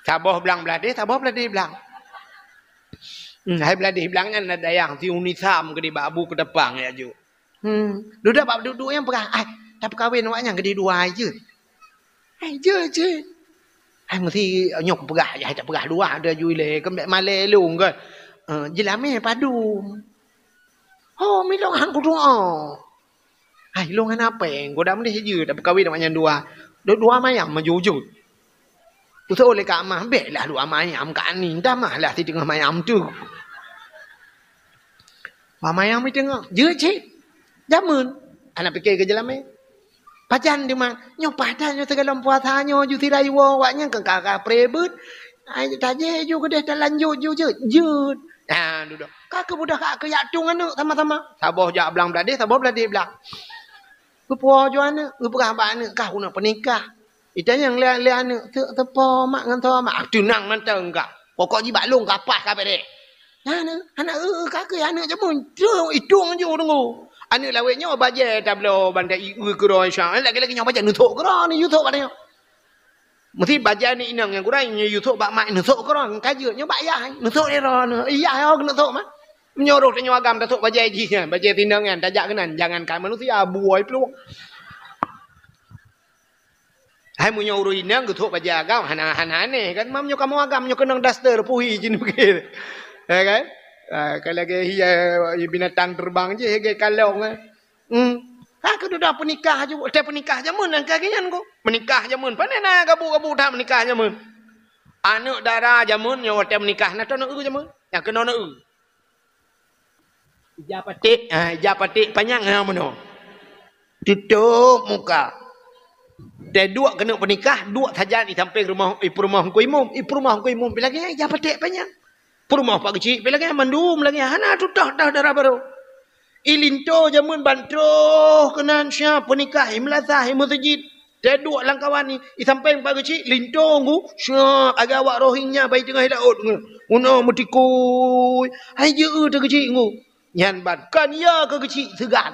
Taboh blang belah deh, taboh belah deh blang. Hai beladih bilangnya ada yang si unisam ke di babu ke depan ya ju. Duduk bab duduk yang perah. Tak perkahwin awaknya ke di dua aja. Hai je. Hai mesti nyok perah ya tak perah dua ada ju le kembek male lung ke. Jelame padu. Oh milong hang ku doa. Hai long apa yang kau dah mesti je tak perkahwin awaknya dua. Dua mayam majujud. Usah oleh kak mah beklah dua mayam kak ni dah mah lah di tengah mayam tu. Mayam ni tengok, je cik. Jamun. Anak fikir ke jalan ni. Pajan dia mah. Nyo padan nyo segala puasa nyo. Ju tirai wo waknya ke kakak prebut. Ai taje ju ke dah lanjut ju je. Jut. Nah, duduk. Kakak budak kak keyak tung anak sama-sama. Saboh jak belang beladih, saboh beladih belang. Kepuah ju anak, kepuah abang anak kau nak pernikah. Itanya yang lihat anak tepo mak ngan to mak tunang manteng kak. Pokok jibak long kapas kabeh dek. Anak kakak anak jamun hidung je tunggu. Anak lawetnya baje tablo bandai kurang syah. Lagi-lagi nyawa baje nutuk kurang ni YouTube ada. Mesti baje ni inang yang kurang ni YouTube bak mak nutuk kurang kajutnya bayar nutuk ni ron. Iya yo nutuk mah. Menyuruh tanya agam nutuk baje ji baje tindangan tajak kenan jangan kan manusia buai peluang. Hai mu nyuruh inang nutuk baje agam hana ni kan mamnyo kamu agam nyo kenang daster puhi jin begitu. Ya kan? Kalau dia binatang terbang je, dia kalong. Aku dah penikah je, dah penikah jamun dan kagian ko. Menikah jamun, panen nak gabu-gabu dah menikah jamun. Anak darah jamun, yang dah menikah nak nak jamun, yang kena nak. Japatik panjang yang mana? Tutup muka. Dah dua kena penikah, dua saja di samping rumah ibu rumah ku imum, bila lagi japatik panjang. Rumah pak kecil, bila lagi mandum lagi, hana tu dah darah baru. Ilinto jamun bantroh kenan siap penikah imlazah masjid. Dah dua langkawan ni, samping pak kecil linto ngu siap agak awak rohingnya baik tengah daud ngu. Uno metikui, hai je tu kecil ngu. Nyan ban kan ya ke kecil segan.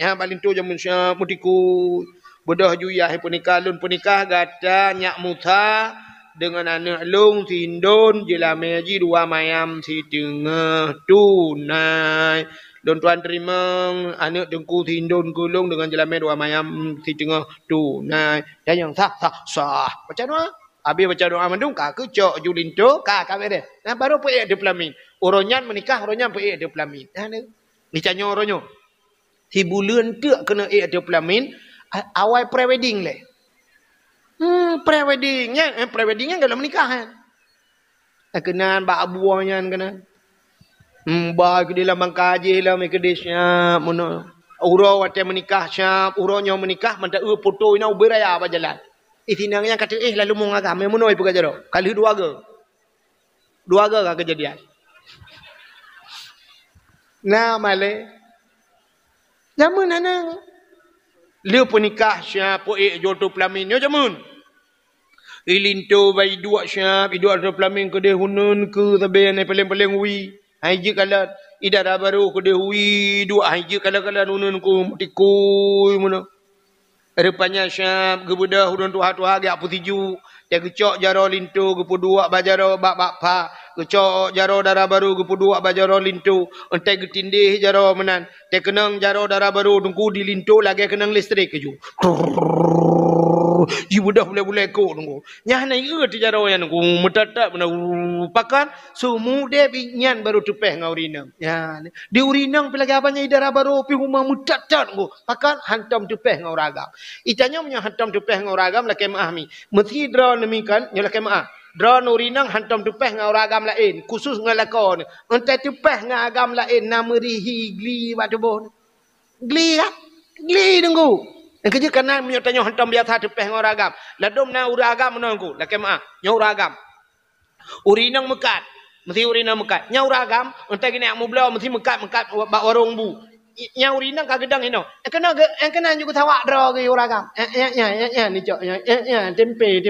Ya balinto jamun siap metikui. Bodoh juyah penikah lun penikah gata nyak muta. Dengan anak long tindon jelame ji dua mayam si tengah tunai. Don tuan terima anak dengku tindon gulung dengan jelame dua mayam si tengah tunai. Dan yang sah. Baca doa. Habis baca doa mandung kak kecok julinto kak dia. Nah baru pergi ada pelamin. Oronyan menikah oronyan pergi ada pelamin. Ni tanya oronyo. Si bulan tu kena ada pelamin awal pre-wedding le. Pre-weddingnya dalam nikahan. Kenan bak abuahnya kenan. Ba ke dalam bangkaji lah ke desnya mono. Uro wate menikah syap, uronyo menikah menta foto ina beraya apa jalan. Itinangnya kata lalu mau ngagam mono ibu kajaro. Kali dua ga kejadian. Nah male. Zaman anang Liu penikah syap, jodoh pelamin yo jamun. Ilinto bai dua syap, dua ada pelamin ke dia hunun ke tabe nai paling-paling wi. Hai je kala idara baru ke dia wi, dua hai je kala hunun ku tikui mono. Rupanya syap ke budak hunun tuha-tuha ge apu tiju. Dia kecok jaro linto ke dua bajaro bak pa. Kecok jaro darah baru ke dua bajaro linto. Entai getindih jaro menan. Dia kenang jaro darah baru tunggu di linto lagi kenang listrik keju. jibu dah boleh ko nunggu nyah na ti jaro yang nunggu metatak benda pakan sumu de binyan baru tupeh ngau rinang ya di urinang pelagi abanya idara baru pi rumah metatak nunggu pakan hantam tupeh ngau ragam itanya punya hantam tupeh ngau ragam la kemah mi mesti draw nemikan nyola kemah draw urinang hantam tupeh ngau ragam lain khusus ngalakon entai tupeh ngagam lain namerihi gli batubo gli kan gli nunggu yang kerja kanan menyertanya hantam biasa tepeh ngau ragam. Ladom na uragam menangku. Lakai maaf. Nyau ragam. Urinang mekat. Mesti urinang mekat. Nyau ragam. Entah gini yang belau mesti mekat bak warung bu. Nyau urinang kagedang ini. Yang kena juga tawak draw ke uragam. Ya ni cok. Tempe.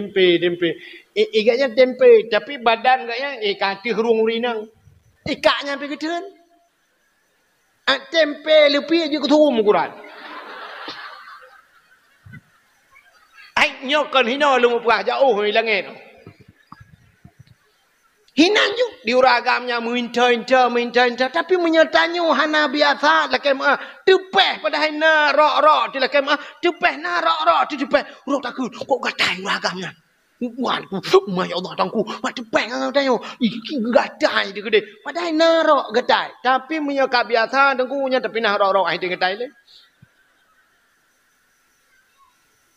Ikatnya tempe. Tapi badan katnya kaki ruang urinang. Ikatnya pergi ketuan. Tempe lebih aja ketum ukuran. Ai nyokan hina lu pah jauh di langit. Hinan ju di uragamnya minta tapi menyertanya hana biasa lakem tepeh pada hina rok di lakem tepeh na rok tu tepeh urang takut kok gatai uragamnya. Wan mai Allah tangku mak tepeh ngau tayo iki gatai dia gede pada hina rok gatai tapi menyaka biasa dengkunya tapi nah rok ai dia gatai le.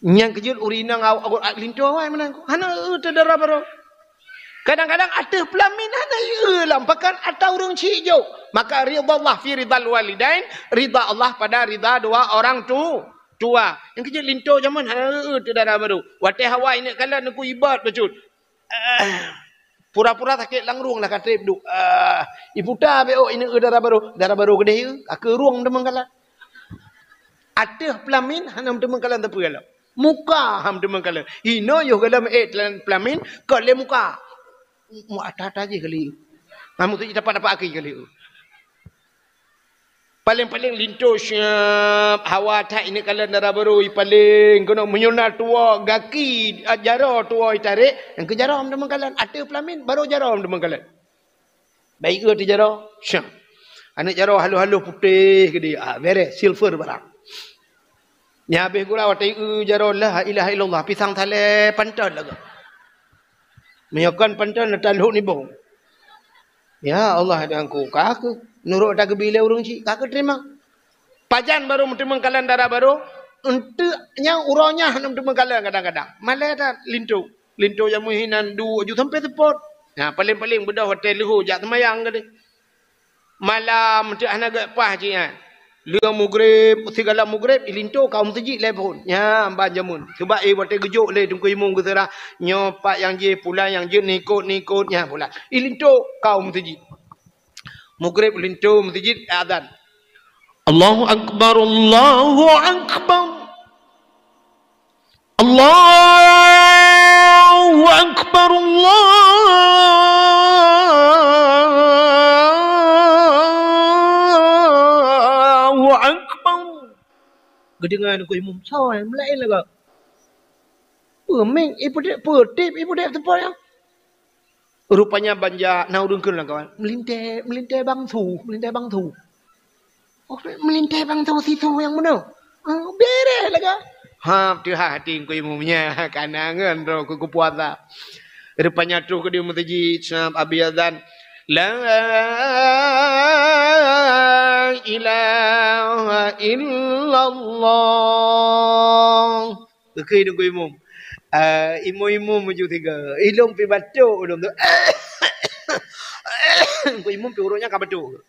Yang kejut urinang awak lintu awak mana hana tedara baru kadang-kadang ada pelamin hana lampakan atau urang cijo maka ridha Allah fi ridal walidain ridha Allah pada ridha dua orang tua yang kejut lintu zaman hana tedara baru wate hawa ini kala naku ibad becut pura-pura sakit langrung lah katrip duk ibu ta beo ini darah baru gede ke ruang demang kala ada pelamin hana demang kala tepu kala muka ham demang kala hino yo kala pelamin kala muka mu atata je kali kamu tu dapat aki kali paling lintu syap hawa tak ini kala darah baru paling kena menyunat tua gaki jaro tua tarik yang ke jaro ham demang kala ada pelamin baru jaro ham demang kala baik ke jaro syap anak jaro halu-halu putih gede beres silver barang ya habis gula watai jaro la ilaha illallah pisang thale pantan laga meyakan pantan taluh ni bong ya Allah dangku kak nurut tak bila urang ci kak terima pajan baru mentemang kalan darah baru untuk yang urangnya hanam temang kalan kadang-kadang malah ada lintu yang muhinan du ju sampai tepot ya paling bedah hotel lehu jak semayang gede malam tu anak pah ci Lia mugrib, segala mugrib, ilinto kaum sejik lepon. Ya, amban jamun. Sebab wate gejuk le tungku imung ke serah. Nyopak yang je, pulang yang je, nikut, ya pula. Ilinto kaum sejik. Mugrib, ilinto, sejik, azan. Allahu Akbar, Allahu Akbar. Allahu Akbar, Gedengan aku imam sawai melain laga. Pemeng ibu dek tempat yang. Rupanya banja na urungkeun lah kawan. Melinte bang thu. Oh, melinte bang thu situ yang mana? Beres laga. Tu hati ku imamnya kanangan ro ku puasa. Rupanya tu ke dia mutaji abi azan. La ilaha illallah. Dekui dengku imum. Imum menuju tiga. Ilum pi batuk ulum tu. Ku imum pi urutnya ka batuk.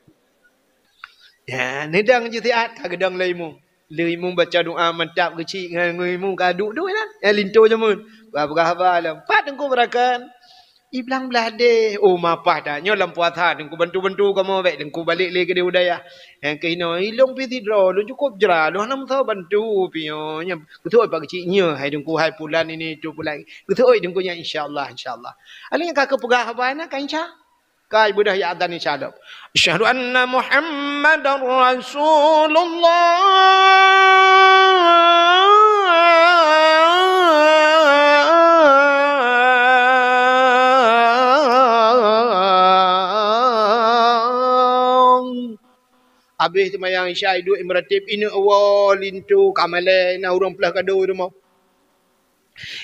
Ya, nedang je tiat ka gedang la imum. Le imum baca doa mantap kecil dengan imum ka duk lah. Lintu jamun. Apa alam. Pat dengku berakan. Iblang belade mapah dah nyolam puasa dengku bantu kamu baik dengku balik le ke dia udaya yang ke hino ilong pi tidro lu cukup jera lu hanam tau bantu pio nya betul pagi ciknya hai dengku hai bulan ini tu bulan betul dengku nya insyaallah alin kakak pegah apa nak kainca kai budah ya adzan insyaallah asyhadu anna muhammadar rasulullah habis semayang isya duduk imratib ini awal lintu kamale na urang pelah kado rumah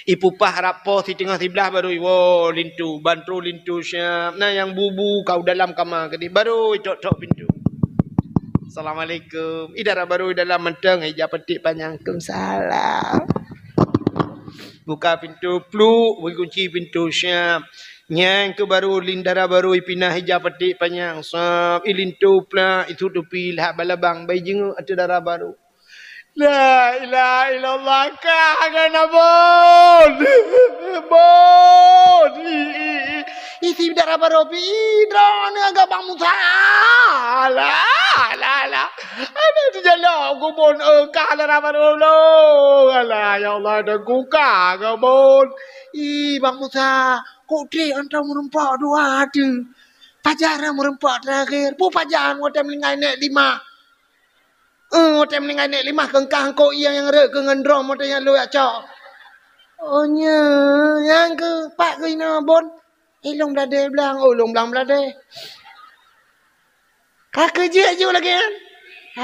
Ipupah rapoh di tengah sebelah baru wo lintu bantru lintu syam. Nah yang bubu kau dalam kamar kedi baru tok pintu. Assalamualaikum. Idara baru dalam menteng hijab petik panjang. Salam. Buka pintu pluk, kunci pintu syam. Nyang ke baru lindara baru ipinah hijab petik panjang. Sap ilintu pula itu tupi lah balabang bai jengu ada darah baru. La ilaha illallah kangen bon. Bon. Isi darah baru pidron agak bang Musa. La. Ada di jalan aku bon ka darah baru lo. Alah ya Allah dah kuka ke bon. Bang Musa, kok dia antara merempak dua ada. Pajaran merempak terakhir. Bu pajaran waktu melingai naik 5. Hotel meninggal naik 5 kengkang kau yang rek ke ngendrom hotel yang lu acak. Oh nya, yang ke pak ke ina bon. Long belade belang, long belang belade. Kak je lagi kan.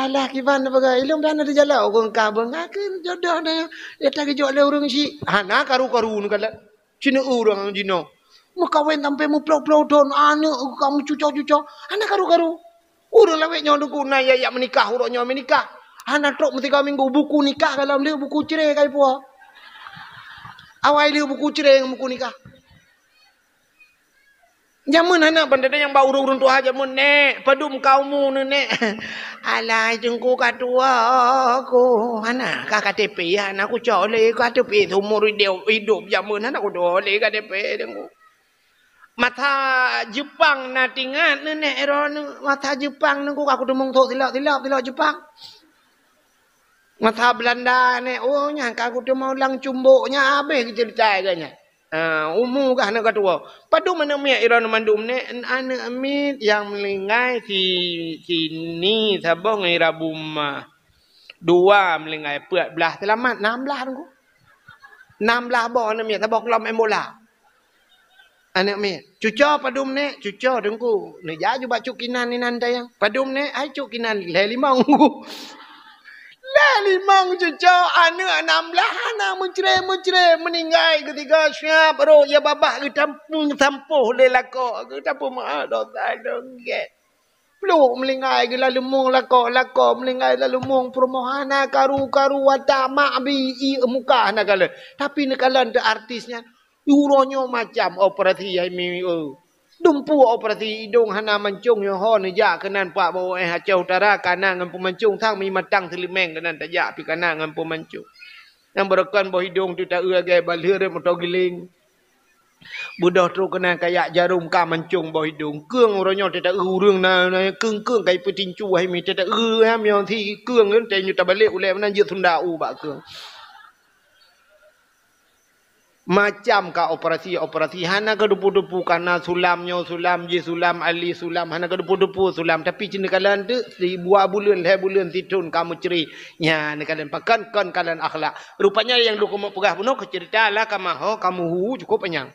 Alah kiban apa gay, long belang ada jalan kengkang bon. Kak jodoh dah. Dia tak kejok le urang si. Hana karu-karu nu kala. Cina urang jino. Mu kawin sampai mu plok-plok don anak kamu cucok-cucok. Hana karu-karu. Urang lawek nyon ku na ya menikah urang nyon menikah. Anak tok mesti kau minggu buku nikah kalau dia buku cerai kai puah. Awal dia buku cerai buku nikah. Jamun anak bandada yang bau urang tua jamun nek padum kaumu nek. Alai jengku katua aku. Anak KTP anak aku cole KTP umur dia hidup jamun anak aku dole KTP jengku. Mata Jepang na tingat nenek eron mata Jepang nengku aku demung tok tilak Jepang. Mata Belanda ne oh nyangka aku tu mau lang cumbuknya habis cerita agaknya. Umur kah nak katua. Padu mana mi eron mandum ne anak amit yang melingai sini sabong irabuma. 2 melingai peat belah selamat 16 nengku. 16 boh anak mi sabong lam emola. Anak mi, cuco padum ne, cuco dengku. Ne jaju bak cukinan ni nan tayang. Padum ne, ai cukinan le 5 ngku. Le 5 cuco anak 16 anak mencere meninggal ketika siap ro ya babah ke tampuh le lako ke tampuh ma dosa dongget. Peluk melingai ke lalu mung lako melingai lalu mung permohana karu wata ma'bi muka nak kala. Tapi nak kala ada artisnya uronyo macam operasi ai mi dumpu operasi hidung hana mancung yo ho ne ja kenan pak bawa Aceh Utara kana ngam pemancung thang mi matang telimeng kenan tak ja pi kana ngam pemancung yang berekan bo hidung tu tak age balher motor giling budah tu kena kayak jarum ka mancung bo hidung keung uronyo tak urang na keung kai petincu ai mi tak ham yo thi keung te nyu ta balik ule nan je Sunda ba keung macam ka operasi hana ka dupu-dupu kana sulam je sulam ali sulam hana ka dupu-dupu sulam tapi cina kalan tu di buah bulan titun kamu ceri nya ne kalan pakan kon kalan akhlak rupanya yang lu kamu pegah penuh cerita lah kamah kamu cukup panjang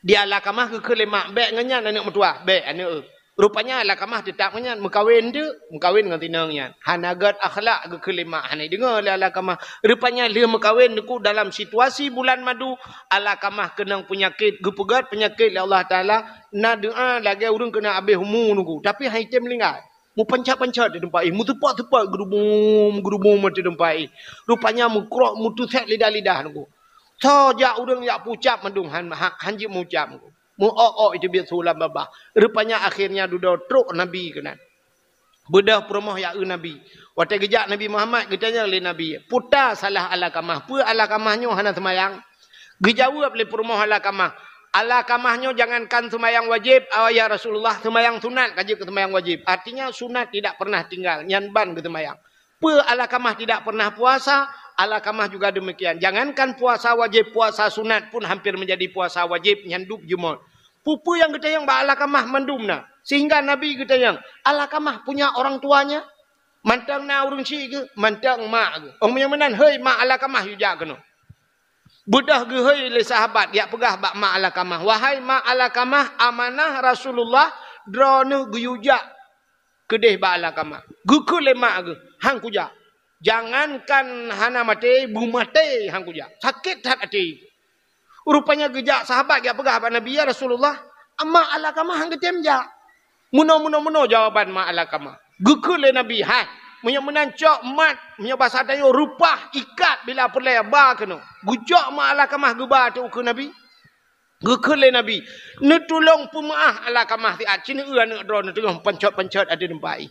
dia lah kamah ke lemak bek nganyan anak mertua bek anak rupanya lah kamah tetap nganyan mengkawin dengan tinangnya hanagat akhlak ke kelima hanai dengar lah kamah rupanya dia mengkawin ku dalam situasi bulan madu ala kamah kenang penyakit gepegat penyakit Allah Taala na doa lagi urang kena habis umur nuku tapi hai tem lingat mu pancat di tempat mu tepat gerubung mati tempat rupanya mu krok mu tuset lidah nuku sajak urang yak pucap mandung hanji mucap nuku mu itu biar sulam babah rupanya akhirnya duda truk nabi kenan bedah promoh ya nabi waktu gejak Nabi Muhammad katanya oleh nabi puta salah ala kamah pu ala kamahnya hana semayang dijawab oleh promoh ala kamahnya jangankan semayang wajib ya Rasulullah semayang sunat kaji ke semayang wajib artinya sunat tidak pernah tinggal nyanban ke semayang pu ala kamah tidak pernah puasa ala kamah juga demikian jangankan puasa wajib puasa sunat pun hampir menjadi puasa wajib nyanduk jumur pupu yang kita yang ala kamah mandumna sehingga Nabi kita yang ala kamah punya orang tuanya mantang na urung si ke mantang mak ke orang yang menan hei mak ala kamah yu jak kena budah ge hei le sahabat ya pegah bak mak ala kamah wahai mak ala kamah amanah Rasulullah drone ge yu jak kedeh bak ala kamah ge ke le mak ge hang ku jak Jangankan hana mati, bumate hang kuja. Sakit hati. Rupanya gejak sahabat yang pegah Nabi ya Rasulullah. Amma ala kama hang ketem ja. Muno jawaban ma ala kama. Gekul Nabi hai. Menyan cok mat, menyan bahasa tayo rupah ikat bila pelai ba kena. Gujak ma ala kama geba tu ke Nabi. Gekul Nabi. Ne tolong pemaah ala kama ti acin nak dron tengah pencot ada dempai.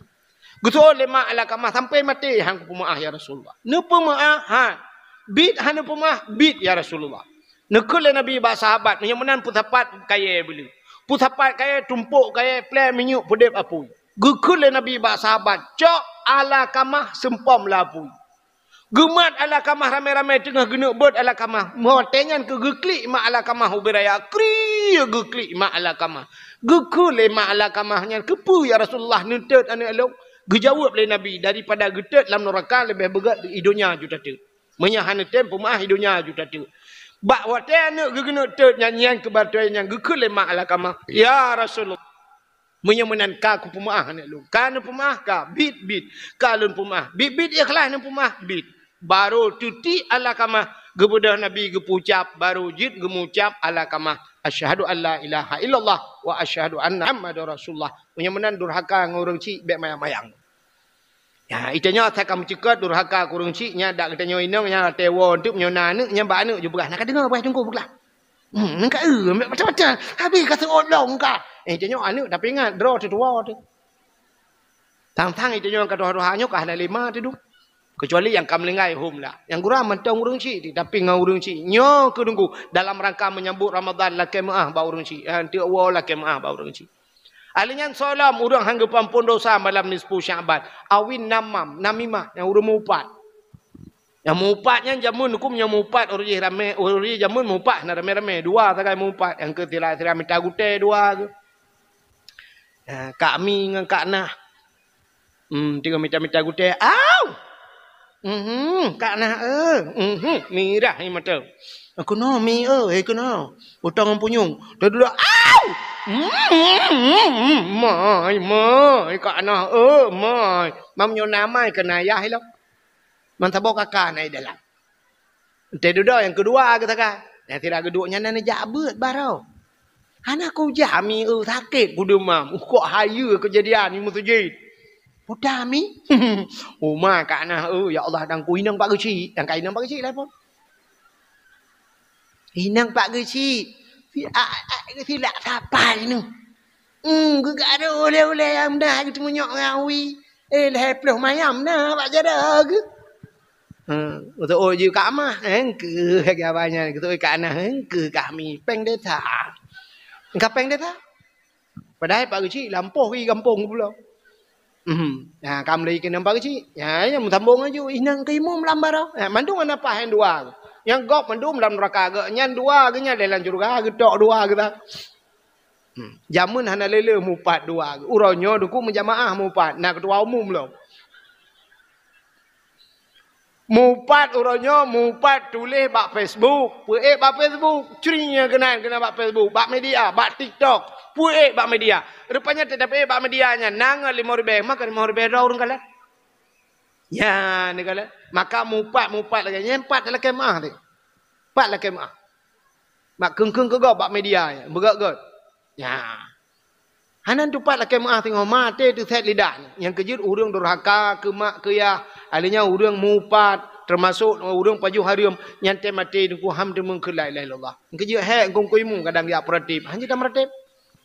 Gutul lema ala kama sampai mati hang pemaah ya Rasulullah. Ne pemaah ha. Bit hana pemaah bit ya Rasulullah. Nekul Nabi ba sahabat menyan putapat kaya beli. Putapat kaya tumpuk kaya play minyuk pedep apui. Gekul Nabi ba sahabat cok ala kamah sempom lapui. Gemat ala kamah ramai-ramai tengah genuk bot ala kamah. Motengan ke geklik mak ala kamah ubiraya. Kri geklik mak ala kamah. Gekul mak ala kamahnya kepu ya Rasulullah nutut anu elok. Gejawab oleh Nabi daripada getut dalam neraka lebih berat hidupnya juta tu. Menyahana tempo mah hidupnya juta tu. Bak wate anu gegenuk tut nyanyian kebatuan yang gekul mak ala kamah. Ya Rasulullah. Menyemenan ka ku pemaah anak lu. Kana pemaah ka bit. Kalun pemaah. Bit ikhlas nan pemaah bit. Baru tuti ala kamah gebudah Nabi gepucap baru jid gemucap ala kamah asyhadu alla ilaha illallah wa asyhadu anna Muhammadar Rasulullah. Menyemenan durhaka ngurung cik bek mayang-mayang. Ya itanya saya kamu cekat durhaka kurung cik nya dak katanya inang nya tewo untuk nyona nek nya ba nek je berah nak dengar bah tunggu beglah. Engkau macam-macam. Habis kata olong kah. Tanya anak tapi ingat draw tu tua tu. Tang-tang itu yang kata rohanya kah ada 5 tu. Kecuali yang kamlingai home lah. Yang gurau mentang urung cik tapi ngau urung cik. Nyo ke nunggu dalam rangka menyambut Ramadan la kemaah ba urung cik. Nanti awal la kemaah ba urung cik. Alinya salam urang hanggapan pun dosa malam nisfu Syaban. Awin namimah yang urung mupat. Yang mupatnya jamun hukum yang mupat urji rame urji jamun mupat na rame-rame dua sakai mupat yang ketirai minta gute dua ke. Kami dengan Kak Nah. Tengok minta gute. Au. Kak Nah mirah ni mata. Aku no mi aku no. Utang punyung. Duduk. Au. Mai Kak Nah mai. Mam nyona mai kena ayah lo. Mantabok kakak naik dalam. Entah duduk yang kedua kata kak. Yang tidak keduanya nana jabut barau. Anak aku jami sakit ku demam. Kok haya kejadian ni mutujid. Pudami. Uma kak nah ya Allah dan ku inang pak kecil. Yang kak inang pak kecil lah pun. Inang pak kecil. Tidak sampai ni. Ku gak ada oleh-oleh yang dah kita menyok ngawi. Leploh mayam dah pak jadak ke. Untuk uji kamah, ke jawabannya gitu karena ke kami peng desa, engkau peng desa, padahal pak kecil lampuh pergi kampung pula. Nah kami lagi kena pak kecil, ya yang sambung aja, inang keimum lambar, mandung anak apa yang dua, yang gok mandung dalam neraka agaknya dua, agaknya dalam jurga, getok dua kita. Jamun hana lele mupat dua, uronyo duku menjamaah mupat, nak ketua umum loh. Mupat uronyo mupat tulis bak Facebook, puek bak Facebook, curinya kena bak Facebook, bak media, bak TikTok, puek bak media. Rupanya tidak bak medianya, nang 5.000, maka 5.000 orang kala. Ya, ni kala. Maka mupat lagi, nyempat dalam kemah tu. Pat lah kemah. Mak keng-keng kegok bak media, begak-gak. Ya. Hanan tu pat lah kemah tengok mati tu set lidah. Yang kejut urang durhaka ke mak ke ya. Alinya urang mupat termasuk urang paju harium nyantai mati ku ham demung ke la ilaha illallah. Kejut hek kong kuimum kadang dia operatif. Hanya dah meratib.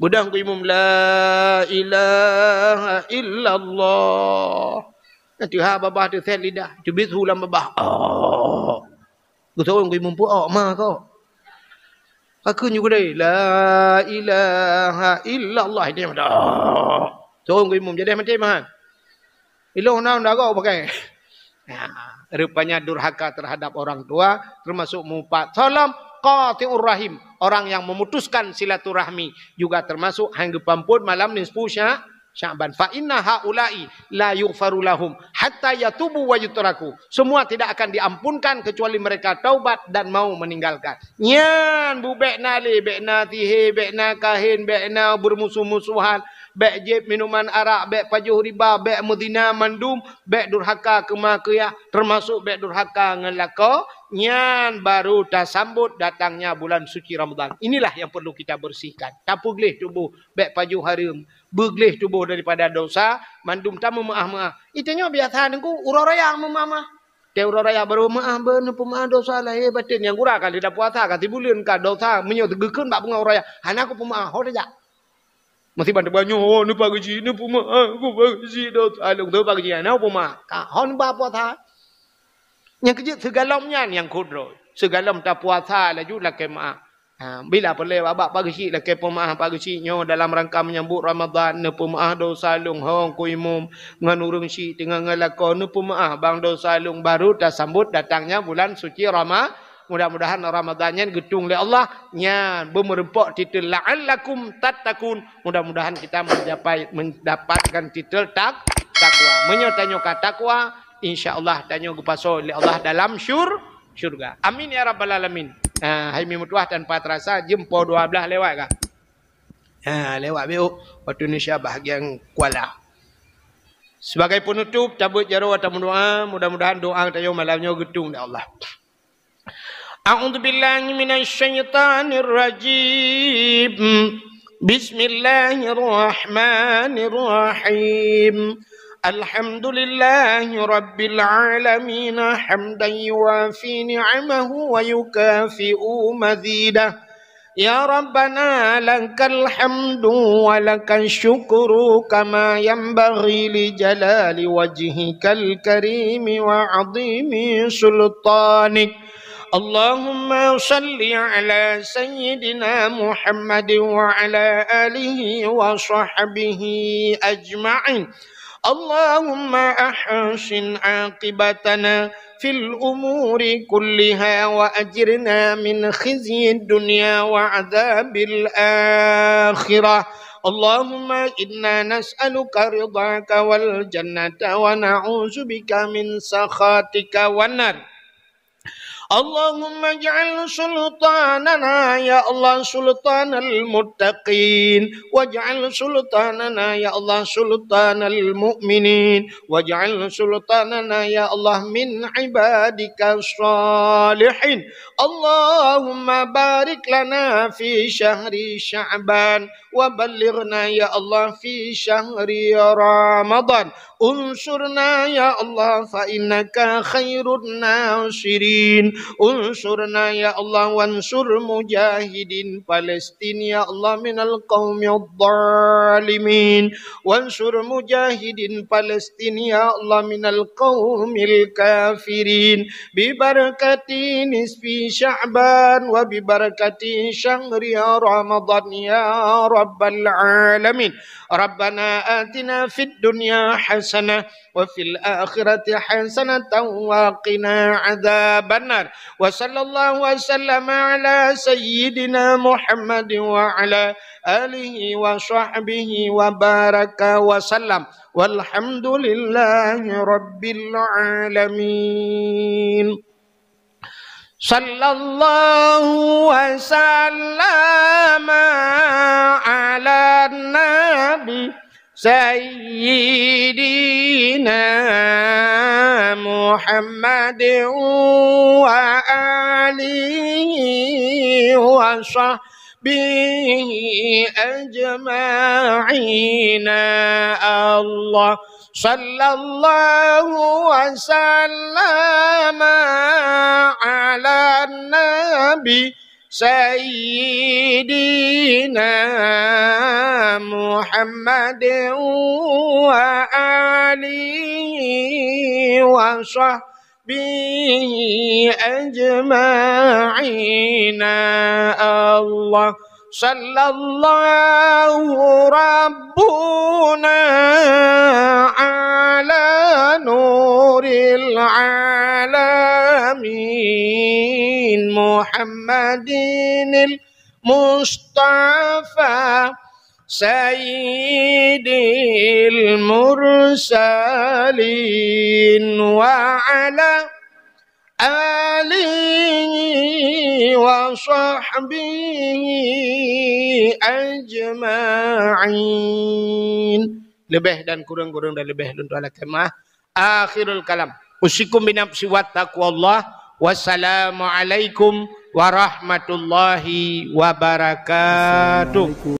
Budang kuimum la ilaha illallah. Nanti ha babah tu set lidah. Cubit hulam babah. Oh. Gutong kuimum pu ok ma kau. Aku juga deh la ilaha illallah dia dah. Tolong kuimum jadi macam mana? Ilah nak kau pakai. Ya, rupanya durhaka terhadap orang tua termasuk mupat. Salam qati'ur rahim, orang yang memutuskan silaturahmi juga termasuk hanggapan pun malam nisfu Sya'ban. Fa inna haula'i la yughfaru lahum hatta yatubu wa yutraku. Semua tidak akan diampunkan kecuali mereka taubat dan mau meninggalkan. Nyan bu bekna le bekna tihe bekna kahin bekna bermusuh-musuhan bek jeb minuman arak, bek pajuh riba, bek mudina mandum, bek durhaka kemakiyah, termasuk bek durhaka ngelako, nyan baru tasambut datangnya bulan suci Ramadan. Inilah yang perlu kita bersihkan. Tapu gelih tubuh, bek pajuh harum, beglih tubuh daripada dosa, mandum tamu maah-maah. Itunya biasa nengku uraraya mamah. Dia uraraya baru maah bener pemaah dosa lah batin yang kurang kali dah puasa kali bulan ka dosa menyo tegekeun bak penga uraraya. Han aku pemaah ho dah. Masih bantu banyak ho nu pagi ji nu pemaah aku pagi ji dosa lu tu pagi ji na pemaah. Ka ho nu ba puasa. Yang kejut segalomnya yang kudro. Segalom tak puasa lah ju lah ke maah. Bila boleh babak pagi si lah ke pemaah pagi si nyo dalam rangka menyambut Ramadan ne pemaah dosa lung hong ku imum ngan urung si dengan ngelakon ne pemaah bang dosa lung baru dah sambut datangnya bulan suci Ramadan. Mudah-mudahan Ramadannya getung oleh Allah nya bermerempok titel la'allakum tattaqun. Mudah-mudahan kita mendapatkan titel takwa. Menyo kata takwa insya-Allah tanyo gepaso oleh Allah dalam syurga. Amin ya rabbal alamin. Hai mutuah tanpa terasa jempo 12 lewat kah? Lewat biuk waktu Indonesia bahagian Kuala. Sebagai penutup cabut jaro atau doa, mudah-mudahan doa tayo malamnya getung oleh Allah. A'udzu billahi minasyaitonir rajim. Bismillahirrahmanirrahim. Alhamdulillahi Rabbil Alamin hamdan yuafi ni'amahu wa yukafi'u mazidah. Ya Rabbana lakal hamdu wa lakal syukru kama yanbaghi li jalali wajhikal karimi wa azimi sultanik. Allahumma salli ala sayyidina Muhammad wa ala alihi wa sahbihi ajma'in. Allahumma ahsin aqibatana fil umuri kulliha wa ajirna min khizyi dunya wa adzabil akhirah. Allahumma inna nas'aluka ridhaka wal jannata wa na'udzubika min sakhatika wan nar. Allahumma ij'al sultanana ya Allah sultanal muttaqin waj'al sultanana ya Allah sultanal mu'minin waj'al sultanana ya Allah min ibadika salihin. Allahumma barik lana fi syahri Sya'ban wa ballighna ya Allah fi syahri Ramadan. Unsurna ya Allah fa innaka khairun nasirin. Unsurna ya Allah wansur mujahidin Palestin ya Allah minal qaumil zalimin. Wansur mujahidin Palestin ya Allah minal qaumil kafirin. Bi barakati nisfi Sya'ban wa bi barakati syahri Ramadan ya rabbal alamin. Rabbana atina fid dunya hasanah wa fil akhirati hasanatan wa qina adzabannar. Wa sallallahu wa sallama ala sayyidina Muhammad wa ala alihi wa sahbihi wa baraka wa sallam. Walhamdulillahi rabbil alamin. Sallallahu wa sallama ala nabi Sayyidina Muhammad wa alihi wa sahbihi ajma'ina. Allah sallallahu wa sallama ala nabi Sayyidina Muhammad wa alihi wa sahbihi ajma'ina. Allah sallallahu rabbuna ala nuril alamin Muhammadinil Mustafa Sayyidil mursalin wa ala alihi وصحبه أجمعين. Lebih dan kurang-kurang dan lebih untuk ala kemah. Akhirul kalam. Usikum binafsi wa taqwallah. Wassalamualaikum warahmatullahi wabarakatuh.